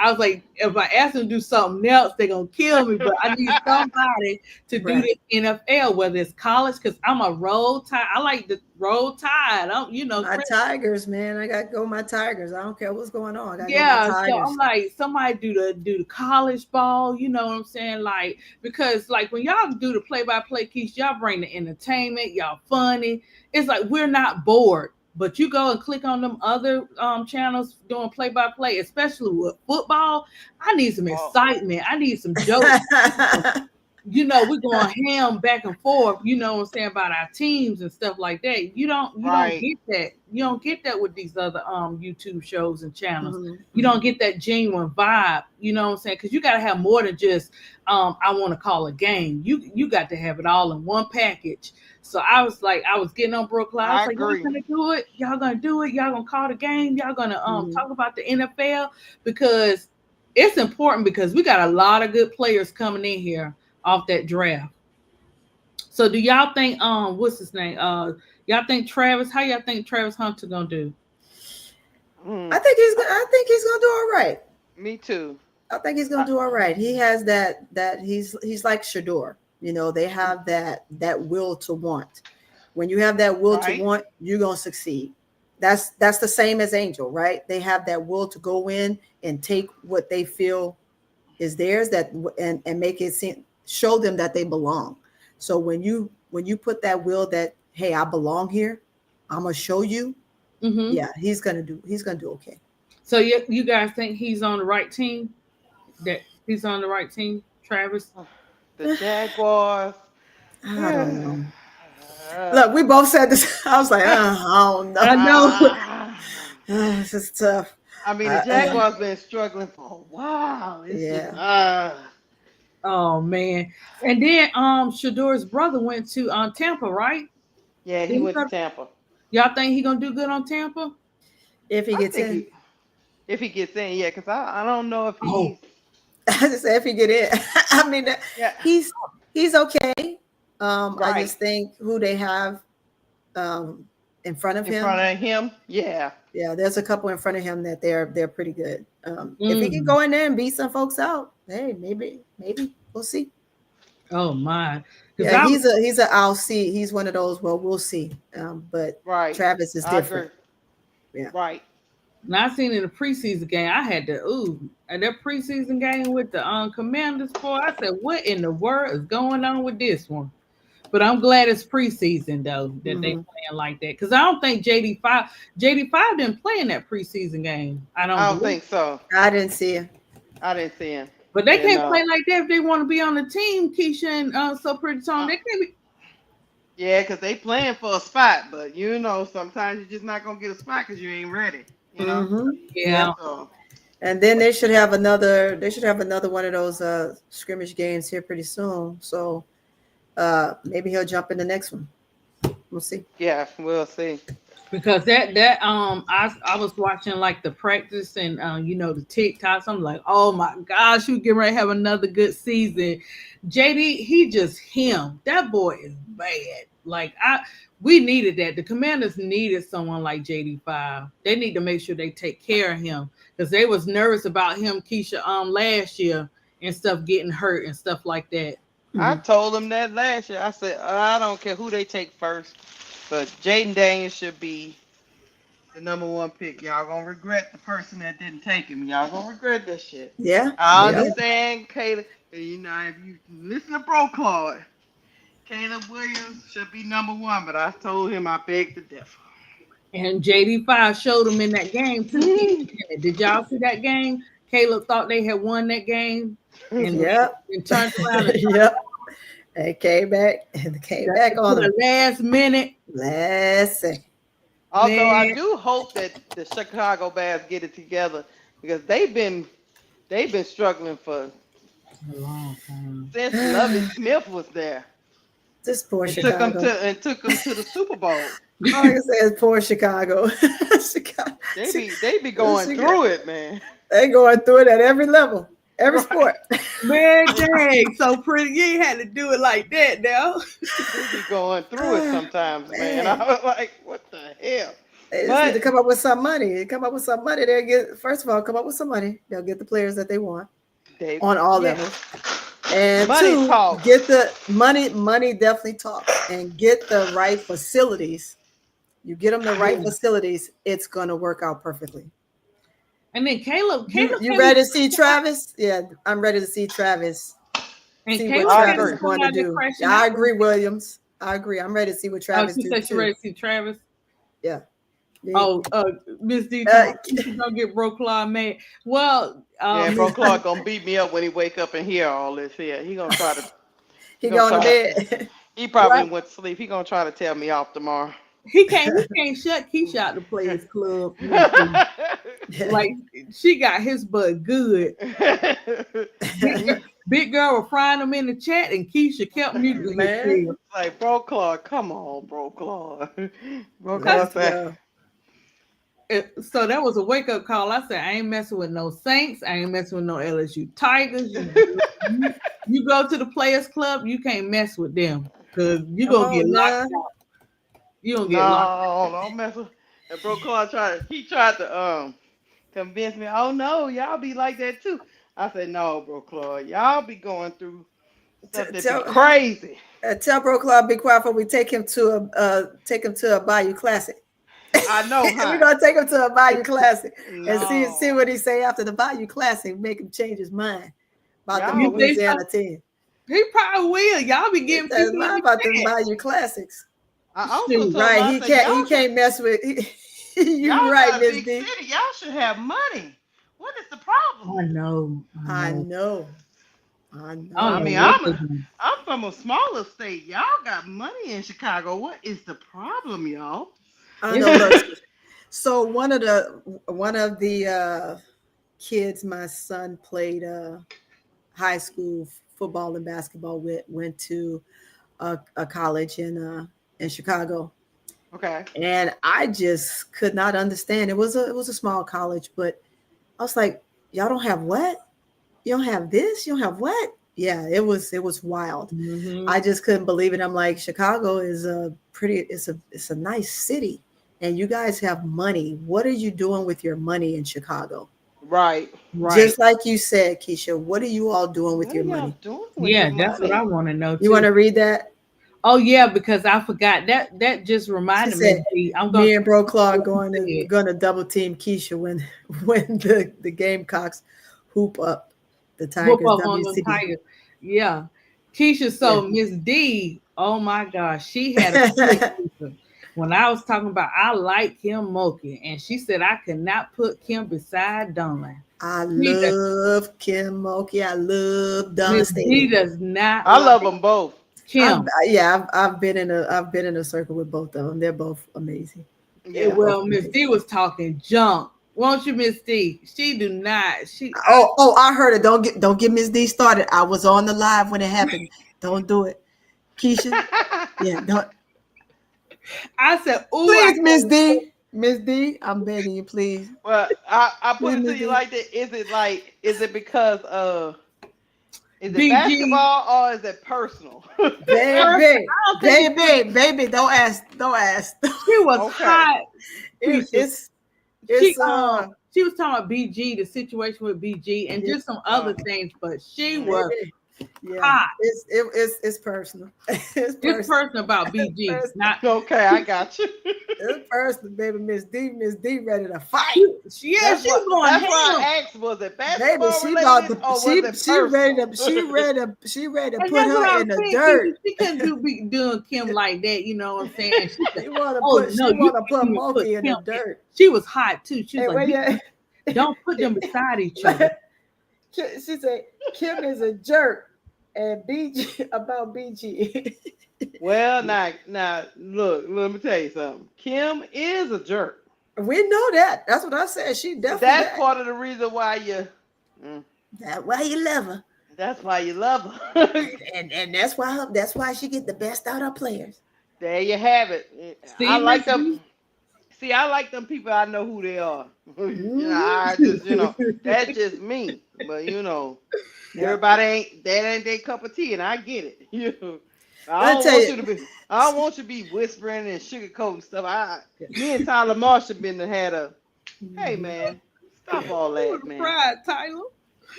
I was like, if I ask them to do something else, they're gonna kill me. But I need somebody to do the NFL, whether it's college, because I'm a roll tide. I like the roll tide. My Tigers, man. I gotta go my Tigers. I don't care what's going on. I gotta go my Tigers. So I'm like, somebody do the college ball, you know what I'm saying? Like, because like when y'all do the play-by-play, Keys, y'all bring the entertainment, y'all funny. It's like we're not bored. But you go and click on them other channels doing play-by-play, especially with football. I need some excitement. I need some jokes. We're going ham back and forth, you know what I'm saying, about our teams and stuff like that. You don't get that. You don't get that with these other YouTube shows and channels. Mm-hmm. You don't get that genuine vibe, you know what I'm saying? Because you got to have more than just I want to call a game. You got to have it all in one package. So I was getting on Brooklyn. I was like, y'all gonna do it? Y'all gonna do it? Y'all gonna call the game? Y'all gonna talk about the NFL? Because it's important, because we got a lot of good players coming in here off that draft. So do y'all think what's his name? Y'all think Travis, how y'all think Travis Hunter gonna do? I think he's gonna do all right. Me too. I think he's gonna do all right. He has that he's like Shador. You know, they have that will to want. When you have that will to want, you're gonna succeed. That's the same as Angel, right? They have that will to go in and take what they feel is theirs, and make it show them that they belong. So when you put that will that, hey, I belong here, I'm gonna show you. Mm-hmm. Yeah, he's gonna do okay. So you guys think he's on the right team? That he's on the right team, Travis? The Jaguars. I don't know. Look, we both said this. I was like, I don't know. I know. This is tough. I mean, the Jaguars been struggling for a while. Oh man. And then Shador's brother went to Tampa, right? Yeah, he went to Tampa. Y'all think he gonna do good on Tampa? If he gets in. If he gets in, yeah, because I don't know if he's I just say if he get in. I mean, he's okay. I just think who they have in front of him. Yeah. Yeah, there's a couple in front of him that they're pretty good. If he can go in there and beat some folks out, hey, maybe we'll see. Oh my! Yeah, he's a I'll see. He's one of those. Well, we'll see. But Travis is different. Yeah. Right. Now I seen in the preseason game, I had to at that preseason game with the Commanders for. I said, what in the world is going on with this one? But I'm glad it's preseason though that they playing like that because I don't think JD5 didn't play in that preseason game. I don't think so. I didn't see it. I didn't see him. But they can't play like that if they want to be on the team. Keysha and So Pretty Tone, they can't be. Yeah, because they playing for a spot, but you know sometimes you're just not gonna get a spot because you ain't ready. You know. Yeah. So. And then they should have another. They should have another one of those scrimmage games here pretty soon. So maybe he'll jump in the next one. We'll see. Yeah, we'll see. Because I was watching like the practice and you know the TikToks. I'm like, oh my gosh, we get ready to have another good season. JD, he just him. That boy is bad. Like we needed that. The Commanders needed someone like JD5. They need to make sure they take care of him because they was nervous about him, Keysha, last year and stuff getting hurt and stuff like that. I told him that last year. I said, I don't care who they take first, but Jaden Daniels should be the #1 pick. Y'all gonna regret the person that didn't take him. Y'all gonna regret that shit. Yeah. I understand, Caleb. You know, if you listen to Bro Claude, Caleb Williams should be #1, but I told him I begged to differ. And JD5 showed him in that game too. Did y'all see that game? Caleb thought they had won that game. And turned around. And came back on the last minute. Last second. Although I do hope that the Chicago Bears get it together because they've been struggling for a long time since Lovie Smith was there. This poor Chicago. Took them to the Super Bowl. All I can say is poor Chicago. Chicago. They be going through it, man. They going through it at every level. Every sport. Man, dang. So Pretty, you ain't had to do it like that now. They be going through it sometimes, man. I was like, what the hell? They just need to come up with some money. They'll get, first of all, come up with some money. They'll get the players that they want on all levels. And money talks. Get the money definitely talks. And get the right facilities. You get them the right facilities, it's going to work out perfectly. And then Caleb, you ready to see Travis? Yeah, I'm ready to see Travis. And see Caleb what Travis is going to do. Yeah, I agree, Williams. I agree. I'm ready to see what Travis do. She ready to see Travis? Yeah. Oh, Miss D, you gonna get Bro Claude mad. Well, Bro Claude gonna beat me up when he wake up and hear all this here. He gonna try to. He going to bed. He probably went to sleep. He gonna try to tell me off tomorrow. He can't shut KEYSHA out the Players Club. Like she got his butt good. Big girl was frying him in the chat, and KEYSHA kept muting man. Like Bro Claude, come on, Bro Claude. Bro Claude said. So that was a wake up call. I said, I ain't messing with no Saints. I ain't messing with no LSU Tigers. You go to the Players Club, you can't mess with them because you gonna get locked out. You don't get locked. No, don't mess with. And Bro Claude tried to convince me. Oh no, y'all be like that too. I said no, Bro Claude, y'all be going through stuff that be crazy. Tell Bro Claude be quiet before we take him to a Bayou Classic. I know. Huh? We're gonna take him to a Bayou Classic and see what he say after the Bayou Classic. Make him change his mind about the Louisiana team. He probably will. Y'all be getting people about the Bayou Classics. Right, he can't mess with. You're right, Miss D. Y'all should have money. What is the problem? I know. I mean, I'm from a smaller state. Y'all got money in Chicago. What is the problem, y'all? I know. So one of the kids my son played high school football and basketball with went to a college in Chicago. Okay. And I just could not understand. It was a small college, but I was like, y'all don't have what? You don't have this? You don't have what? Yeah, it was wild. Mm-hmm. I just couldn't believe it. I'm like, Chicago is it's a nice city, and you guys have money. What are you doing with your money in Chicago? Right. Just like you said, KEYSHA, what are you all doing with your money? That's what I want to know too. You want to read that? Oh yeah, because I forgot that just reminded me. Me and Bro Claude going to double team KEYSHA when the Gamecocks hoop up the Tigers. Yeah, Keysha, so Miss D, oh my gosh, she had a clip when I was talking about I like Kim Mulkey, and she said I could not put Kim beside Dawn. I love Kim Mulkey. I love Dawn Miss D Staley. does not. I love them both. Kim. I've been in a circle with both of them. They're both amazing. Yeah. Well, Miss D was talking junk. Won't you, Miss D? She do not. I heard it. Don't get Miss D started. I was on the live when it happened. Don't do it, Keysha. Yeah, don't. I said, "Ooh, please, Miss D, Miss D, I'm begging you, please." Well, I put it to you like that. Is it because is it BG. basketball or is it personal? Baby, don't ask. She was hot. She was talking about BG, the situation with BG, and just some other things, but she was hot. It's personal. It's personal about BG. It's not okay. I got you. It's personal, baby. Miss D ready to fight. She's going. That's why I asked, was it basketball related she ready to put her in the dirt. She couldn't be doing Kim like that, you know what I'm saying? She want to put Mulkey in the dirt. She was hot too. She was like, don't put them beside each other. She said Kim is a jerk and BG about BG. Well, now, look, let me tell you something. Kim is a jerk. We know that. That's what I said. She definitely. That's part of the reason why you. That's why you love her. That's why you love her. and that's why she get the best out of players. There you have it. I like them. See, I like them people. I know who they are. I just, that's just me. But everybody ain't their cup of tea, and I get it. I don't want you to be whispering and sugarcoating stuff. Me and Tyler Marshall had a. Hey man, stop all that, man. Pride, Tyler.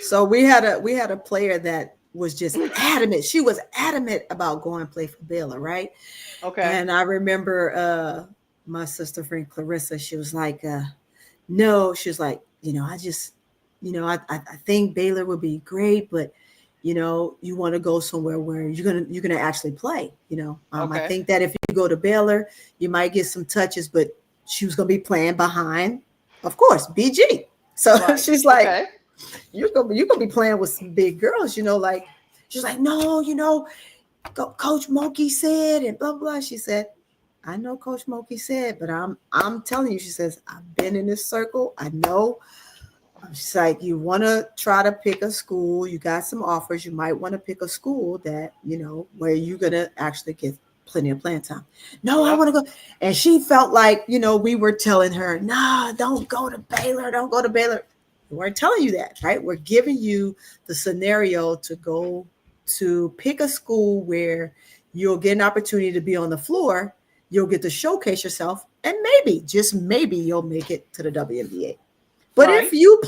So we had a player that was just adamant. She was adamant about going to play for Baylor, right? Okay. And I remember my sister friend Clarissa. She was like, no. She was like, I just, I think Baylor would be great, but you want to go somewhere where you're gonna actually play. Okay. I think that if you go to Baylor, you might get some touches, but she was gonna be playing behind, of course, BG. So she's like, okay. you're gonna be playing with some big girls. She's like, no, Coach Mulkey said, and blah blah. She said, I know Coach Mulkey said, but I'm telling you, she says, I've been in this circle. I know. She's like, you want to try to pick a school. You got some offers. You might want to pick a school that, where you're going to actually get plenty of playing time. No, I want to go. And she felt like, we were telling her, nah, don't go to Baylor. Don't go to Baylor. We weren't telling you that, right? We're giving you the scenario to go to pick a school where you'll get an opportunity to be on the floor. You'll get to showcase yourself. And maybe, just maybe, you'll make it to the WNBA. But if you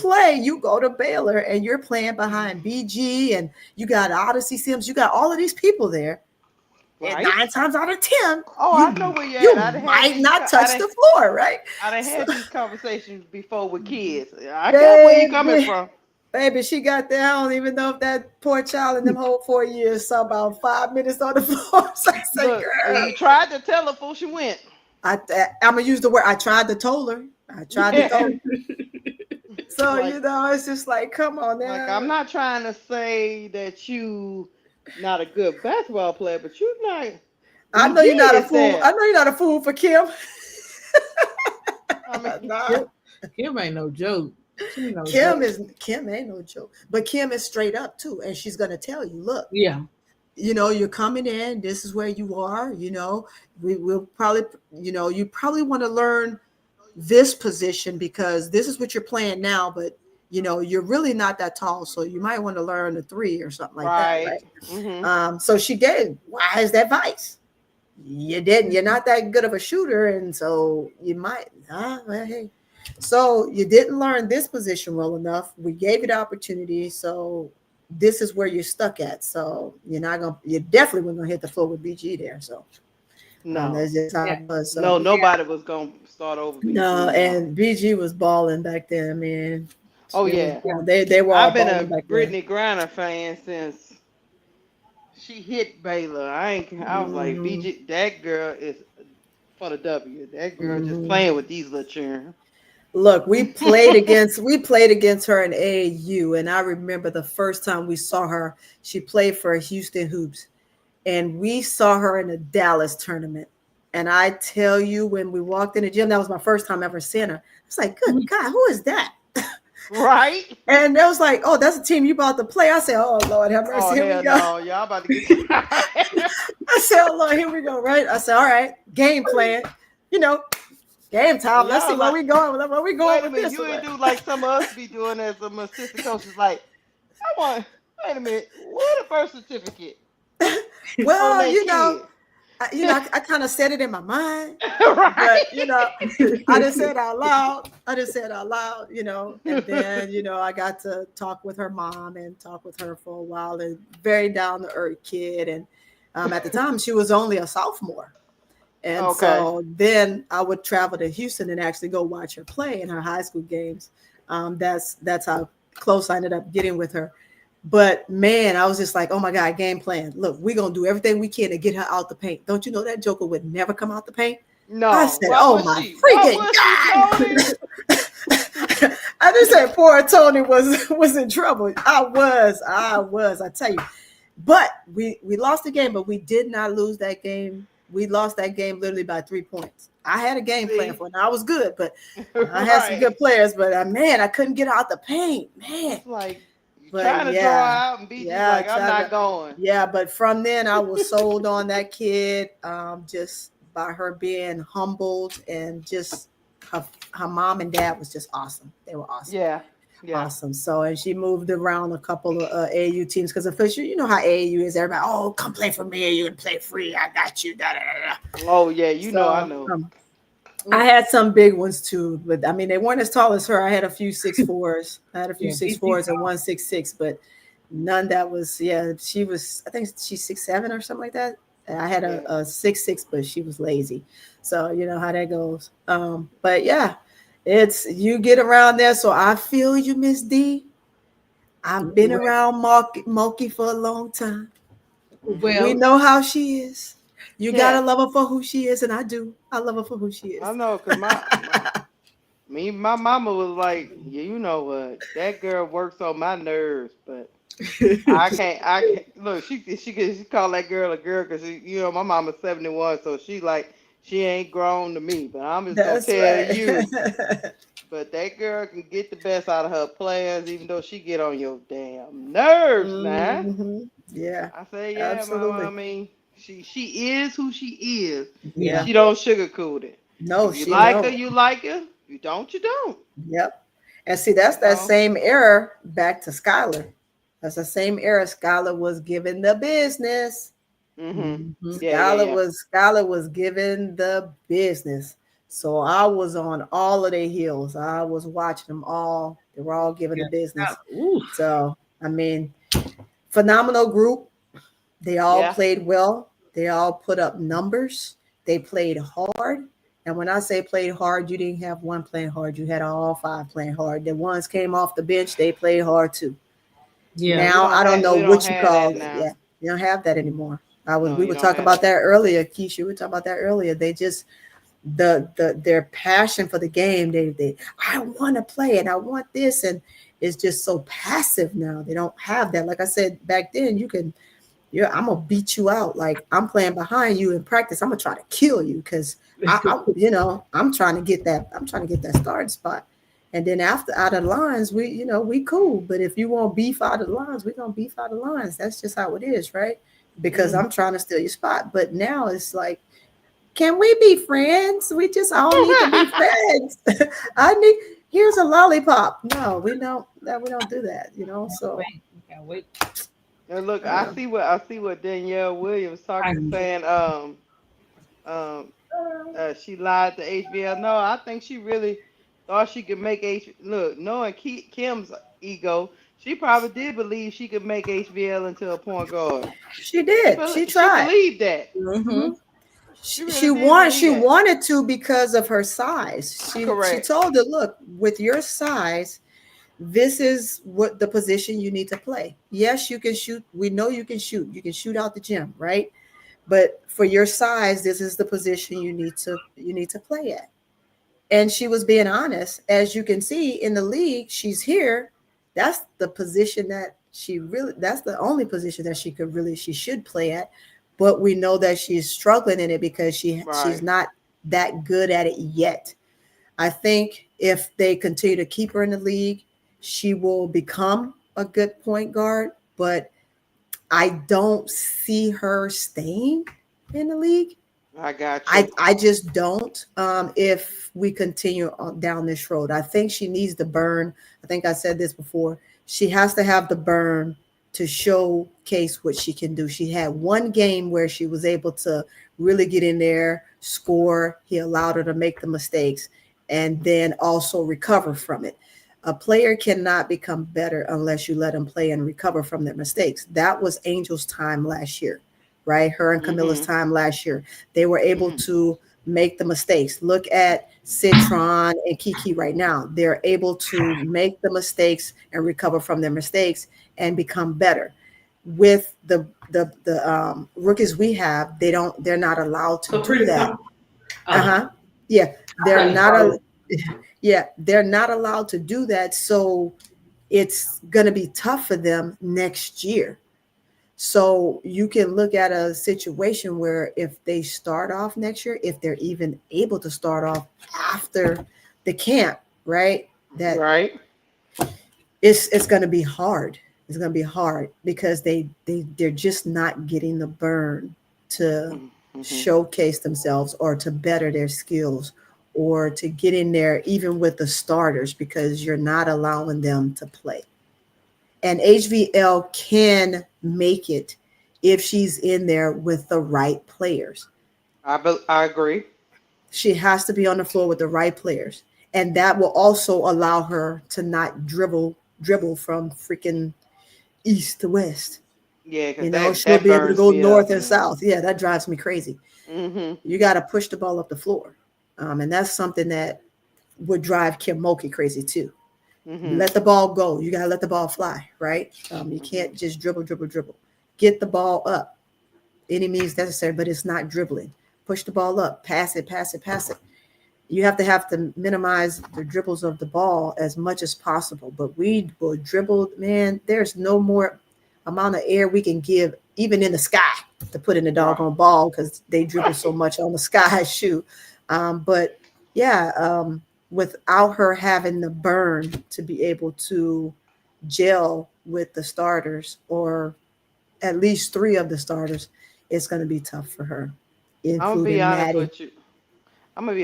go to Baylor and you're playing behind BG and you got Odyssey Sims, you got all of these people there. And 9 times out of 10, I know where you're at. You might not touch the floor, right? I done had these conversations before with kids. I know where you're coming from. Baby, she got there. I don't even know if that poor child in them whole 4 years saw about 5 minutes on the floor. So I said, girl. You tried to tell her before she went. I'm going to use the word. I tried to tell her. So, it's just like, come on now. Like, I'm not trying to say that you not a good basketball player, but you're not. I know you're not a fool. I know you're not a fool for Kim. Kim ain't no joke. Kim ain't no joke. But Kim is straight up too. And she's going to tell you, look. Yeah. You're coming in. This is where you are. We'll probably, you probably want to learn this position because this is what you're playing now, but you're really not that tall, so you might want to learn the 3 or something like that, right? Mm-hmm. So she gave wise advice. You're not that good of a shooter, and so you might hey. So you didn't learn this position well enough. We gave you the opportunity, so this is where you're stuck at. So you definitely weren't gonna hit the floor with BG there. So no, that's just how it was. So, no, nobody was gonna start over. No, and BG was balling back then, man. Oh yeah, they were. I've been a Brittany Griner fan since she hit Baylor. I was like, BG, that girl is for the W. That girl just playing with these little children. Look, we played against her in AAU, and I remember the first time we saw her. She played for Houston Hoops, and we saw her in the Dallas tournament. And I tell you, when we walked in the gym, that was my first time ever seeing her. I was like, "Good God, who is that?" Right. And it was like, "Oh, that's the team you about to play." I said, "Oh Lord, have mercy." Oh, here we go. No, y'all about to get. I said, "Oh Lord, here we go." Right? I said, "All right, game plan. Game time. Let's see where we going. Where we going with this?" You ain't do like some of us be doing as some assistant coaches. Like, wait a minute, what a birth certificate? Well, I kind of said it in my mind, right. but I didn't say it out loud. And then I got to talk with her mom and talk with her for a while. And very down to earth kid, and at the time she was only a sophomore. And so then I would travel to Houston and actually go watch her play in her high school games. That's how close I ended up getting with her. But man, I was just like, oh my God, game plan. Look, we're going to do everything we can to get her out the paint. Don't you know that joker would never come out the paint? No. I said, oh my freaking God. I just said poor Tony was in trouble. I was, I tell you. But we lost the game, but we did not lose that game. We lost that game literally by 3 points. I had a game plan for it. I was good, but I had some good players. But man, I couldn't get out the paint. Man, it's like trying to draw out and be like, I'm not going. Yeah, but from then I was sold on that kid, just by her being humbled, and just her mom and dad was just awesome. They were awesome. Yeah. Awesome. So, and she moved around a couple of AAU teams because officially, you know how AAU is. Everybody, oh, come play for me. You can play free. I got you. Da, da, da, da. Oh yeah, I know. I had some big ones too, but I mean they weren't as tall as her. I had a few 6'4s. I had a few 6'4s and 1 6'6", but none that was. Yeah, she was. I think she's 6'7" or something like that. I had a 6'6", but she was lazy. So you know how that goes. But yeah. It's you get around there, so I feel you, Miss D. I've been around Moki for a long time. Well, we know how she is. You gotta love her for who she is, and I do. I love her for who she is. I know, cause my mama was like, yeah, you know what? That girl works on my nerves, but I can't look. She call that girl a girl because my mama's 71, so she ain't grown to me, but I'm just gonna tell you. But that girl can get the best out of her players, even though she get on your damn nerves, man. Yeah. I say, yeah, absolutely. Mama. I mean, she is who she is. Yeah. She don't sugarcoat it. No, if you like her, you like her. You don't, you don't. Yep. And see, that's that same era back to Skylar. That's the same era. Skylar was given the business. Skylar was given the business. So I was on all of their heels. I was watching them all. They were all given the business. So I mean, phenomenal group. They all played well. They all put up numbers. They played hard. And when I say played hard, you didn't have one playing hard. You had all five playing hard. The ones came off the bench, they played hard too. Yeah. Now I don't know what you call it. Yeah, you don't have that anymore. We were talking about that earlier, KEYSHA. We were talking about that earlier. They just their passion for the game. They I want to play and I want this, and it's just so passive now. They don't have that. Like I said back then, I'm gonna beat you out. Like I'm playing behind you in practice. I'm gonna try to kill you because I'm trying to get that. I'm trying to get that starting spot. And then after out of the lines, we cool. But if you want beef out of the lines, we're gonna beef out of the lines. That's just how it is, right? Because I'm trying to steal your spot. But now it's like, can we be friends? We just all need to be friends. Here's a lollipop. No, we don't do that, So wait. And look, I see what Danielle Williams saying. She lied to HBL. No, I think she really thought she could make knowing Kim's ego, she probably did believe she could make HBL into a point guard. She did. She tried. She believed that. Mm-hmm. She wanted to because of her size. She told her, look, with your size, this is what the position you need to play. Yes, you can shoot. We know you can shoot. You can shoot out the gym, right? But for your size, this is the position you need to play at. And she was being honest. As you can see in the league, she's here. That's the position that that's the only position that she should play at. But we know that she's struggling in it because she's not that good at it yet. I think if they continue to keep her in the league, she will become a good point guard, but I don't see her staying in the league. I got you. I just don't. If we continue down this road, I think she needs the burn. I think I said this before. She has to have the burn to showcase what she can do. She had one game where she was able to really get in there, score. He allowed her to make the mistakes and then also recover from it. A player cannot become better unless you let them play and recover from their mistakes. That was Angel's time last year, right? Her and Camilla's time last year. They were able to make the mistakes. Look at Citron and Kiki right now. They're able to make the mistakes and recover from their mistakes and become better. With the rookies we have, they're not allowed to do that. Yeah, they're not. They're not allowed to do that. So it's going to be tough for them next year. So you can look at a situation where if they start off next year, if they're even able to start off after the camp, right? It's going to be hard. It's going to be hard because they're just not getting the burn to showcase themselves or to better their skills or to get in there even with the starters because you're not allowing them to play. And HVL can make it if she's in there with the right players. I agree. She has to be on the floor with the right players. And that will also allow her to not dribble from freaking east to west. Yeah, she'll be able to go north and south. Yeah, that drives me crazy. You got to push the ball up the floor. And that's something that would drive Kim Mulkey crazy too. Let the ball go. You got to let the ball fly, right? You can't just dribble. Get the ball up. Any means necessary, but it's not dribbling. Push the ball up. Pass it. You have to minimize the dribbles of the ball as much as possible. But we will dribble, man. There's no more amount of air we can give, even in the sky, to put in the doggone ball because they dribble so much on the sky shoe. Without her having the burn to be able to gel with the starters or at least three of the starters, it's going to be tough for her. I'm gonna be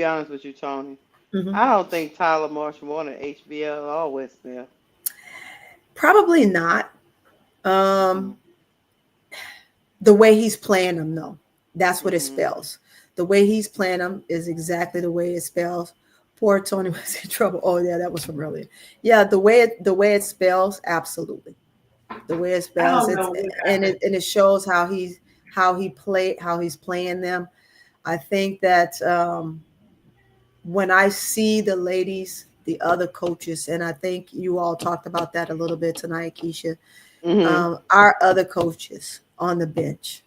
honest with you, Tony. I don't think Tyler Marshall wanted HBL or Westville. Probably not. The way he's playing them, though, that's what it spells. The way he's playing them is exactly the way it spells. Poor Tony was in trouble. Oh yeah, that was from earlier. Yeah, the way it spells, absolutely. The way it spells, it shows how he's playing them. I think that when I see the ladies, the other coaches, and I think you all talked about that a little bit tonight, KEYSHA. Our other coaches on the bench,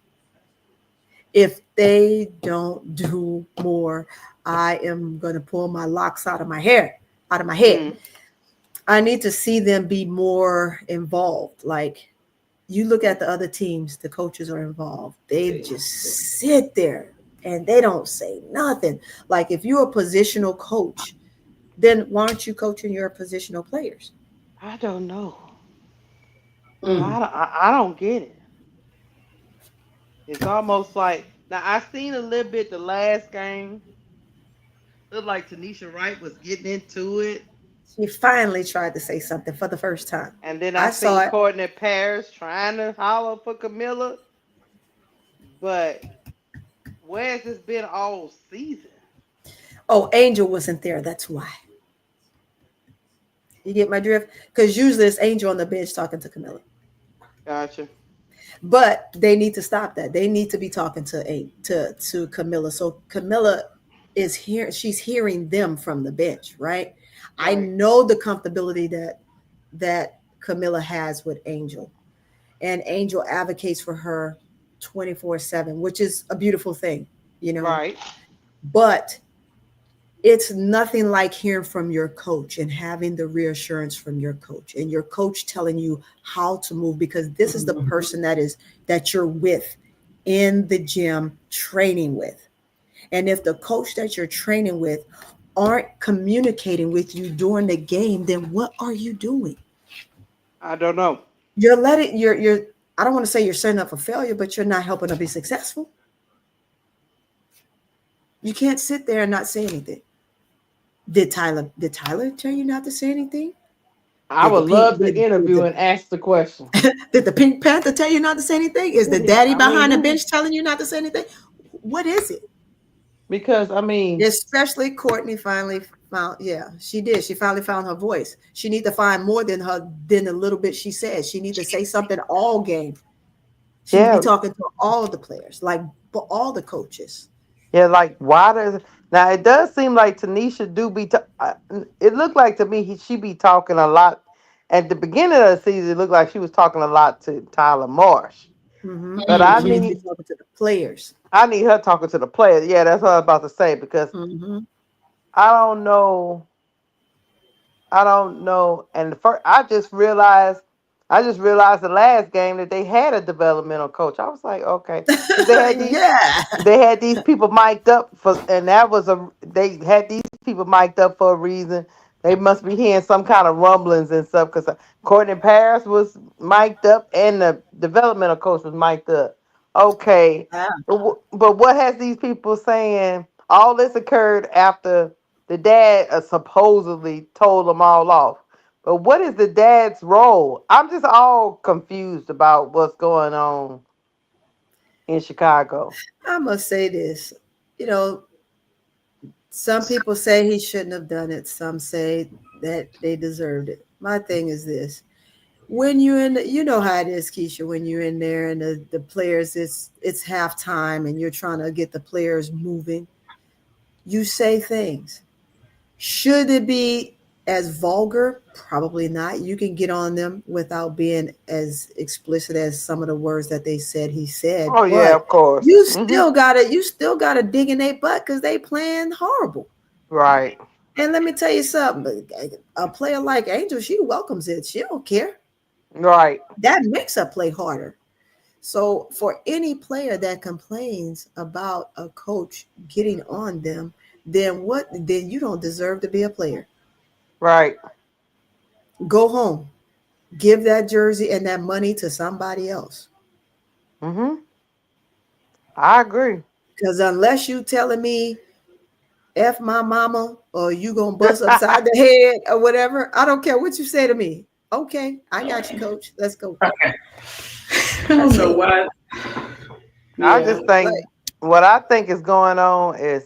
if they don't do more, I am going to pull my locks out of my head. I need to see them be more involved. Like you look at the other teams, the coaches are involved. They just sit there and they don't say nothing. Like if you're a positional coach, then why aren't you coaching your positional players? I don't know. I don't get it. It's almost like now I seen a little bit the last game. Looked like Tanisha Wright was getting into it. She finally tried to say something for the first time. And then I seen Courtney Paris trying to holler for Camilla. But where has this been all season? Oh, Angel wasn't there. That's why. You get my drift? Because usually it's Angel on the bench talking to Camilla. Gotcha. But they need to stop that. They need to be talking to Camilla. So Camilla is here. She's hearing them from the bench, right? I know the comfortability that that Camilla has with Angel. And Angel advocates for her 24/7, which is a beautiful thing, you know. Right. But it's nothing like hearing from your coach and having the reassurance from your coach and your coach telling you how to move, because this is the person that you're with in the gym training with. And if the coach that you're training with aren't communicating with you during the game, then what are you doing? I don't know. You're I don't want to say you're setting up for failure, but you're not helping them be successful. You can't sit there and not say anything. Did Tyler tell you not to say anything? I would love to interview and ask the question. Did the Pink Panther tell you not to say anything? Is the daddy behind the bench telling you not to say anything? What is it? Because especially Courtney finally found, she did. She finally found her voice. She need to find more than the little bit she said. She need to say something all game. She need to be talking to all the players, like all the coaches. Yeah, like why does now it does seem like Tanisha do be. It looked like to me she be talking a lot at the beginning of the season. It looked like she was talking a lot to Tyler Marsh. Mm-hmm. But I need to be talking to the players. I need her talking to the players. Yeah, that's what I was about to say, because I don't know. And first, I just realized the last game that they had a developmental coach. I was like, okay, they had these people mic'd up they had these people mic'd up for a reason. They must be hearing some kind of rumblings and stuff, because Courtney Paris was mic'd up and the developmental coach was mic'd up. Okay, but what has these people saying? All this occurred after the dad supposedly told them all off. But what is the dad's role? I'm just all confused about what's going on in Chicago. I must say this, some people say he shouldn't have done it. Some say that they deserved it. My thing is this. When you're in, you know how it is, KEYSHA, when you're in there and the players, it's halftime and you're trying to get the players moving, you say things. Should it be as vulgar? Probably not. You can get on them without being as explicit as some of the words that he said. Oh yeah, of course. You still gotta dig in their butt because they playing horrible. Right. And let me tell you something. A player like Angel, she welcomes it. She don't care. Right. That makes her play harder. So for any player that complains about a coach getting on them, then you don't deserve to be a player. Right. Go home. Give that jersey and that money to somebody else. I agree. Because unless you telling me F my mama or you gonna bust upside the head or whatever, I don't care what you say to me. Okay, I got you, coach. Let's go. Okay. I don't know why. I just think what I think is going on is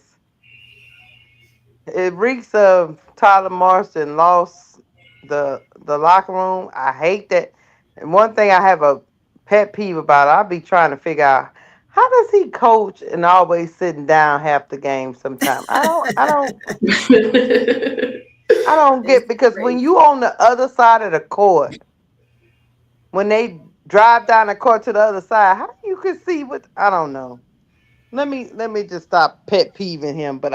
it reeks of Tyler Marston lost the locker room. I hate that. And one thing I have a pet peeve about, I'll be trying to figure out, how does he coach and always sitting down half the game sometimes? I don't get, because when you on the other side of the court, when they drive down the court to the other side, how you can see what, I don't know. Let me just stop pet peeving him. But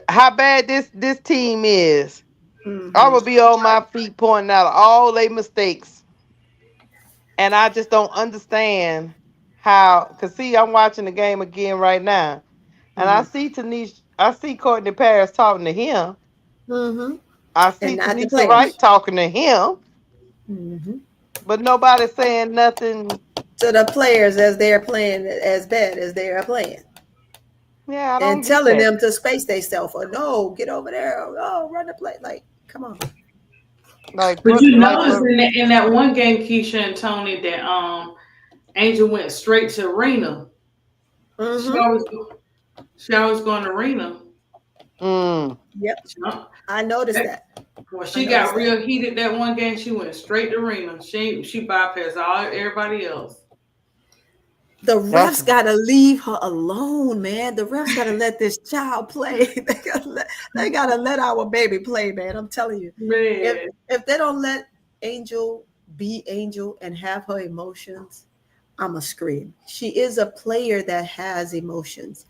how bad this team is, I will be on my feet pointing out all their mistakes. And I just don't understand how, because see, I'm watching the game again right now. And I see Courtney Paris talking to him. I see Tanisha Wright talking to him. But nobody's saying nothing to the players as they're playing as bad as they are playing. Yeah, I don't and telling them to space themselves or no, get over there. Oh, run the play. Like, come on. Like, but you notice in that one game, KEYSHA and Tony, that Angel went straight to Arena. She always going to Arena. Yep. I noticed that. When she got real heated that one game, she went straight to Arena. She bypassed everybody else. The refs got to leave her alone, man. The refs got to let this child play. They got to let our baby play, man. I'm telling you. Man. If they don't let Angel be Angel and have her emotions, I'm a scream. She is a player that has emotions.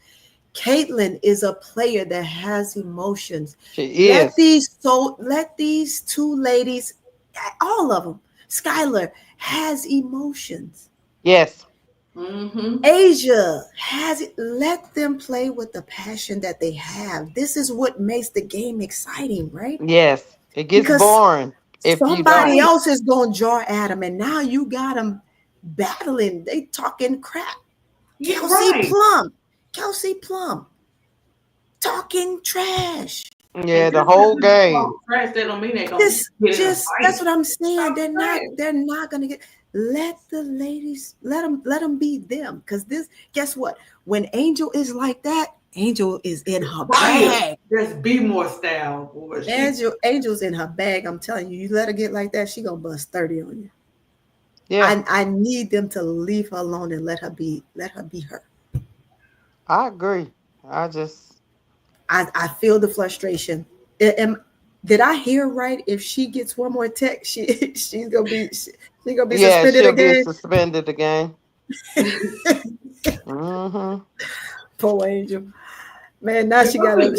Caitlin is a player that has emotions. She Let is. these two ladies, all of them. Skylar has emotions. Yes. Asia has it. Let them play with the passion that they have. This is what makes the game exciting, right? Yes. It gets Because boring if you somebody don't. else is going to jar at them, and now you got them battling. They talking crap. Yeah, Kelsey Plum, talking trash. Yeah, the whole game. Trash, that don't mean they're gonna get in a fight. That's what I'm saying. Talk They're not gonna get. Let the ladies let them be them. Because this, guess what? When Angel is like that, Angel is in her bag. Just be more style, boy. Angel's in her bag. I'm telling you, you let her get like that, she gonna bust 30 on you. Yeah, I need them to leave her alone and let her be her. I agree. I just I feel the frustration. Did I hear right? If she gets one more text, she's gonna be yeah, suspended she'll be again. suspended again. Poor Angel. Man, now she gotta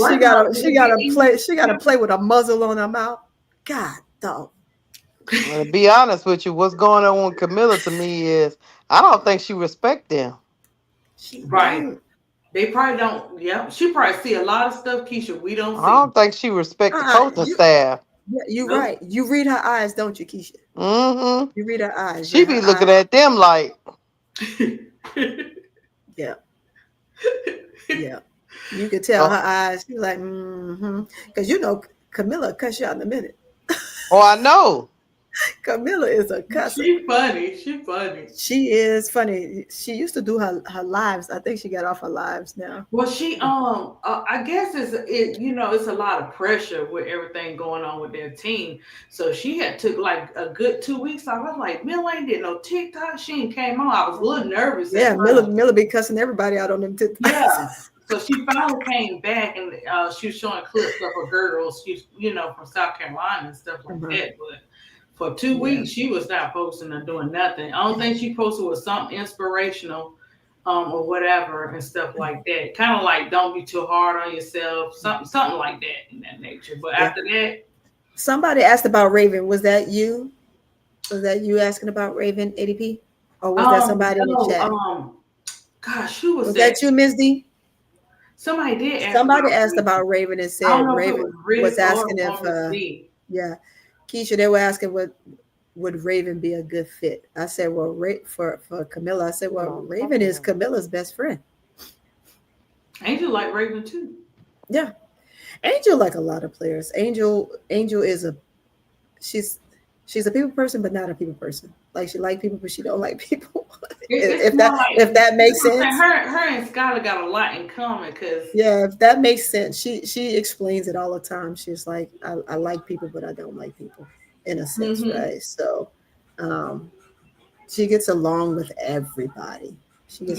play with a muzzle on her mouth. God dog. To be honest with you, what's going on with Camilla to me is I don't think she respect them. She Right. don't. They probably don't. Yeah, she probably see a lot of stuff, Keisha, we don't I see. don't think she respect the coaching staff. Yeah, you're Nope. right. You read her eyes, don't you, Keisha? You read her eyes. She Yeah, be her looking eyes. at them like, Yeah. Yeah. You could tell her eyes. She's like, because Camilla cuss you out in a minute. oh, I know. Camilla is a cusser. She funny. She funny. She is funny. She used to do her lives. I think she got off her lives now. Well, she I guess it's a lot of pressure with everything going on with their team. So she had took like a good 2 weeks off. I was like, Miller ain't did no TikTok. She ain't came on. I was a little nervous. Yeah, Miller be cussing everybody out on them TikToks. Yeah. So she finally came back and she was showing clips of her girls, from South Carolina and stuff like that. But for 2 weeks, she was not posting or doing nothing. The only thing she posted was something inspirational, or whatever and stuff like that. Kind of like don't be too hard on yourself, something like that in that nature. But after that, somebody asked about Raven. Was that you? Was that you asking about Raven ADP, or was that somebody in the chat? Gosh, who was that? You, Ms. D? Somebody did ask. Somebody asked about Raven and said Raven was asking if Keysha, they were asking would Raven be a good fit? I said, well, for Camilla, I said, well, Raven is Camilla's best friend. Angel like Raven too. Yeah, Angel like a lot of players. Angel is she's a people person, but not a people person. Like she like people, but she don't like people. if that makes sense. Her and Skylar got a lot in common because if that makes sense. She explains it all the time. She's like, I like people, but I don't like people in a sense, right? So she gets along with everybody. She does.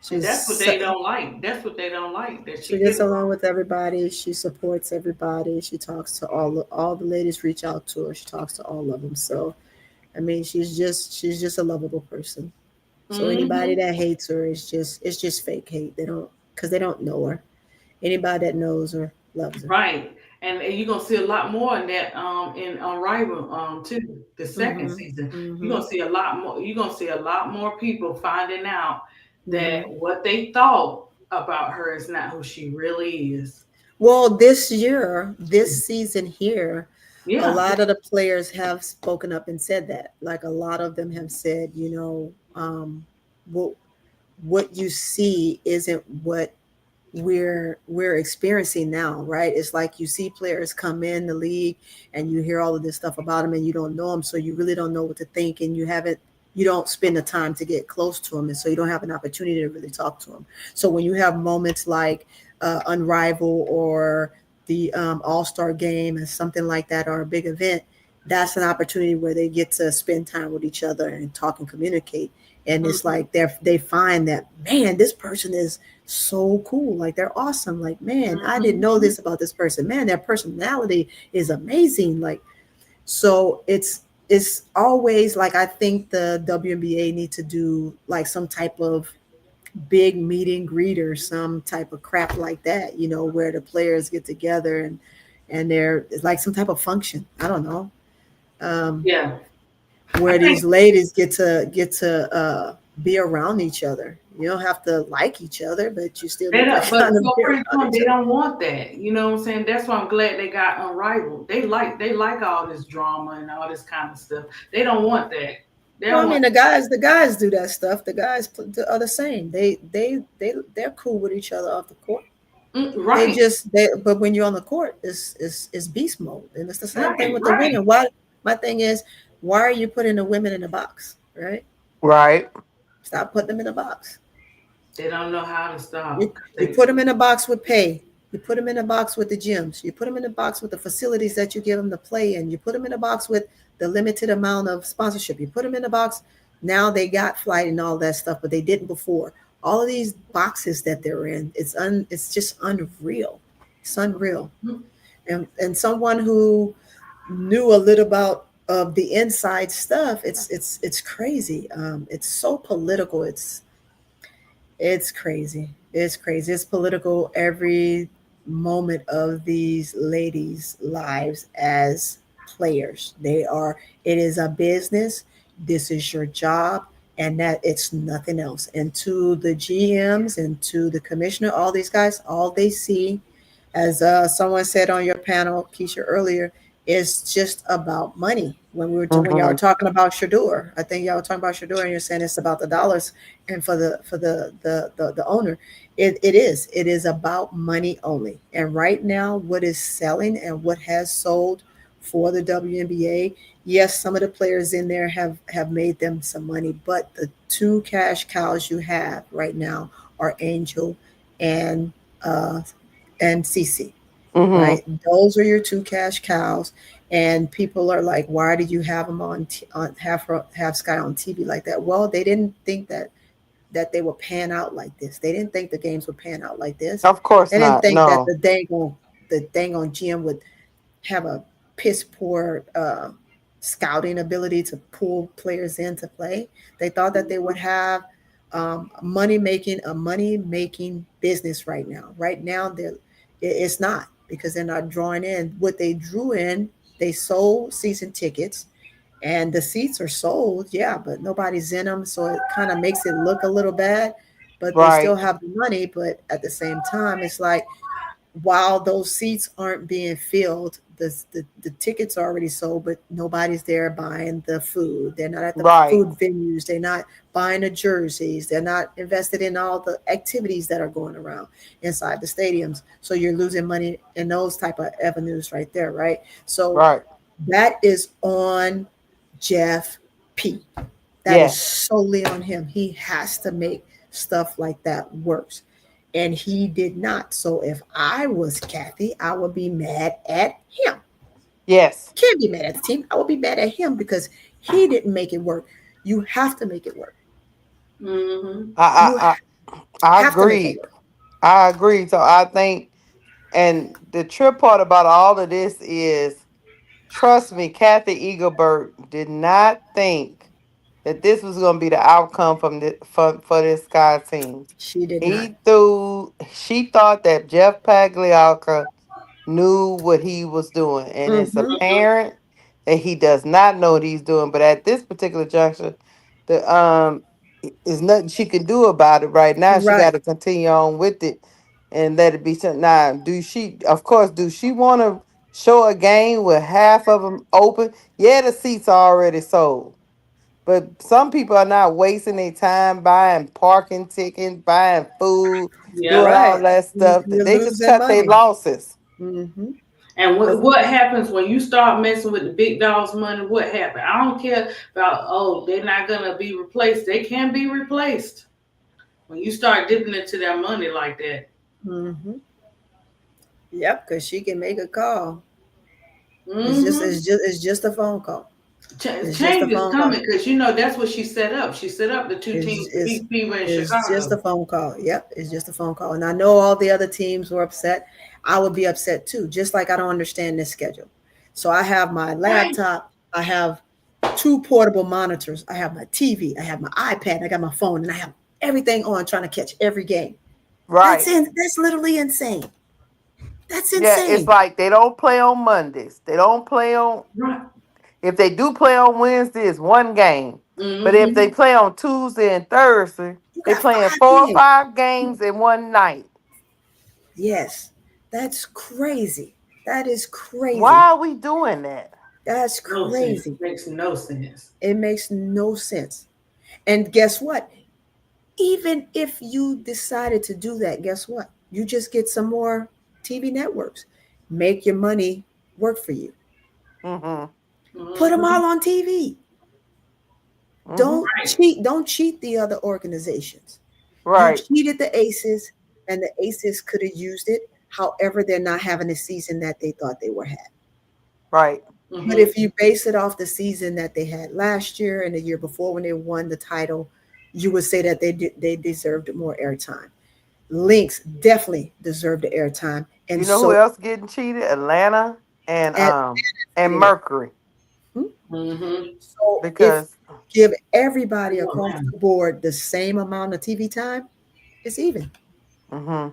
That's what they don't like. She gets along with everybody. She supports everybody. She talks to all the ladies. Reach out to her. She talks to all of them. So, I mean, she's just a lovable person. So anybody that hates her is just fake hate. Because they don't know her. Anybody that knows her loves her. Right. And you're gonna see a lot more in that in Unrivaled too. The second season, you're gonna see a lot more. You're gonna see a lot more people finding out that what they thought about her is not who she really is. Well, this season here, a lot of the players have spoken up and said that. Like a lot of them have said, what you see isn't what we're experiencing now, right? It's like you see players come in the league and you hear all of this stuff about them and you don't know them, so you really don't know what to think, and you don't spend the time to get close to them, and so you don't have an opportunity to really talk to them. So when you have moments like Unrivaled or the All-Star game and something like that, or a big event, that's an opportunity where they get to spend time with each other and talk and communicate. And it's like they find that, man, this person is so cool, like they're awesome, like, man, I didn't know this about this person, man, their personality is amazing. Like, so it's always like, I think the WNBA need to do like some type of big meet and greet or some type of crap like that, where the players get together and it's like some type of function, I don't know, Yeah. where these ladies get to be around each other. You don't have to like each other, but you still They get to don't, but kind of so be pretty around soon each they other. don't want that. You know what I'm saying? That's why I'm glad they got Unrivaled. They like all this drama and all this kind of stuff. They don't want that. They Well, I don't mean, want the guys do that stuff. The guys are the same. They're cool with each other off the court. right, But when you're on the court, it's beast mode, and it's the same thing with the right. women. Why? My thing is, why are you putting the women in a box? Right? Right. Stop putting them in a box. They don't know how to stop. You put them in a box with pay. You put them in a box with the gyms. You put them in a box with the facilities that you give them to play in. You put them in a box with the limited amount of sponsorship. You put them in a box. Now they got flight and all that stuff, but they didn't before. All of these boxes that they're in, it's just unreal. It's unreal. And someone who knew a little about of the inside stuff, it's crazy. It's so political. It's crazy. It's crazy. It's political every moment of these ladies' lives as players. It is a business. This is your job, and that it's nothing else. And to the GMs and to the commissioner, all these guys, all they see, as someone said on your panel, KEYSHA, earlier, is just about money. When y'all were talking about Shador, I think y'all were talking about Shador, and you're saying it's about the dollars, and for the owner, it is about money only. And right now, what is selling and what has sold for the WNBA, yes, some of the players in there have made them some money, but the two cash cows you have right now are Angel and CC, right? Those are your two cash cows. And people are like, why did you have them on have Sky on TV like that? Well, they didn't think that they would pan out like this. They didn't think the games would pan out like this. Of course They didn't not. think that No. the dang on GM would have a piss poor scouting ability to pull players in to play. They thought that they would have a money making business right now. Right now, it's not, because they're not drawing in. What they drew in, they sold season tickets, and the seats are sold, yeah, but nobody's in them, so it kind of makes it look a little bad. But they Right. still have the money. But at the same time, it's like, while those seats aren't being filled, the tickets are already sold, but nobody's there buying the food. They're not at the Right. food venues. They're not buying the jerseys. They're not invested in all the activities that are going around inside the stadiums. So you're losing money in those type of avenues right there, right? So Right. that is on Jeff P. That is Yes. solely on him. He has to make stuff like that work, and he did not. So if I was Kathy, I would be mad at him. Yes. Can't be mad at the team. I would be mad at him because he didn't make it work. You have to make it work. Mm-hmm. You I have to make it agree. work. I agree. So I think, and the trip part about all of this is, trust me, Kathy Eaglebert did not think that this was going to be the outcome for this Sky team. She did not. She thought that Jeff Pagliacca knew what he was doing, and it's Mm-hmm. apparent that he does not know what he's doing. But at this particular juncture, the is nothing she can do about it right now. She got Right. to continue on with it and let it be sent. Now, of course, do she want to show a game with half of them open? Yeah, the seats are already sold. But some people are not wasting their time buying parking tickets, buying food, Yeah. doing all Right. that stuff. You're They just losing cut their money. losses. Mm-hmm. And Because what happens when you start messing with the big dogs' money? What happened? I don't care about, oh, they're not gonna be replaced. They can be replaced when you start dipping into their money like that. mm-hmm. Yep, because she can make a call. Mm-hmm. It's just a phone call. Change is coming because that's what she set up. She set up the two teams to beat Fever in It's Chicago. just a phone call. Yep, it's just a phone call. And I know all the other teams were upset. I would be upset too, just like I don't understand this schedule. So I have my laptop, I have 2 portable monitors, I have my TV, I have my iPad, I got my phone, and I have everything on trying to catch every game. Right. That's literally insane. That's insane. Yeah, it's like they don't play on Mondays. They don't play on. If they do play on Wednesday, it's one game. Mm-hmm. But if they play on Tuesday and Thursday, they're playing 4 or 5 games in one night. Yes, that's crazy. That is crazy. Why are we doing that? That's crazy. It makes no sense. It makes no sense. And guess what? Even if you decided to do that, guess what? You just get some more TV networks. Make your money work for you. Mm-hmm. Put them all on TV. Mm-hmm. Don't cheat the other organizations. Right. You cheated the Aces, and the Aces could have used it. However, they're not having a season that they thought they were having. Right. Mm-hmm. But if you base it off the season that they had last year and the year before when they won the title, you would say that they deserved more airtime. Lynx definitely deserved the airtime. And who else getting cheated? Atlanta and Mercury. Mm-hmm. So because give everybody across the board the same amount of TV time, it's even. Mm-hmm.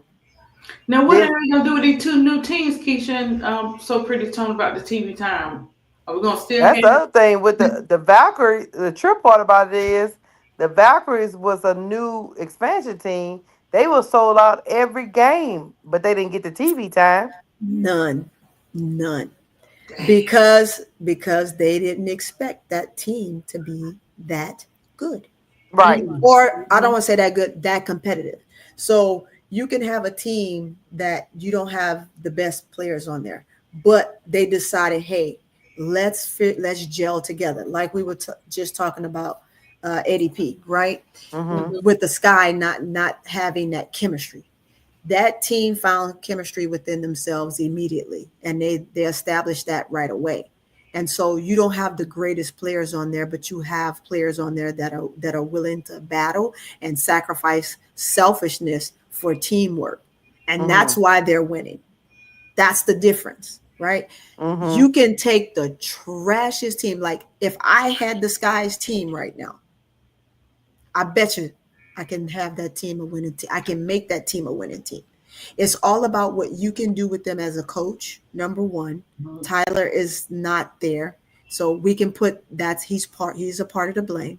Now, what are we gonna do with these 2 new teams, Keysha and So Pretty Tone, about the TV time? Are we gonna still? That's the other thing with the Valkyrie. The trip part about it is the Valkyries was a new expansion team. They were sold out every game, but they didn't get the TV time. None. Because they didn't expect that team to be that good. Right. Or I don't want to say that good, that competitive. So you can have a team that you don't have the best players on there, but they decided, hey, let's gel together. Like we were just talking about ADP, right? Mm-hmm. With the Sky not having that chemistry. That team found chemistry within themselves immediately, and they established that right away. And so you don't have the greatest players on there, but you have players on there that are willing to battle and sacrifice selfishness for teamwork. And that's why they're winning. That's the difference, right? Mm-hmm. You can take the trashiest team. Like if I had the Sky's team right now, I bet you I can have that team a winning team. I can make that team a winning team. It's all about what you can do with them as a coach. Number one, Tyler is not there. So we can put he's a part of the blame.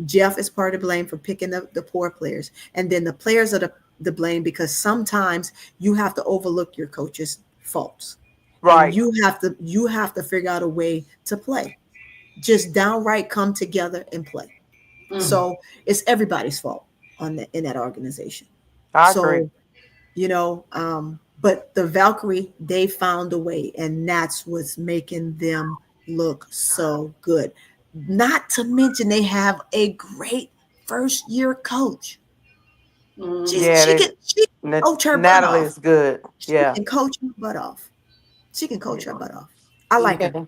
Jeff is part of the blame for picking the poor players. And then the players are the blame because sometimes you have to overlook your coach's faults. Right. And you have to figure out a way to play. Just downright come together and play. Mm-hmm. So it's everybody's fault in that organization. I agree. But the Valkyrie, they found a way, and that's what's making them look so good. Not to mention they have a great first-year coach. She can coach her butt off. Is good. Yeah. She can coach her butt off. She can coach her butt off. I like her.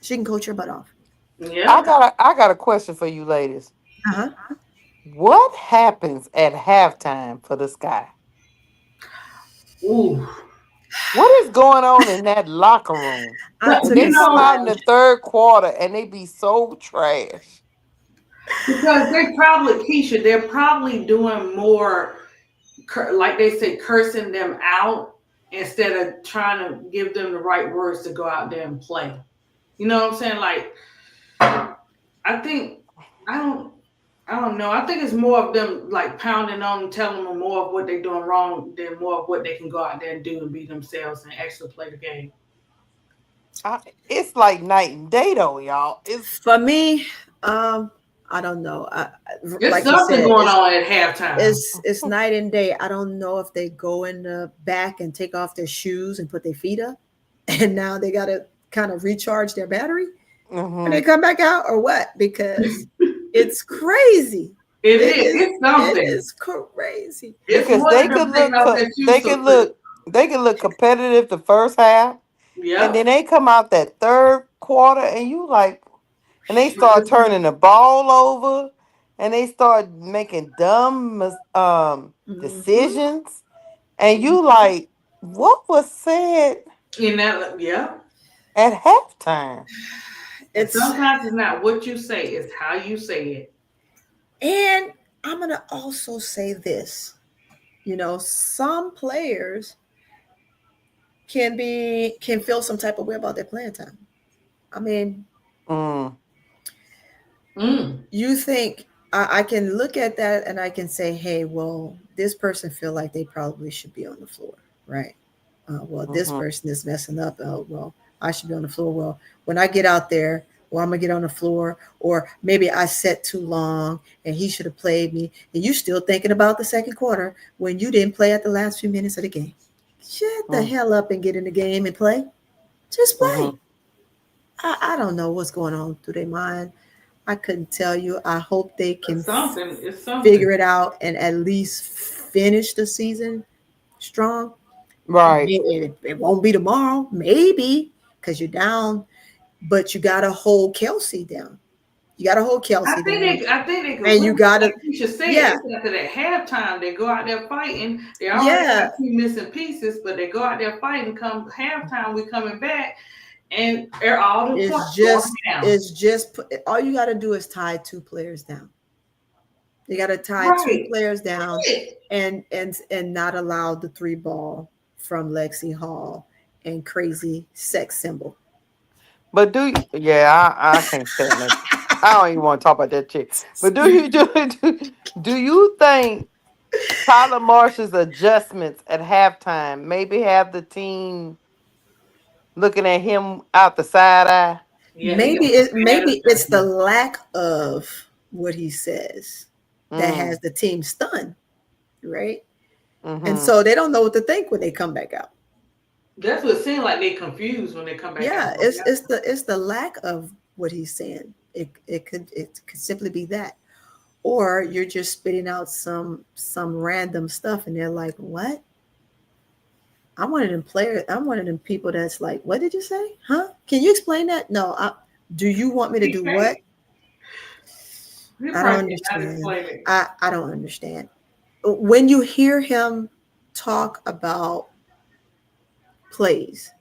She can coach her butt off. Yeah. I got a question for you ladies. Uh-huh. What happens at halftime for the Sky? Ooh. What is going on in that locker room? They come out in the third quarter and they be so trash. Because they're probably doing more, like they say, cursing them out instead of trying to give them the right words to go out there and play. You know what I'm saying? Like, I don't know. I think it's more of them like pounding on them, telling them more of what they're doing wrong than more of what they can go out there and do and be themselves and actually play the game. It's like night and day though, y'all. For me, I don't know. There's like something going on at halftime. It's night and day. I don't know if they go in the back and take off their shoes and put their feet up, and now they got to kind of recharge their battery when they come back out, or what? Because it's crazy. It is. It's something. It's crazy. Because they could look competitive the first half, and then they come out that third quarter, and you like, and they start turning the ball over, and they start making dumb decisions, and you like, what was said In that, yeah. at halftime? And It's sometimes it's not what you say, it's how you say it. and I'm gonna also say this. Some players can feel some type of way about their playing time. I mean, Mm, you think I can look at that and I can say, hey, well, this person feel like they probably should be on the floor, right? Well, this mm-hmm, person is messing up. Oh, well, I should be on the floor. Well, when I get out there, well, I'm gonna get on the floor, or maybe I sat too long and he should have played me. And you still thinking about the second quarter when you didn't play at the last few minutes of the game. Shut the mm, hell up and get in the game and play. Just play. mm-hmm. I don't know what's going on through their mind. I couldn't tell you. I hope they can It's something. figure it out and at least finish the season strong. Right. It won't be tomorrow, maybe, because you're down, but you got to hold Kelsey down. You got to hold Kelsey down. I think they could And you win. got Like to, you should say, yeah, it's after that halftime. They go out there fighting. They already yeah. got two missing pieces, but they go out there fighting. Come halftime, we coming back, and they're all the points going down. It's just, all you got to do is tie two players down. You got to tie two Right. players down Shit. and not allow the three ball from Lexi Hall and crazy sex symbol. But yeah, I can't stand that. I don't even want to talk about that chick. But do you think Tyler Marsh's adjustments at halftime maybe have the team looking at him out the side eye? Yeah, he got some bad Maybe it's the adjustments. lack of what he says that has Mm, the team stunned, right? And mm-hmm. so they don't know what to think when they come back out. That's what it seems like they confused when they come back Yeah, out. it's the lack of what he's saying. It could simply be that, or you're just spitting out some random stuff, and they're like, "What?" I'm one of them players. I'm one of them people that's like, "What did you say? Huh? Can you explain that?" No. Do you want me to do what? He I don't probably cannot understand. explain it. I don't understand. When you hear him talk about plays,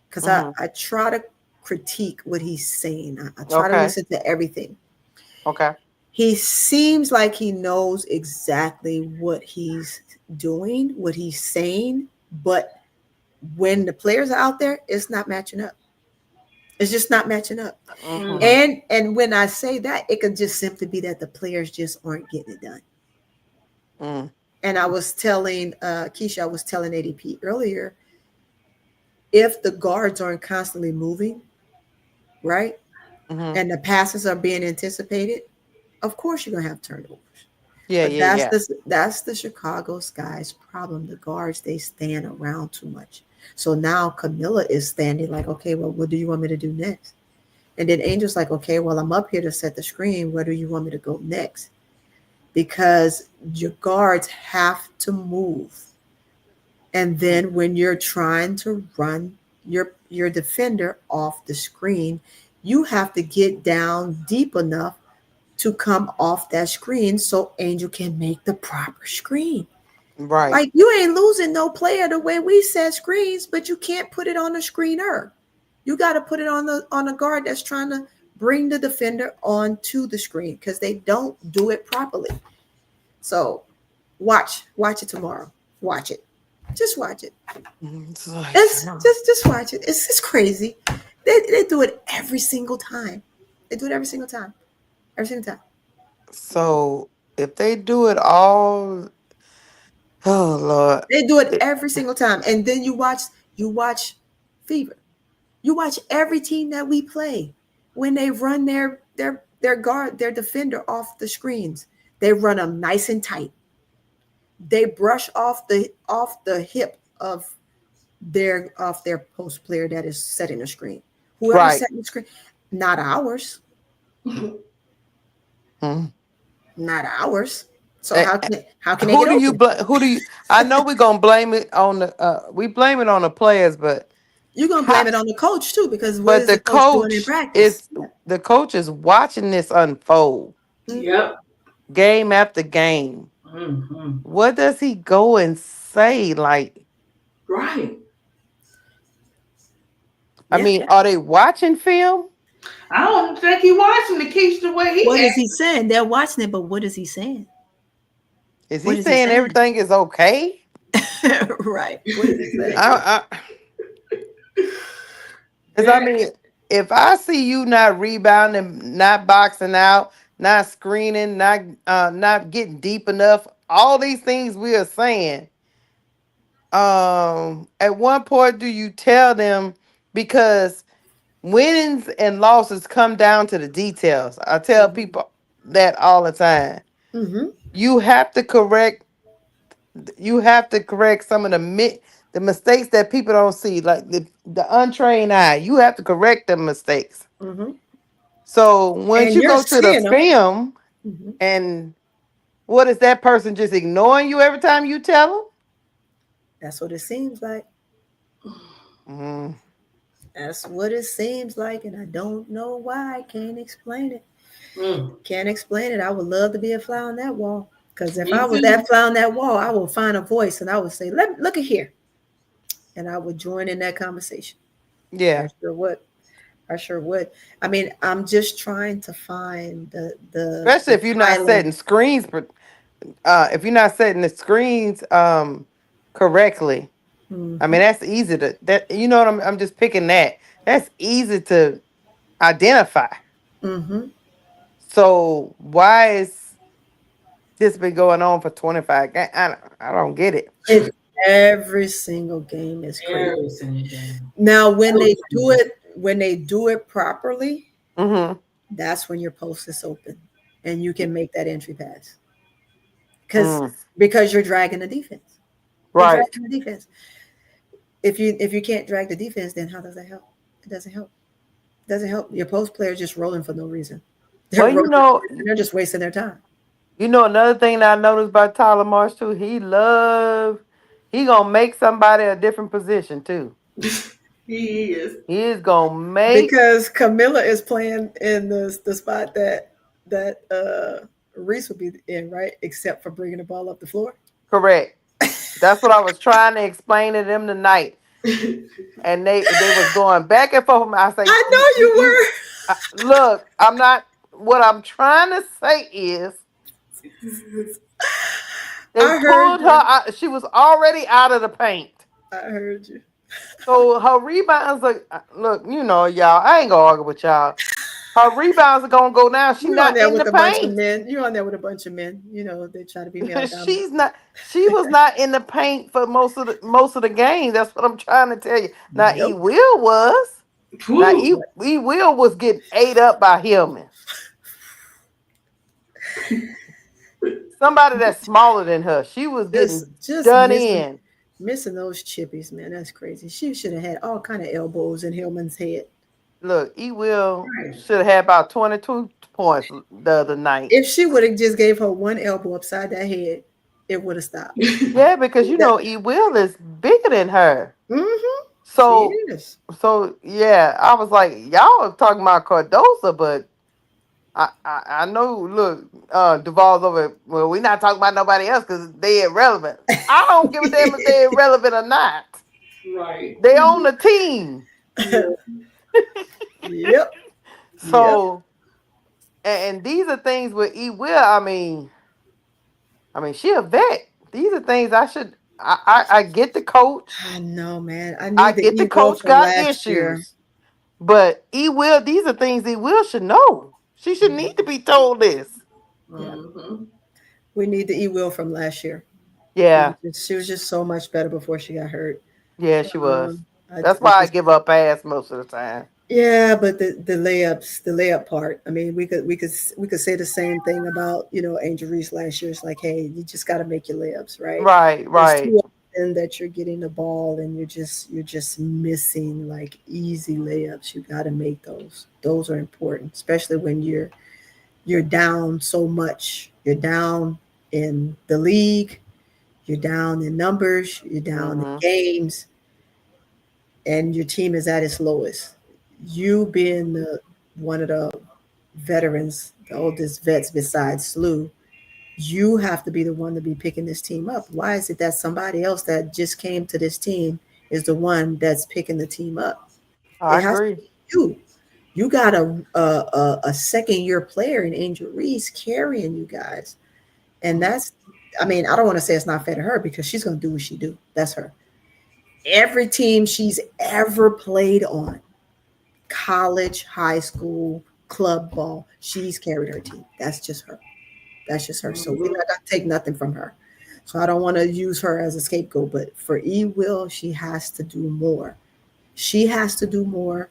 because I, Mm-hmm. I try to critique what he's saying. I try to Okay. listen to everything. Okay. He seems like he knows exactly what he's doing, what he's saying, but when the players are out there, it's not matching up. It's just not matching up. Mm-hmm. Mm. And when I say that, it could just simply be that the players just aren't getting it done. Mm, And I was telling KEYSHA, I was telling ADP earlier, if the guards aren't constantly moving, right, mm-hmm. and the passes are being anticipated, of course you're gonna have turnovers. Yeah. But Yeah. Yeah. that's the Chicago Sky's problem. The guards, they stand around too much. So now Camilla is standing like, okay, well, what do you want me to do next? And then Angel's like, okay, well, I'm up here to set the screen. Where do you want me to go next? Because your guards have to move. And then when you're trying to run your defender off the screen, you have to get down deep enough to come off that screen so Angel can make the proper screen. Right. Like, you ain't losing no player the way we set screens, but you can't put it on the screener. You got to put it on the guard that's trying to bring the defender onto the screen because they don't do it properly. So watch it tomorrow. Watch it. Just watch it. It's like, It's just watch it. It's crazy. They do it every single time. They do it every single time. Every single time. so if they do it all, oh Lord. They do it It- every single time. And then you watch Fever. You watch every team that we play when they run their guard, their defender off the screens. They run them nice and tight. They brush off the hip of their post player that is setting the screen. Whoever's right. setting the screen, not ours, Mm. not ours. So Eh, how can they Who get do you open? blame? Who do you? I know we're gonna blame it on the. We blame it on the players, but You're gonna blame it on the coach too, because what But is the coach doing in practice? the coach is watching this unfold. Yep. Game after game. Mm-hmm. What does he go and say? Like, Right. I mean, are they watching film? I don't think he watching the Keysha the way he. What is he saying? They're watching it, but what is he saying? Is he saying everything is okay? Right. What is he saying? Because I mean, if I see you not rebounding, not boxing out, not screening, not getting deep enough, all these things we are saying. At one point, do you tell them, because winnings and losses come down to the details? I tell people that all the time. Mm-hmm. You have to correct some of the mistakes that people don't see, like the untrained eye. You have to correct the mistakes. Mm-hmm. So once And you you're go to the seeing them. film, Mm-hmm. and what is that person just ignoring you every time you tell them? That's what it seems like. Mm. That's what it seems like, and I don't know why. I can't explain it. Can't explain it. I would love to be a fly on that wall, because if I was that fly on that wall, I would find a voice and I would say, "Look at here," and I would join in that conversation. Yeah, I sure would. I sure would. I mean, I'm just trying to find the especially if you're not setting screens, if you're not setting the screens correctly. Mm-hmm. I mean, that's easy to what I'm just picking that. That's easy to identify. Mm-hmm. So why is this been going on for 25 games? I don't get it. Every single game is crazy. Every single game. Now, when they do it properly, Mm-hmm. that's when your post is open and you can make that entry pass. Because you're dragging the defense. Right. You're dragging the defense. If you can't drag the defense, then how does that help? It doesn't help. It doesn't help. Your post players just rolling for no reason. They're just wasting their time. You know, another thing that I noticed about Tyler Marsh too, he gonna make somebody a different position too. He is. He is gonna make, because Camilla is playing in the spot that Reese would be in, right? Except for bringing the ball up the floor. correct. That's what I was trying to explain to them tonight. And they was going back and forth. I say, I know you were. Look, I'm not. What I'm trying to say is, they pulled her out. She was already out of the paint. I heard you. So her rebounds are, look, you know, y'all, I ain't gonna argue with y'all. Her rebounds are gonna go down. She's not in the paint. Bunch of men. You're on there with a bunch of men. You know, they try to be male dominant. She was not in the paint for most of the game. That's what I'm trying to tell you. Now E Will was. Now E Will was getting ate up by Hillman. Somebody that's smaller than her. She was getting just done in. Missing those chippies, man. That's crazy. She should have had all kind of elbows in Hillman's head. Look, E Will should have had about 22 points the other night. If she would have just gave her one elbow upside that head, it would have stopped. Yeah, because you know E Will is bigger than her. Mm-hmm. So yeah, I was like, y'all are talking about Cardosa, but I know. Look, Duval's over. Well, we're not talking about nobody else because they irrelevant. I don't give a damn if they're irrelevant or not. Right. They own the team. Yep. So, and these are things with E Will. I mean, she a vet. These are things I should. I get the coach. I know, man. I get the coach got issues, but E Will. These are things E Will should know. She should need to be told this. Mm-hmm. We need the E Will from last year. Yeah, she was just so much better before she got hurt. Yeah, she was. That's why I give up pass most of the time. Yeah, but the layup part. I mean, we could say the same thing about Angel Reese last year. It's like, hey, you just got to make your layups, right? Right. It's too often that you're getting the ball and you're just missing like easy layups. You got to make those. Those are important, especially when you're down so much. You're down in the league. You're down in numbers. You're down in games. and your team is at its lowest, you being one of the veterans, the oldest vets besides Slew, you have to be the one to be picking this team up. Why is it that somebody else that just came to this team is the one that's picking the team up? I It has to agree. be you. You got a second year player in Angel Reese carrying you guys. And that's, I mean, I don't want to say it's not fair to her because she's going to do what she do. That's her. Every team she's ever played on, college, high school, club ball, she's carried her team. That's just her. That's just her. So we're not going to take nothing from her. So I don't want to use her as a scapegoat, but for E. Will, she has to do more. She has to do more.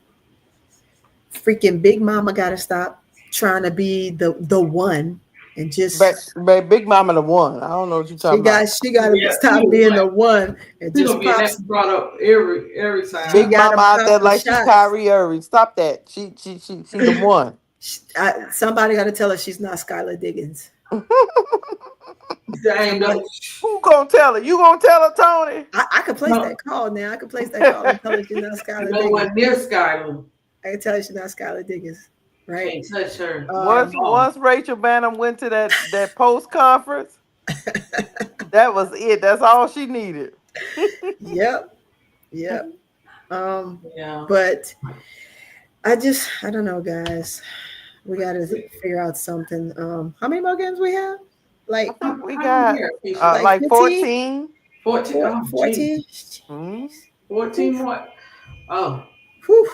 Freaking Big Mama got to stop trying to be the one and just But Big Mama the one. I don't know what you're talking about. she got to stop being the one and She's just gonna be pop. brought up every time. Big gotta Mama out pop there the like she's shots. Kyrie Irving. Stop that. She the one. Somebody got to tell her she's not Skylar Diggins. Dang, Who gonna tell her? You gonna tell her, Tony? I could place that call now. I could place that call and tell her she's not Skylar no Diggins. one near Skylar. I can tell her she's not Skylar Diggins. Right? Can't touch her. Once Rachel Bannum went to that post conference, that was it. That's all she needed. Yep. Yeah. But I don't know, guys. We got to figure out something. How many more games we have? Like I think we got like 14. 14. Oh, 14. 14 more. Oh. Whew.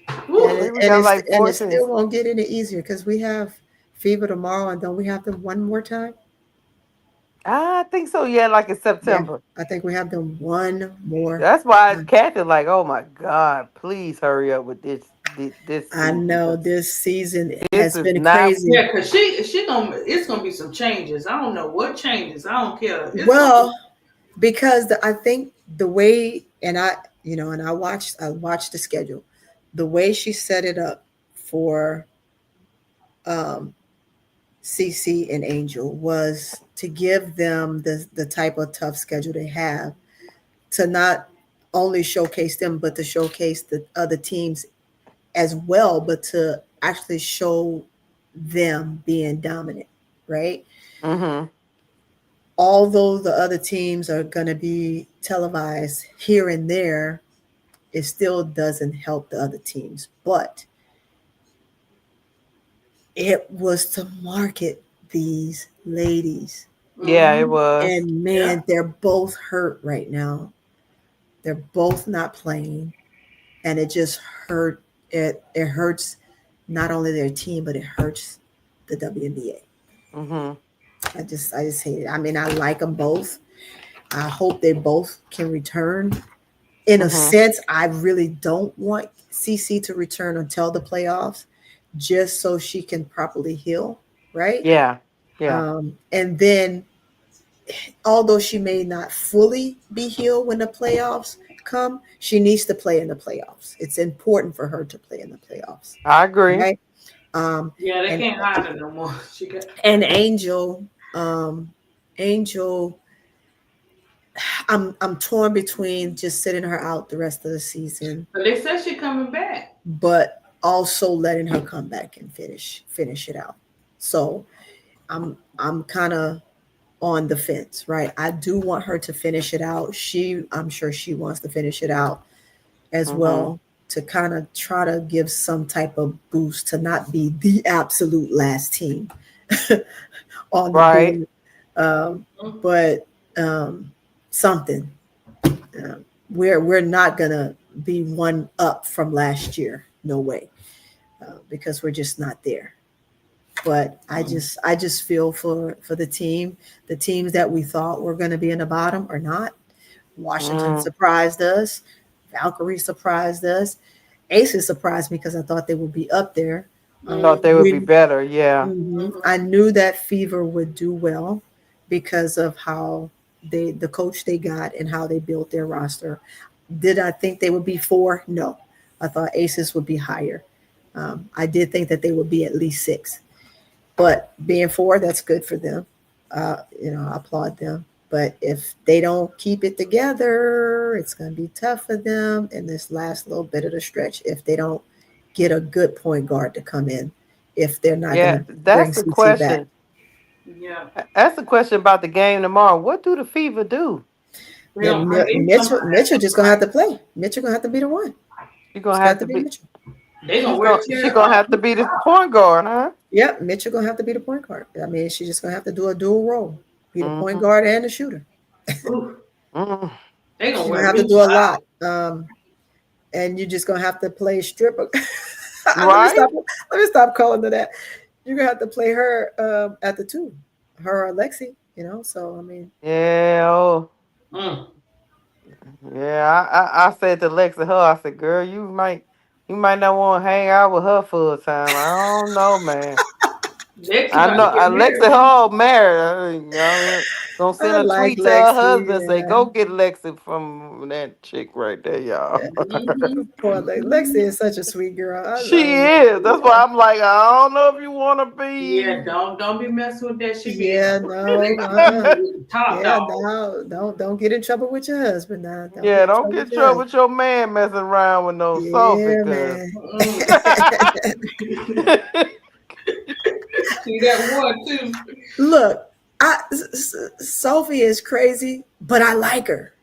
And it still won't get any easier because we have Fever tomorrow, and don't we have them one more time? I think so. Yeah, like in September. Yeah, I think we have them one more. That's why Kathy's like, "Oh my God, please hurry up with this." I know this season has been crazy. Yeah, because it's gonna be some changes. I don't know what changes. I don't care. Because I think the way, and I watched the schedule, the way she set it up for CC and Angel was to give them the type of tough schedule they have, to not only showcase them, but to showcase the other teams as well, but to actually show them being dominant, right? Mm-hmm. Although the other teams are going to be televised here and there, it still doesn't help the other teams. But it was to market these ladies. Yeah, it was. And man, they're both hurt right now. They're both not playing. And it just hurt. It hurts not only their team, but it hurts the WNBA. Mm-hmm. I just hate it. I mean, I like them both. I hope they both can return. In a sense, I really don't want CC to return until the playoffs, just so she can properly heal, right? Yeah, yeah. And then, although she may not fully be healed when the playoffs come, she needs to play in the playoffs. It's important for her to play in the playoffs. I agree. Right? They can't hide her no more. And Angel, I'm torn between just sitting her out the rest of the season. But they said she's coming back. But also letting her come back and finish it out. So I'm kind of on the fence, right? I do want her to finish it out. I'm sure she wants to finish it out as well, to kind of try to give some type of boost, to not be the absolute last team on the board. But something. We're not gonna be one up from last year. No way, because we're just not there. But I just feel for the teams that we thought were going to be in the bottom are not. Washington surprised us. Valkyrie surprised us. Aces surprised me because I thought they would be up there. I thought they would be better. Yeah. I knew that Fever would do well because of how the coach they got and how they built their roster. Did I think they would be 4? No. I thought Aces would be higher. I did think that they would be at least 6. But being 4, that's good for them. I applaud them. But if they don't keep it together, it's going to be tough for them in this last little bit of the stretch if they don't get a good point guard to come in, if they're not going to bring that's the CC back. question. That's the question about the game tomorrow. What do the Fever do? Then Mitchell just going to have to play. Mitchell going to have to be the one. She's going to have to be Mitchell. She's going to have to be the point guard, huh? Yep, Mitchell going to have to be the point guard. I mean, she's just going to have to do a dual role. Be the point guard and the shooter. She's going to have to do a lot. And you're just going to have to play stripper. Right? Let me stop calling her that. You're going to have to play her at the 2. Her or Lexi, you know? So, I mean. Yeah. Yeah, I said to Lex and her, I said, girl, you might not want to hang out with her full time. I don't know, man. I know Alexa Hall married. You know, gonna send a tweet to her husband say, "Go get Lexi from that chick right there, y'all." Poor Lexi is such a sweet girl. She is. That's why I'm like, I don't know if you want to be. Yeah, don't be messing with that shit. Yeah, no. Don't get in trouble with your husband now. Don't get in trouble with your man messing around with no Sophie. Man. You got one too. Look, Sophie is crazy, but I like her.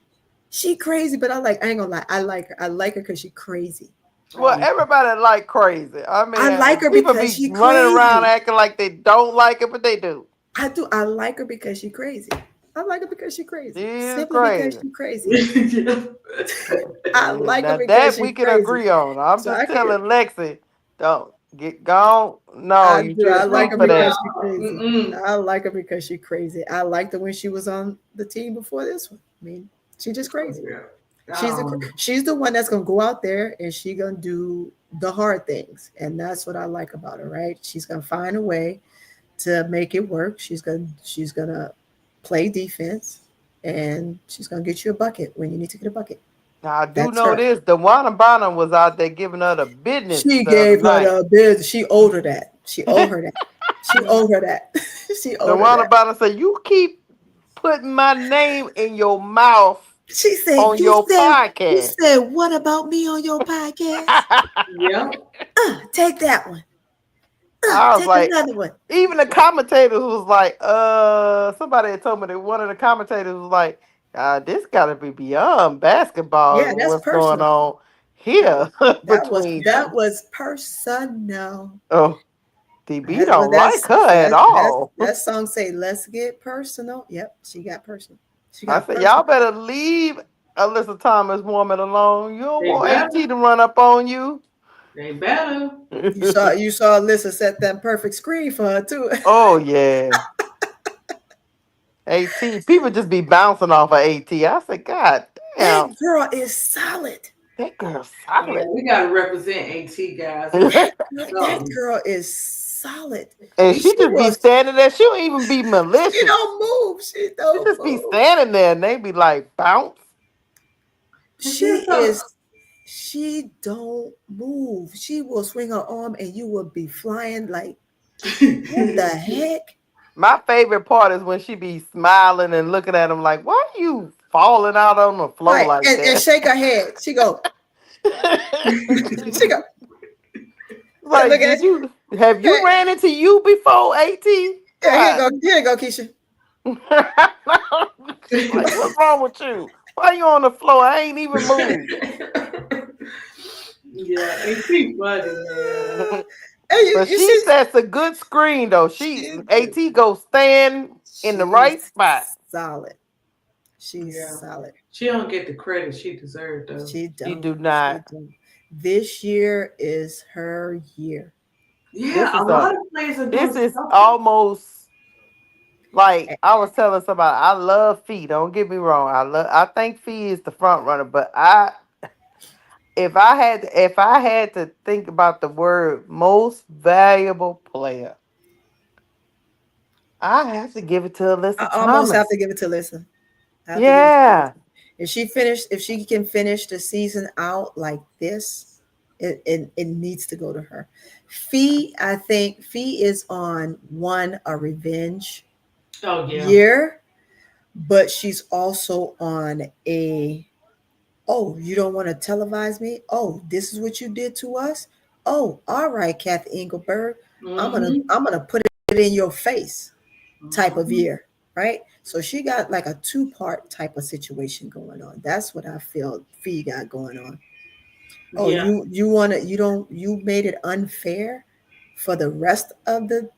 She crazy, but I ain't gonna lie. I like her. I like her because she's crazy. Well, everybody like crazy. I mean, I like her because she's running around acting like they don't like it, but they do. I do. I like her because she's crazy. I like her because she's crazy. Because she's crazy. I like her because that she's we can crazy. agree on. I'm just telling Lexi, don't get gone. No, I like her because she's crazy. I like her because she's crazy. I liked her when she was on the team before this one. I mean, she's just crazy. She's the one that's gonna go out there and she's gonna do the hard things, and that's what I like about her. Right? She's gonna find a way to make it work. She's gonna play defense, and she's gonna get you a bucket when you need to get a bucket. Now I do know this. The Wanabana was out there giving her the business. She gave her the business. She owed her that. She owed her that. She owed her that. She owed her that. The Wanabana said, "You keep putting my name in your mouth." She said, on your podcast. You said, what about me on your podcast? Yeah. Take that one. I was take like, another one. Even the commentators was like, somebody had told me that one of the commentators was like, this got to be beyond basketball. Yeah, that's what's personal. going on here. That was personal. Oh, DB don't like her at all. That song say, let's get personal. Yep, she got personal. I said, y'all better leave Alyssa Thomas woman alone. You don't want AT to run up on you. They better. You saw Alyssa set that perfect screen for her too. Oh yeah. AT, people just be bouncing off of AT. I said, God damn. That girl is solid. That girl's solid. Yeah, we gotta represent AT, guys. That girl is solid. And she just be standing there. She don't even be malicious. She don't move. She just be standing there and they be like bounce. She don't move. She will swing her arm and you will be flying like, what the heck? My favorite part is when she be smiling and looking at him like, why are you falling out on the floor like that? And shake her head. She go. She go. Like, have you ran into you before, AT? Yeah, here you go, Keysha. Like, what's wrong with you? Why you on the floor? I ain't even moved. Yeah, AT funny, man. But she sets a good screen though. AT go stand in the right spot. Solid. She's solid. She don't get the credit she deserved though. She do not. This year is her year. Yeah, a lot of players are doing this is almost like I was telling somebody. I love Fee. Don't get me wrong. I think Fee is the front runner, but if I had to think about the word most valuable player, I have to give it to Alyssa Thomas. I almost have to give it to Alyssa. Yeah. If she can finish the season out like this, it needs to go to her. I think Fee is on a revenge year, but she's also on a, oh, you don't want to televise me? Oh, this is what you did to us? Oh, all right, Kathy Engelberg. I'm gonna put it in your face type of year, right? So she got like a two-part type of situation going on. That's what I feel Fee got going on. Oh, Yeah. you made it unfair for the rest of the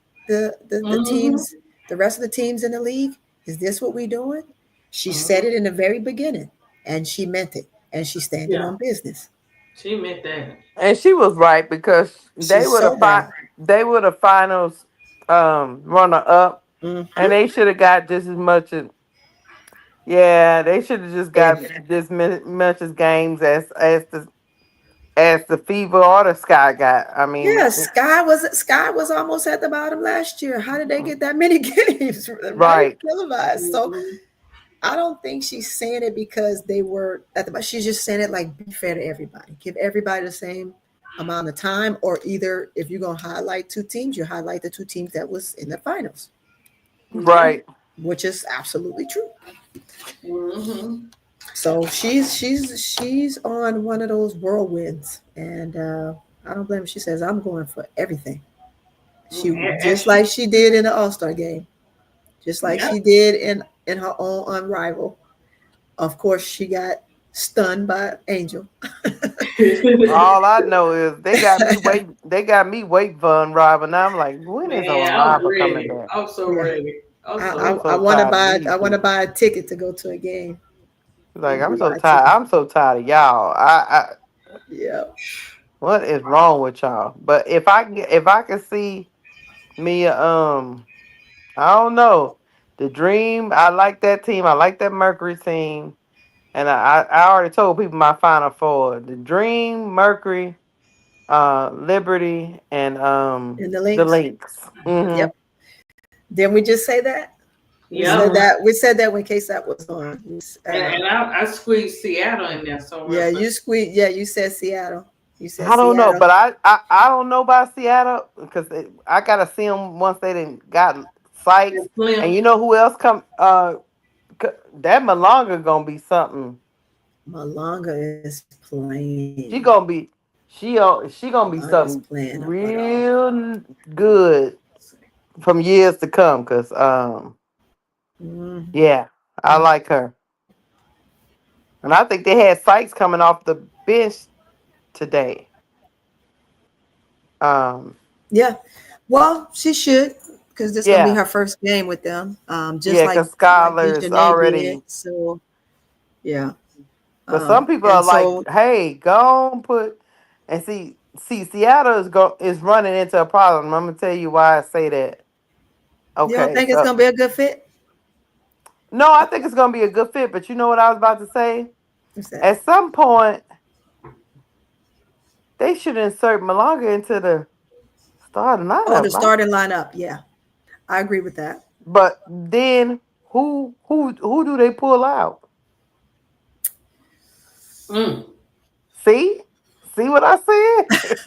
teams, the rest of the teams in the league. Is this what we doing? She said it in the very beginning, and she meant it, and she's standing on business. She meant that. And she was right because they She's were so right. they were the finals runner up, Mhm. and they should have got just as much as, yeah, they should have just got just much as games as the Fever or the Sky got. I mean, Yeah, Sky was almost at the bottom last year. How did they get that many games right right, televised? So I don't think she's saying it because they were at the bottom. She's just saying it like be fair to everybody. Give everybody the same amount of time, or either if you're gonna highlight two teams, you highlight the two teams that was in the finals, right. which is absolutely true. So she's on one of those whirlwinds, and I don't blame her. She says, "I'm going for everything." She just like she did in the All-Star game, just like she did in her own Unrivaled. Of course, she got stunned by Angel. All I know is they got me waiting. They got me waiting for Unrivaled. And I'm like, when is Unrivaled coming back? I'm so ready. I'm I so want to tired of buy. these I want to people. buy a ticket to go to a game. Like, I'm so Buy a tired. ticket. I'm so tired of y'all. Yeah. What is wrong with y'all? But if I can see me, I don't know, the Dream. I like that team. I like that Mercury team. And I already told people my final four: the Dream, Mercury, Liberty, and In the the links. Lynx. Mm-hmm. Yep. Didn't we just say that? We said that. We said that when KSAP was on. And I squeezed Seattle in there somewhere. Yeah, you squeezed. Yeah, you said Seattle. You said I don't know, Seattle. but I don't know about Seattle because I gotta see them once they didn't got Sykes, and you know who else come? That Malonga gonna be something. Malonga is She playing. gonna be she gonna be Malonga's something playing her butt off. real good from years to come. Cause Mhm. yeah, I like her, and I think they had Sykes coming off the bench today. Um, Yeah. Well, she should, because this is gonna be yeah, her first game with them. Just yeah, like cause Skylar is Dejanay did. already. So yeah. But some people are And like, so "Hey, go on put," and see, Seattle is running into a problem. I'm gonna tell you why I say that. you don't Okay, think it's so gonna be a good fit? no, I think it's gonna be a good fit. But you know what I was about to say? What's that? At some point, they should insert Malonga into the starting Oh, the lineup, right? starting lineup. Yeah, I agree with that. But then who do they pull out? See, see what I said?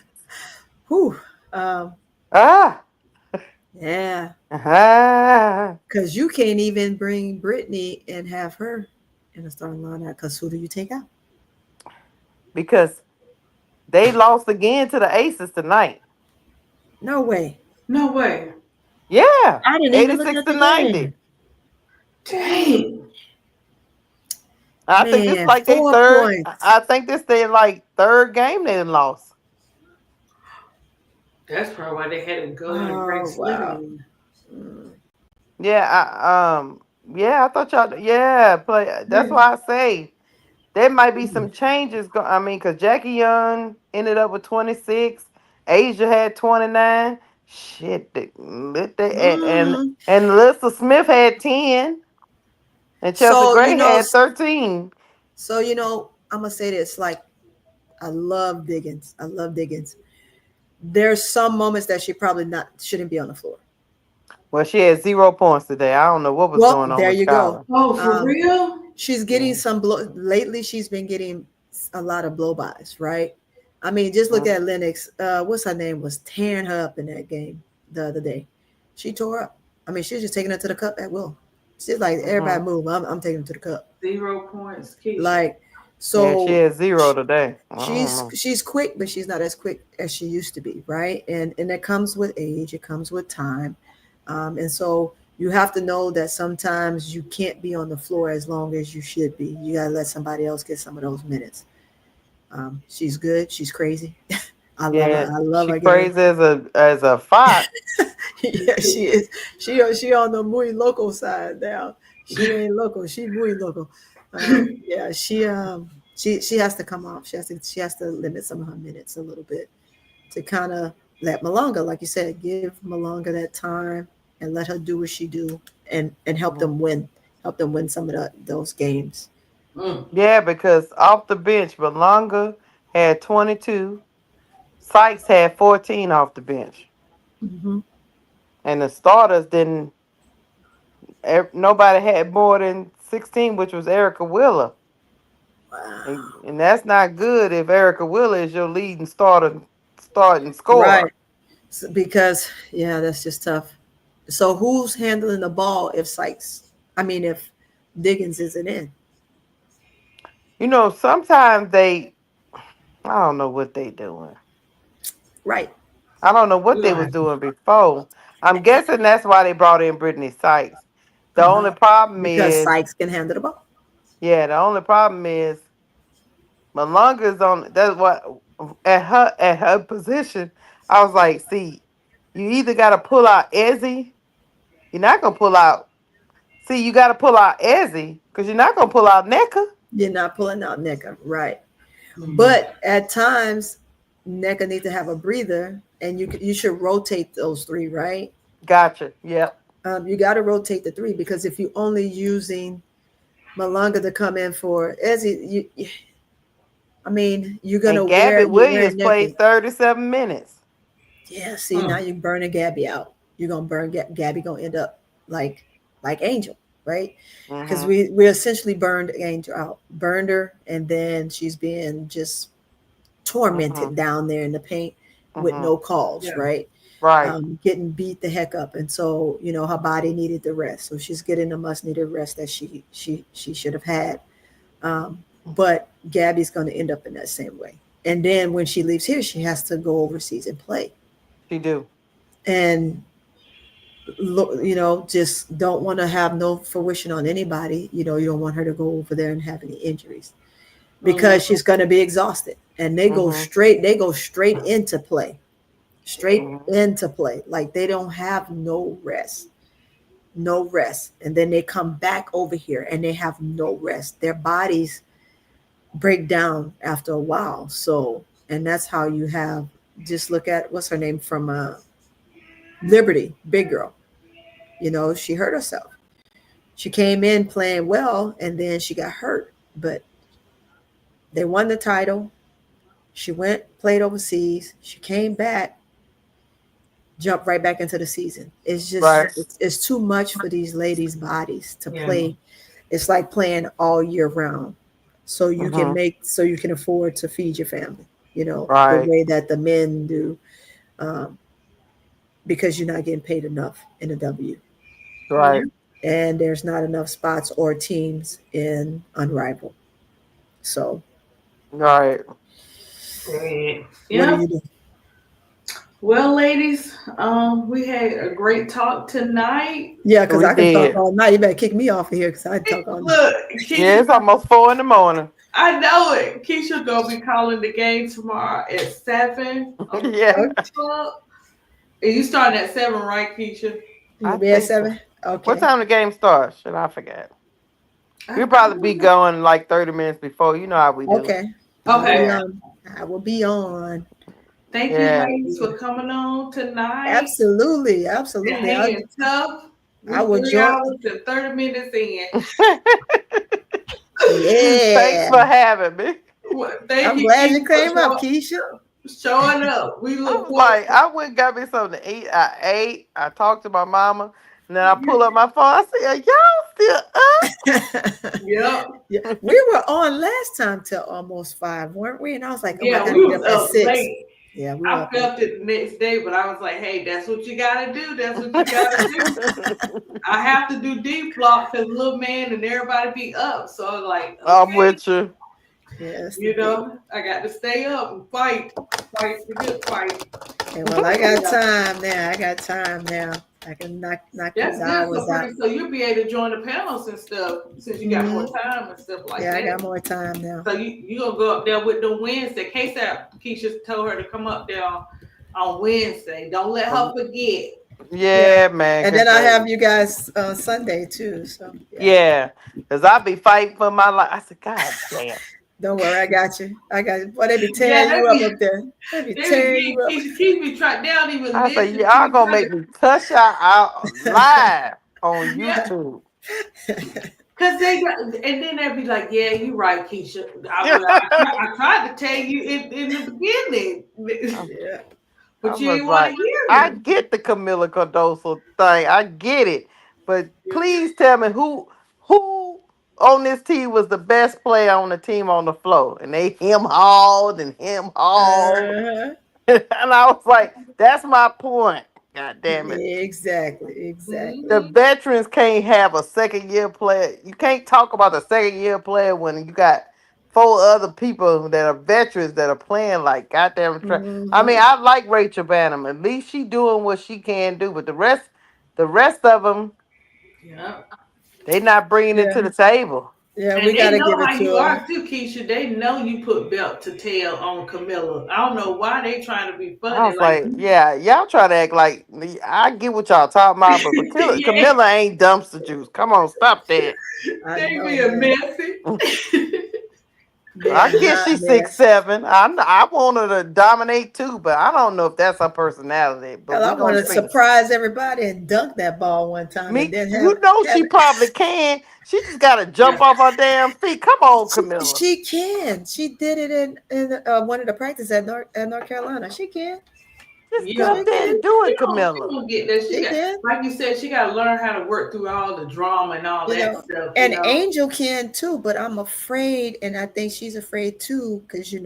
Whew. Um, ah, yeah, ah. because you can't even bring Brittany and have her in the starting lineup. Because who do you take out? Because they lost again to the Aces tonight. No way. No way. Yeah, I didn't even look 86 at to the 90. game. Dang. I think this Man, like they third.4 points. I think this their like third game they done lost. That's probably why they had to go and break Oh wow. Slimming. Yeah, yeah, I thought y'all. Yeah, play. That's why I say there might be some changes. I mean, because Jackie Young ended up with 26. Asia had 29. Shit, Mm. and Alyssa Smith had 10, and Chelsea So Gray had 13. I'm gonna say this. Like, I love Diggins. I love Diggins. There's some moments that she probably not shouldn't be on the floor. Well, she had 0 points today. I don't know what was Well, going on there with you go. Skylar. Oh, for real? She's getting some blow lately. She's been getting a lot of blow-bys, right? I mean, just look at Lennox. What's her name? Was tearing her up in that game the other day. She tore up. I mean, she was just taking her to the cup at will. She's like, everybody move. I'm taking them to the cup. 0 points. Keysha. Like, so yeah, she had 0 today. She's quick, but she's not as quick as she used to be, right? And that comes with age. It comes with time, and so you have to know that sometimes you can't be on the floor as long as you should be. You gotta let somebody else get some of those minutes. She's good. She's crazy. I love her. I love her. She's crazy as a fox. Yeah, she is. She on the muy loco side now. She ain't local. She muy local. Yeah, she has to come off. She has to limit some of her minutes a little bit to kind of let Malonga, like you said, give Malonga that time and let her do what she do and help them win. Help them win some of those games. Yeah, because off the bench, Malonga had 22. Sykes had 14 off the bench. Mm-hmm. And the starters didn't. Nobody had more than 16, which was Erica Wheeler. Wow. And that's not good if Erica Wheeler is your leading starting scorer. Right. So, because that's just tough. So who's handling the ball if Diggins isn't in? You know, sometimes I don't know what they doing. Right. I don't know what they was doing before. I'm guessing that's why they brought in Brittany Sykes. The only problem because is Sykes can handle the ball. Yeah, the only problem is Malonga's on. That's what at her position. I was like, see, you either got to pull out Ezzy. You're not gonna pull out. See, you got to pull out Ezzy because you're not gonna pull out NECA. You're not pulling out NECA, right? Mm-hmm. But at times, NECA needs to have a breather, and you should rotate those three, right? Gotcha. Yep. You got to rotate the three because if you're only using Malonga to come in for Ezzy, you're gonna Gabby Williams played 37 minutes. Yeah, see, now you're burning Gabby out. You're gonna burn Gabby. Gonna end up like Angel, right? Because we essentially burned Angel out, burned her, and then she's being just tormented down there in the paint with no calls, right? Right. Getting beat the heck up, and so her body needed the rest, so she's getting the much needed rest that she should have had. But Gabby's going to end up in that same way, and then when she leaves here, she has to go overseas and play. She do, and just don't want to have no fruition on anybody. You don't want her to go over there and have any injuries because she's going to be exhausted, and they go straight into play. Into play, like they don't have no rest, and then they come back over here and they have no rest. Their bodies break down after a while. So, and that's how you have, just look at what's her name from Liberty, big girl. She hurt herself. She came in playing well and then she got hurt, but they won the title. She played overseas. She came back, jump right back into the season. It's just it's too much for these ladies' bodies to play. It's like playing all year round, so you can afford to feed your family. The way that the men do, because you're not getting paid enough in a W. Right. And there's not enough spots or teams in Unrivaled. So. Right. Yeah. Well, ladies, we had a great talk tonight. Yeah, because I can talk all night. You better kick me off of here because I talk all night. Look, it's almost 4 a.m. I know it. Keysha gonna be calling the game tomorrow at 7. Yeah. And you starting at 7, right, Keysha? You'll be at 7? So. Okay. What time the game starts? Should I forget? We'll probably be going like 30 minutes before. You know how we do. Okay. I will be on. Thank you, ladies, for coming on tonight. Absolutely. Hanging tough. I will 3 hours and 30 minutes in. Yeah. Thanks for having me. Well, I'm glad you came up, Keysha. Showing up. We look I went and got me something to eat. I ate. I talked to my mama. And then I pull up my phone. I said, y'all still up? Yeah. We were on last time till almost 5, weren't we? And I was like, we was up 6. Yeah, we I all felt it the next day, but I was like, hey, that's what you gotta do. That's what you gotta do. I have to do deep block because little man and everybody be up. So like, okay, I'm with you. Yes, you know, I got to stay up and fight the good fight. okay, well, I got time now. I got time now. I can knock That's these good. hours out. So you'll be able to join the panels and stuff since you got more time and stuff like Yeah, that. I got more time now. So you gonna go up there with the Wednesday. KEYSHA told her to come up there on Wednesday. Don't let her forget. Yeah, man. And then I have you guys Sunday too. So yeah, because I be fighting for my life. I said, God damn. Don't worry, I got you. I got you. Boy, they be tearing you up there. They be tearing you up. Keep me tracked down. Even I said, y'all gonna make me cuss y'all out live on YouTube. Cause and then they'll be like, "Yeah, you're right, KEYSHA. I tried to tell you in the beginning, Yeah. but you was ain't want like, to hear me." I get the Camila Cardoso thing, I get it, but please tell me who on this team was the best player on the team on the floor, and they him hauled. And I was like, that's my point. God damn it. Exactly. The veterans can't have a second year player. You can't talk about the second year player when you got 4 other people that are veterans that are playing like goddamn. I mean, I like Rachel Banham. At least she doing what she can do, but the rest of them, they not bringing it to the table. Yeah, and we got to know give how it to you them. are too, KEYSHA. They know you put belt to tail on Camilla. I don't know why they trying to be funny. I was like, yeah, y'all try to act like I get what y'all talking about, but Camilla ain't dumpster juice. Come on, stop that. They being messy. I guess she's 6'7". I want her to dominate too, but I don't know if that's her personality. But I want to surprise everybody and dunk that ball one time. And then she probably can. She just got to jump off her damn feet. Come on, Camilla. She can. She did it in one of the practices at North Carolina. She can. Just get up there and do it, Camilla. She get that. Like you said, she got to learn how to work through all the drama and all that stuff. And Angel can too, but I'm afraid, and I think she's afraid too, because she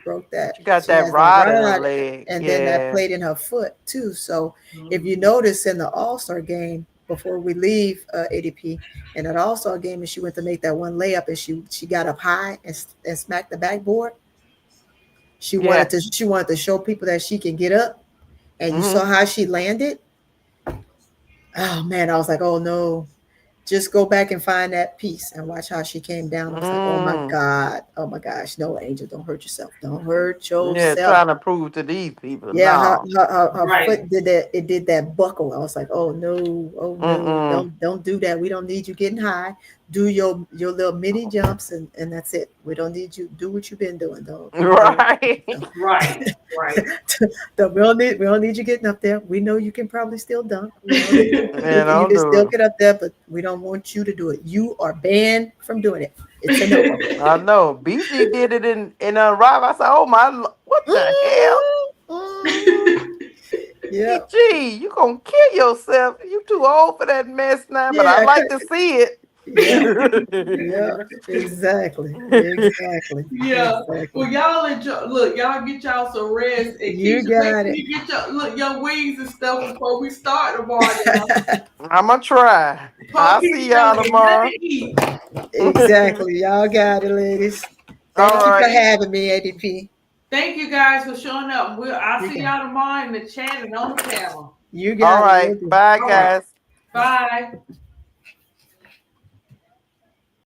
broke that. She got that rod in her leg, and then that played in her foot too. So if you notice in the All-Star game before we leave ADP, in that All-Star game, and she went to make that one layup, and she got up high and smacked the backboard. She wanted to show people that she can get up, and you saw how she landed. Oh man, I was like, oh no, just go back and find that piece and watch how she came down. I was like, oh my God, oh my gosh, no, Angel, don't hurt yourself. Don't hurt yourself. Yeah, trying to prove to these people. Yeah, her foot did that. It did that buckle. I was like, oh no, don't do that. We don't need you getting high. Do your little mini jumps and that's it. We don't need you. Do what you've been doing, though. Right. We don't need you getting up there. We know you can probably still dunk. You can still get up there, but we don't want you to do it. You are banned from doing it. It's a no. I know. BG did it in Unrivaled. I said, oh my, what the hell? Yeah. BG, you gonna kill yourself. You too old for that mess now, but I like to see it. Yeah, exactly. Yeah. Well, y'all enjoy. Look, y'all get y'all some rest. And you got it. You get your wings and stuff before we start tomorrow. I'm gonna try. I'll see y'all tomorrow. Exactly. Y'all got it, ladies. Thank you for having me, ADP. Thank you guys for showing up. I'll see y'all tomorrow in the chat and on the panel. You got it. All right. Bye, guys. Bye.